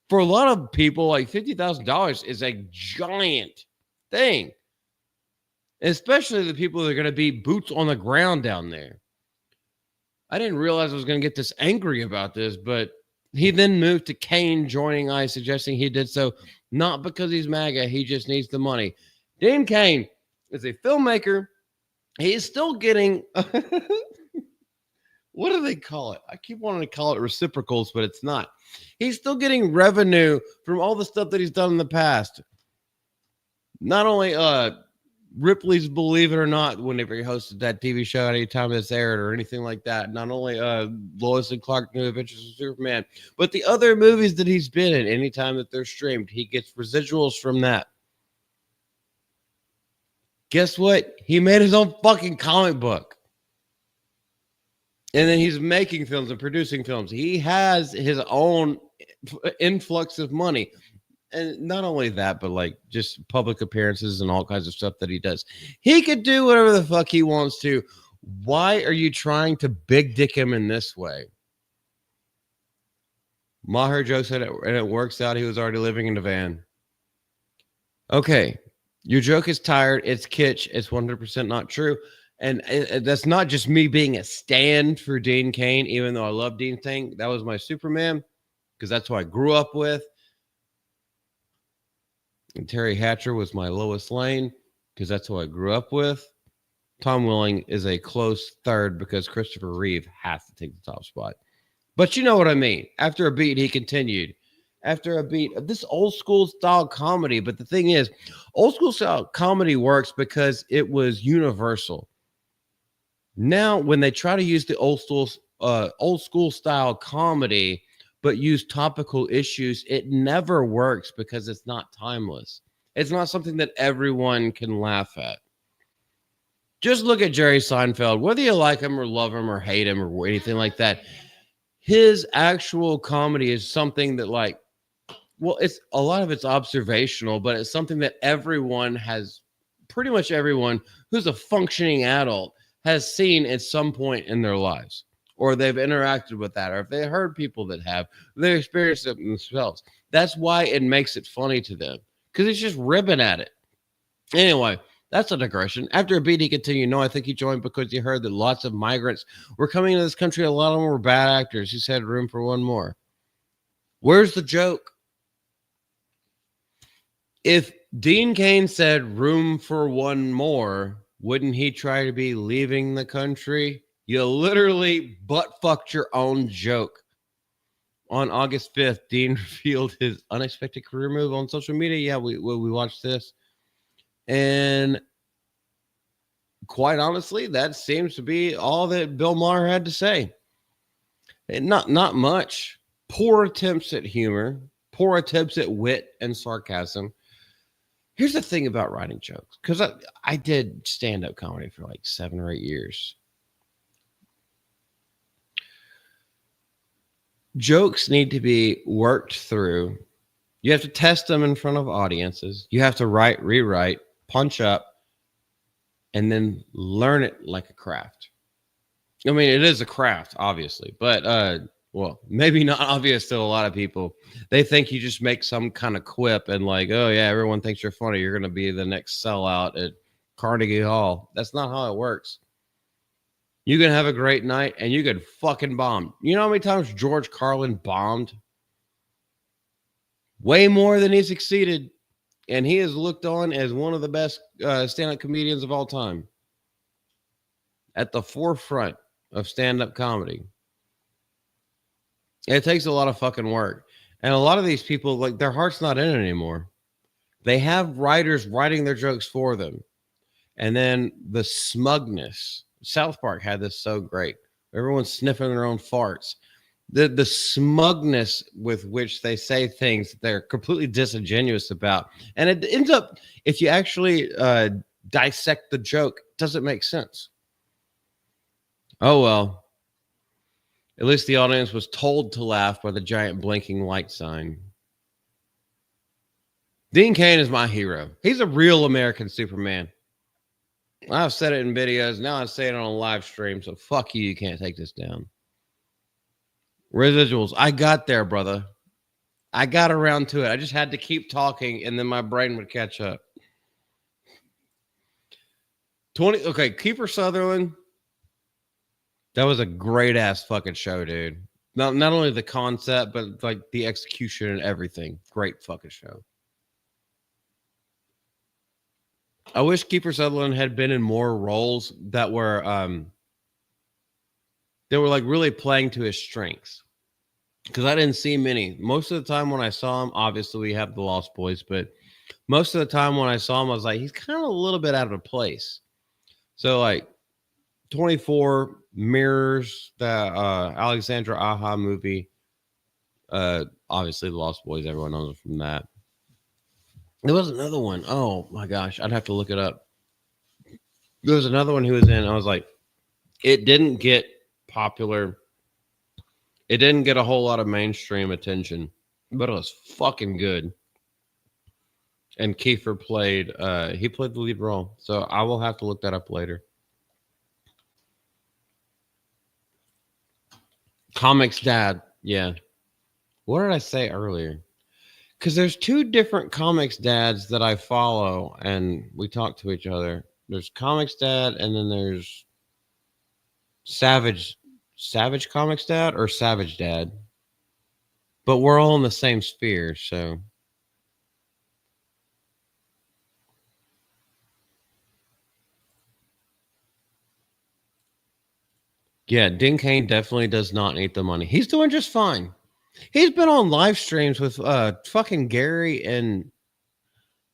For a lot of people, like $50,000 is a giant thing, especially the people that are going to be boots on the ground down there. I didn't realize I was going to get this angry about this, but he then moved to Kane joining ICE, suggesting he did so not because he's MAGA, he just needs the money. Dean Cain is a filmmaker. He is still getting, what do they call it? I keep wanting to call it reciprocals, but it's not. He's still getting revenue from all the stuff that he's done in the past. Not only Ripley's Believe It or Not, whenever he hosted that TV show, anytime it's aired or anything like that. Not only Lois and Clark New Adventures of Superman, but the other movies that he's been in, anytime that they're streamed, he gets residuals from that. Guess what? He made his own fucking comic book. And then he's making films and producing films. He has his own influx of money. And not only that, but like just public appearances and all kinds of stuff that he does. He could do whatever the fuck he wants to. Why are you trying to big dick him in this way? Maher Joe said it, and it works out. He was already living in the van. Okay, your joke is tired. It's kitsch. It's 100% not true. And that's not just me being a stand for Dean Cain, even though I love Dean Cain. That was my Superman because that's who I grew up with. And Terry Hatcher was my Lois Lane because that's who I grew up with. Tom Welling is a close third because Christopher Reeve has to take the top spot. But you know what I mean. After a beat, he continued. After a beat of this old school style comedy. But the thing is, old school style comedy works because it was universal. Now, when they try to use the old school style comedy, but use topical issues, it never works because it's not timeless. It's not something that everyone can laugh at. Just look at Jerry Seinfeld, whether you like him or love him or hate him or anything like that. His actual comedy is something that, like, well, it's a lot of it's observational, but it's something that everyone has, pretty much everyone who's a functioning adult has seen at some point in their lives, or they've interacted with that, or if they heard people that have, they experienced it themselves. That's why it makes it funny to them, because it's just ribbing at it. Anyway, that's a digression. After a beat, he continued, no, I think he joined because he heard that lots of migrants were coming into this country. A lot of them were bad actors. He said room for one more. Where's the joke? If Dean Cain said room for one more, wouldn't he try to be leaving the country? You literally butt-fucked your own joke. On August 5th, Dean revealed his unexpected career move on social media. Yeah, we watched this. And quite honestly, that seems to be all that Bill Maher had to say. And not much. Poor attempts at humor. Poor attempts at wit and sarcasm. Here's the thing about writing jokes, because I did stand-up comedy for like 7 or 8 years. Jokes need to be worked through. You have to test them in front of audiences. You have to write, rewrite, punch up, and then learn it like a craft. I mean, it is a craft, obviously, but well, maybe not obvious to a lot of people. They think you just make some kind of quip and like, oh yeah, everyone thinks you're funny. You're going to be the next sellout at Carnegie Hall. That's not how it works. You can have a great night and you could fucking bomb. You know how many times George Carlin bombed? Way more than he succeeded. And he is looked on as one of the best stand-up comedians of all time. At the forefront of stand-up comedy. It takes a lot of fucking work. And a lot of these people, like, their heart's not in it anymore. They have writers writing their jokes for them. And then the smugness. South Park had this so great. Everyone's sniffing their own farts. The smugness with which they say things that they're completely disingenuous about. And it ends up, if you actually dissect the joke, it doesn't make sense. Oh, well. At least the audience was told to laugh by the giant blinking light sign. Dean Cain is my hero. He's a real American Superman. I've said it in videos. Now I say it on a live stream. So fuck you. You can't take this down. Residuals. I got there, brother. I got around to it. I just had to keep talking and then my brain would catch up. Okay, Kiefer Sutherland. That was a great ass fucking show, dude. Not only the concept, but like the execution and everything. Great fucking show. I wish Kiefer Sutherland had been in more roles that were like really playing to his strengths. Because I didn't see many. Most of the time when I saw him, obviously we have the Lost Boys, but most of the time when I saw him, I was like, he's kind of a little bit out of place. So like 24 Mirrors, the Alexandra Aja movie. Obviously the Lost Boys, everyone knows it from that. There was another one. Oh my gosh, I'd have to look it up. There was another one he was in. I was like, it didn't get popular. It didn't get a whole lot of mainstream attention, but it was fucking good. And Kiefer played the lead role. So I will have to look that up later. Comics Dad. Yeah. What did I say earlier? Because there's two different Comics Dads that I follow, and we talk to each other. There's Comics Dad, and then there's Savage Comics Dad or Savage Dad. But we're all in the same sphere, so. Yeah, Dean Cain definitely does not need the money. He's doing just fine. He's been on live streams with fucking Gary and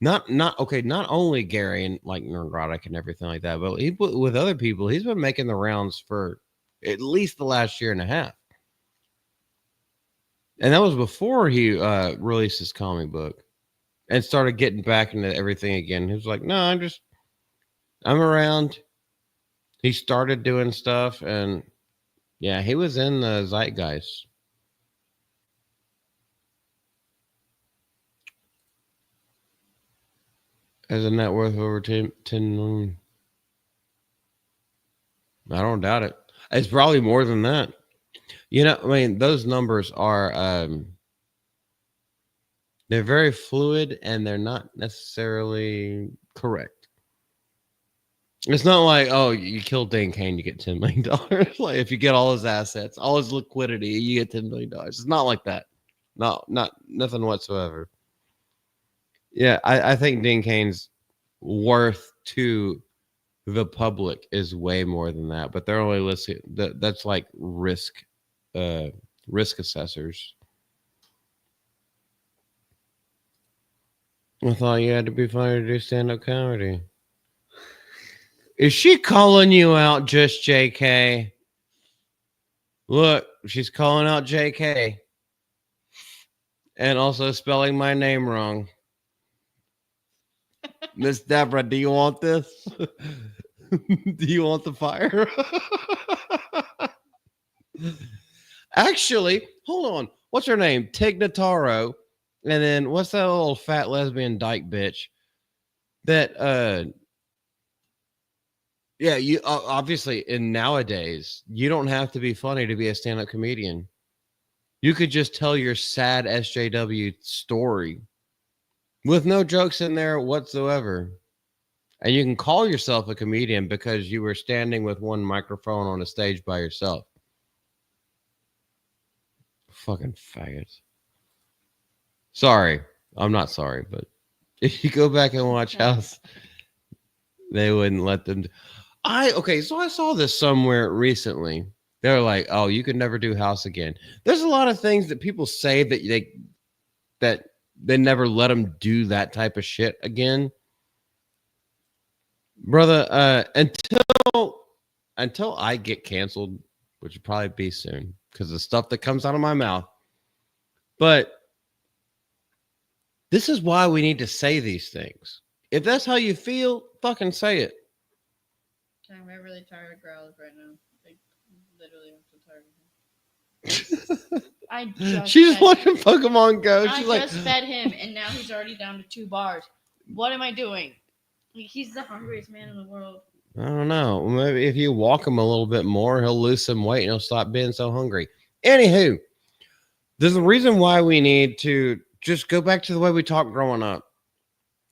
not only Gary and like Neurotic and everything like that, but with other people. He's been making the rounds for at least the last year and a half. And that was before he released his comic book and started getting back into everything again. He was like, no, I'm around. He started doing stuff, and yeah, he was in the zeitgeist. Has a net worth of over 10 million. I don't doubt it. It's probably more than that. You know, I mean, those numbers are they're very fluid and they're not necessarily correct. It's not like, oh, you kill Dan Cain, you get $10 million. Like if you get all his assets, all his liquidity, you get $10 million. It's not like that. No, nothing whatsoever. Yeah, I think Dean Cain's worth to the public is way more than that, but they're only listing that's like risk assessors. I thought you had to be funny to do stand-up comedy. Is she calling you out, just JK? Look, she's calling out JK. And also spelling my name wrong. Miss Deborah, do you want this? Do you want the fire? Actually, hold on. What's her name? Tig Notaro. And then what's that little fat lesbian dyke bitch? That yeah, you obviously in nowadays, you don't have to be funny to be a stand-up comedian. You could just tell your sad SJW story with no jokes in there whatsoever. And you can call yourself a comedian because you were standing with one microphone on a stage by yourself. Fucking faggots. Sorry. I'm not sorry, but if you go back and watch House, they wouldn't let them. So I saw this somewhere recently. They're like, oh, you could never do House again. There's a lot of things that people say that they never let them do that type of shit again. Brother, until I get canceled, which will probably be soon because of the stuff that comes out of my mouth. But this is why we need to say these things. If that's how you feel, fucking say it. I'm really tired of growls right now. Like, literally, I'm so tired. She's watching Pokemon Go. She's I just fed him, and now he's already down to 2 bars. What am I doing? He's the hungriest man in the world. I don't know. Maybe if you walk him a little bit more, he'll lose some weight and he'll stop being so hungry. Anywho, there's a reason why we need to just go back to the way we talked growing up.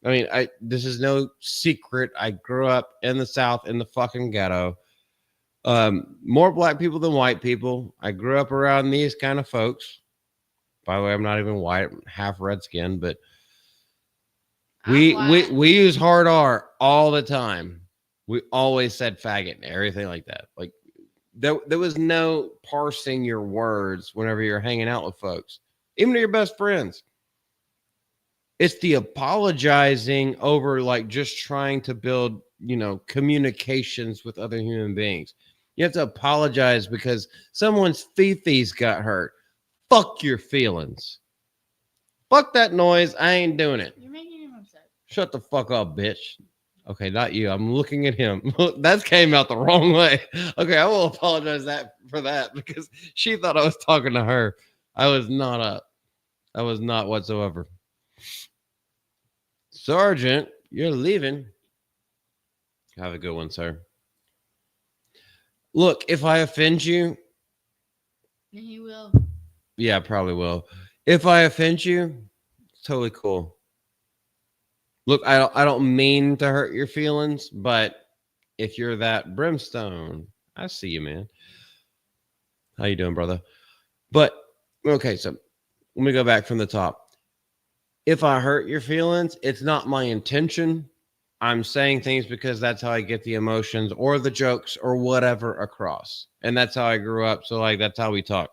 I mean, this is no secret. I grew up in the South in the fucking ghetto. More black people than white people. I grew up around these kind of folks. By the way, I'm not even white, I'm half red skin, but we use hard R all the time. We always said faggot and everything like that. Like there was no parsing your words whenever you're hanging out with folks, even to your best friends. It's the apologizing over like just trying to build, communications with other human beings. You have to apologize because someone's fifis got hurt. Fuck your feelings. Fuck that noise. I ain't doing it. You're making him upset. Shut the fuck up, bitch. Okay, not you. I'm looking at him. That came out the wrong way. Okay, I will apologize for that because she thought I was talking to her. I was not up. I was not whatsoever. Sergeant, you're leaving. Have a good one, sir. Look, if I offend you, He will. Yeah, I probably will. If I offend you, it's totally cool. Look, I don't mean to hurt your feelings, but if you're that brimstone, I see you, man. How you doing, brother? But okay, so let me go back from the top. If I hurt your feelings, it's not my intention. I'm saying things because that's how I get the emotions or the jokes or whatever across. And that's how I grew up. So like that's how we talk.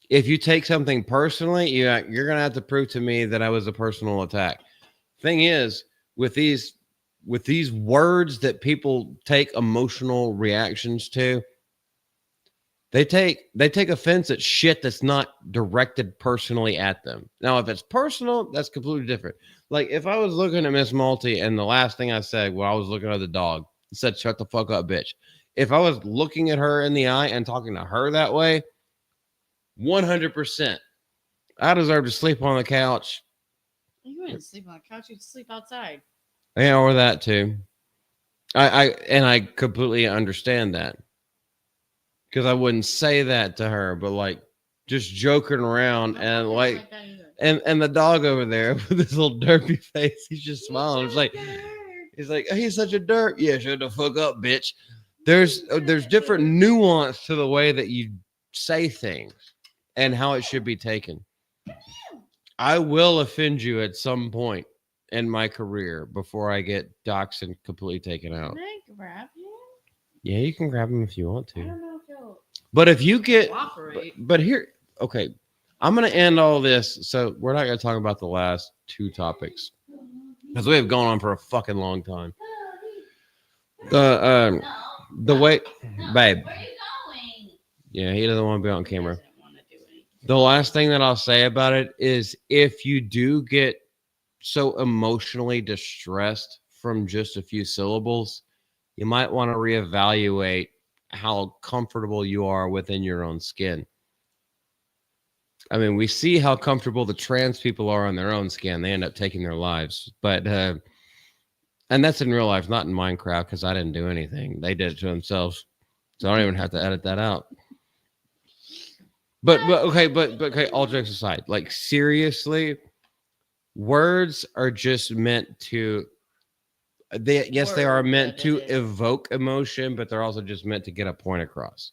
If you take something personally, you're gonna have to prove to me that I was a personal attack. Thing is, with these words that people take emotional reactions to, they take offense at shit that's not directed personally at them. Now, if it's personal, that's completely different. Like if I was looking at Miss Malty and the last thing I said while I was looking at the dog said, "Shut the fuck up, bitch." If I was looking at her in the eye and talking to her that way, 100%, I deserve to sleep on the couch. You wouldn't sleep on the couch. You'd sleep outside. Yeah, or that too. I completely understand that. Because I wouldn't say that to her, but like just joking around and like and the dog over there with his little derpy face, he's just smiling. It's like he's such a derp. Yeah, shut the fuck up, bitch. There's different nuance to the way that you say things and how it should be taken. I will offend you at some point in my career before I get doxxed and completely taken out. Can I grab him? Yeah, you can grab him if you want I to. don't know if he'll But if you get, cooperate. but here, okay, I'm going to end all this. So we're not going to talk about the last two topics because we have gone on for a fucking long time. The way, babe. Where are you going? Yeah, he doesn't want to be on camera. He doesn't want to do anything. The last thing that I'll say about it is if you do get so emotionally distressed from just a few syllables, you might want to reevaluate how comfortable you are within your own skin. I mean, we see how comfortable the trans people are on their own skin. They end up taking their lives. But, and that's in real life, not in Minecraft, because I didn't do anything. They did it to themselves. So I don't even have to edit that out. But okay, all jokes aside, like seriously, words are just meant to they are meant to evoke emotion, but they're also just meant to get a point across.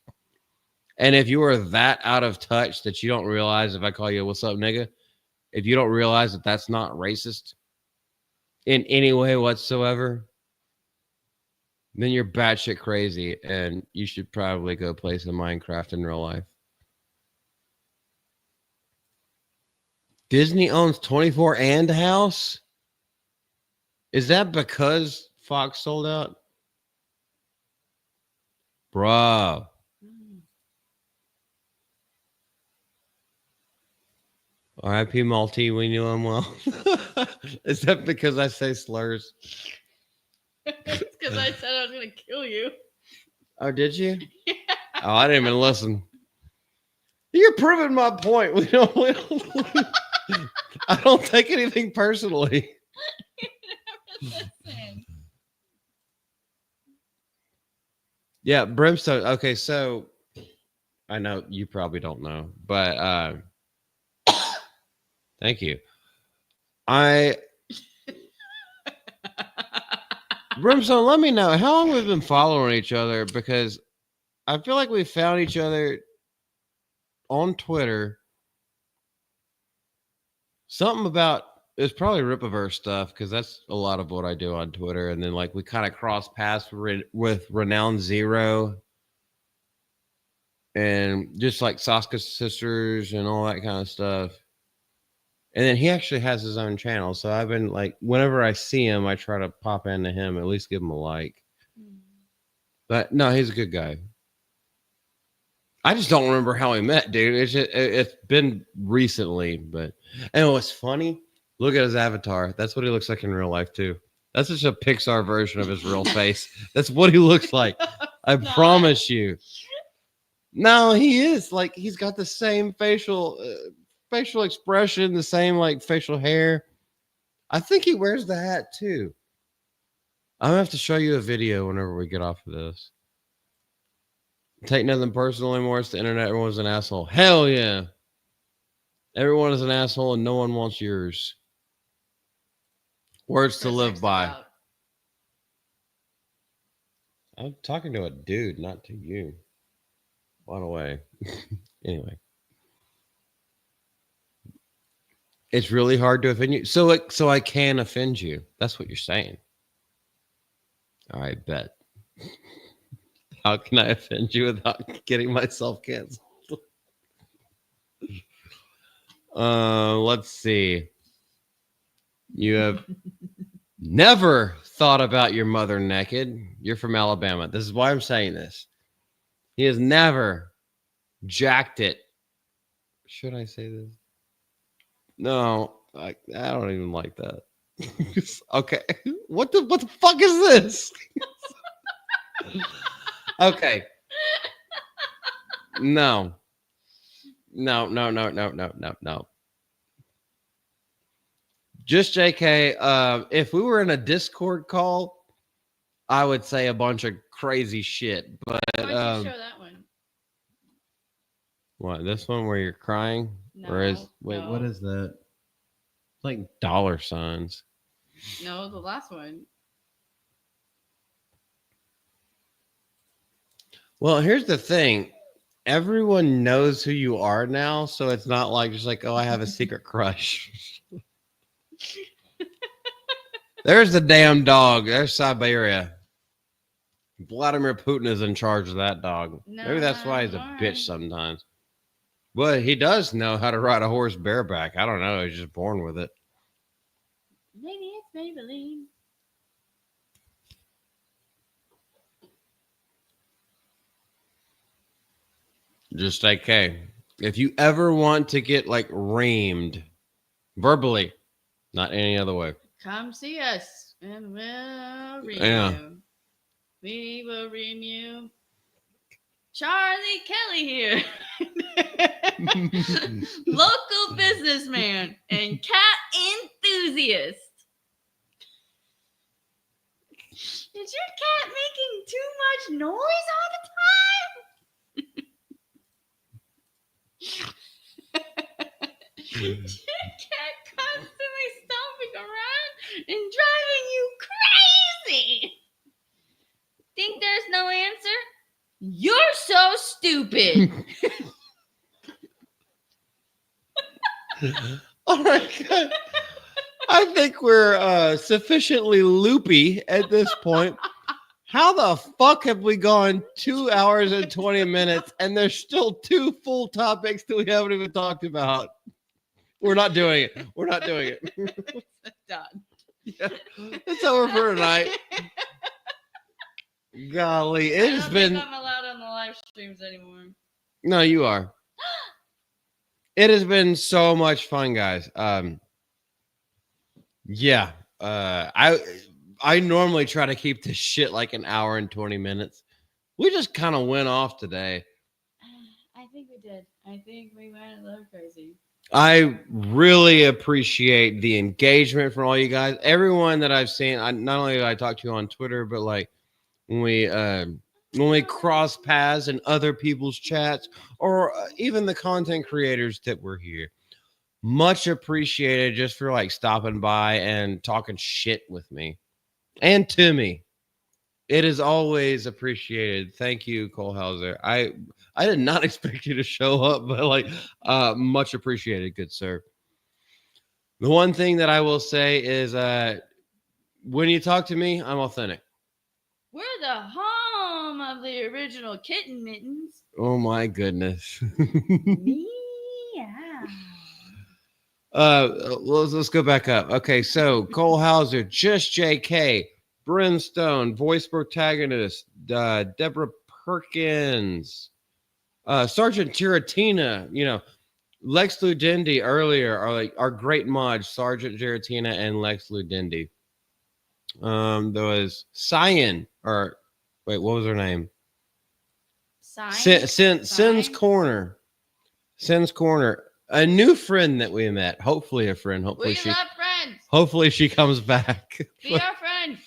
And if you are that out of touch that you don't realize if I call you "what's up, nigga," if you don't realize that that's not racist in any way whatsoever, then you're batshit crazy, and you should probably go play some Minecraft in real life. Disney owns 24 and House. Is that because Fox sold out? Bro. R.I.P. Malty, we knew him well. Is that because I say slurs? It's because I said I was going to kill you. Oh, did you? Yeah. Oh, I didn't even listen. You're proving my point. We don't I don't take anything personally. Yeah, Brimstone. Okay, so I know you probably don't know, but thank you. Brimstone, let me know how long we've been following each other, because I feel like we found each other on Twitter. Something about it's probably Ripaverse stuff, because that's a lot of what I do on Twitter. And then like we kind of crossed paths with Renowned Zero and just like Saska's sisters and all that kind of stuff. And then he actually has his own channel. So I've been like, whenever I see him, I try to pop into him, at least give him a like. But no, he's a good guy. I just don't remember how we met, dude. It's been recently, but and what's funny, look at his avatar. That's what he looks like in real life too. That's just a Pixar version of his real face. That's what he looks like. I promise you. No, he is like he's got the same facial expression, the same like facial hair. I think he wears the hat too. I'm gonna have to show you a video whenever we get off of this. Take nothing personal anymore. It's the internet. Everyone's an asshole. Hell yeah. Everyone is an asshole and no one wants yours. Words to live by. About. I'm talking to a dude, not to you. By the way. Anyway. It's really hard to offend you. So I can offend you. That's what you're saying. All right, bet. How can I offend you without getting myself canceled? Let's see. You have never thought about your mother naked. You're from Alabama. This is why I'm saying this. He has never jacked it. Should I say this? No, I don't even like that. Okay. What the fuck is this? Okay. No. Just JK, if we were in a Discord call, I would say a bunch of crazy shit. But why don't you show that one? What, this one where you're crying? No. Or is wait, no. what is that? It's like dollar signs. No, the last one. Well, here's the thing. Everyone knows who you are now, so it's not like just like, oh, I have a secret crush. There's the damn dog. There's Siberia. Vladimir Putin is in charge of that dog. No, maybe that's why he's a bitch sometimes. But he does know how to ride a horse bareback. I don't know. He's just born with it. Maybe it's Maybelline. Just okay. If you ever want to get like reamed verbally, not any other way, come see us and we'll ream you. We will ream you. Charlie Kelly here. Local businessman and cat enthusiast. Is your cat making too much noise all the time? Your cat constantly stomping around and driving you crazy. Think there's no answer? You're so stupid. All right, good. I think we're sufficiently loopy at this point. How the fuck have we gone 2 hours and 20 minutes and there's still 2 full topics that we haven't even talked about? We're not doing it. We're not doing it. Done. Yeah, it's over for tonight. Golly, it has been. I'm allowed on the live streams anymore. No, you are. It has been so much fun, guys. Yeah. I normally try to keep this shit like an hour and 20 minutes. We just kind of went off today. I think we did. I think we went a little crazy. I really appreciate the engagement from all you guys. Everyone that I've seen, not only do I talk to you on Twitter, but like when we cross paths in other people's chats or even the content creators that were here. Much appreciated just for like stopping by and talking shit with me and to me. It is always appreciated. Thank you, Cole Hauser. I did not expect you to show up, but like much appreciated, good sir. The one thing that I will say is when you talk to me, I'm authentic. We're the home of the original kitten mittens. Oh my goodness. Yeah. Let's go back up. Okay, so Cole Hauser, just JK, Brimstone, voice protagonist, Deborah Perkins, Sergeant Giratina, you know, Lex Ludendi earlier are like our great mods, Sergeant Giratina and Lex Ludendi. There was Cyan, or wait, what was her name? Sin's Corner. Sin's Corner. A new friend that we met. Hopefully a friend. Hopefully we love friends. Hopefully she comes back. Be our friend.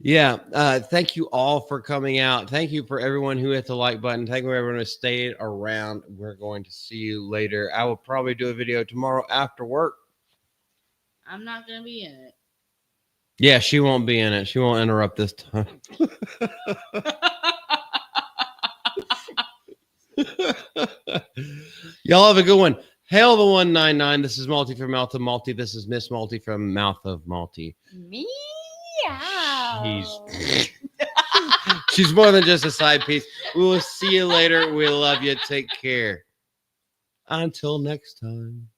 Yeah. Thank you all for coming out. Thank you for everyone who hit the like button. Thank you for everyone who stayed around. We're going to see you later. I will probably do a video tomorrow after work. I'm not going to be in it. Yeah, she won't be in it. She won't interrupt this time. Y'all have a good one. Hail the 199. This is Malty from Mouth of Malty. This is Miss Malty from Mouth of Malty. Meow. She's more than just a side piece. We will see you later. We love you. Take care. Until next time.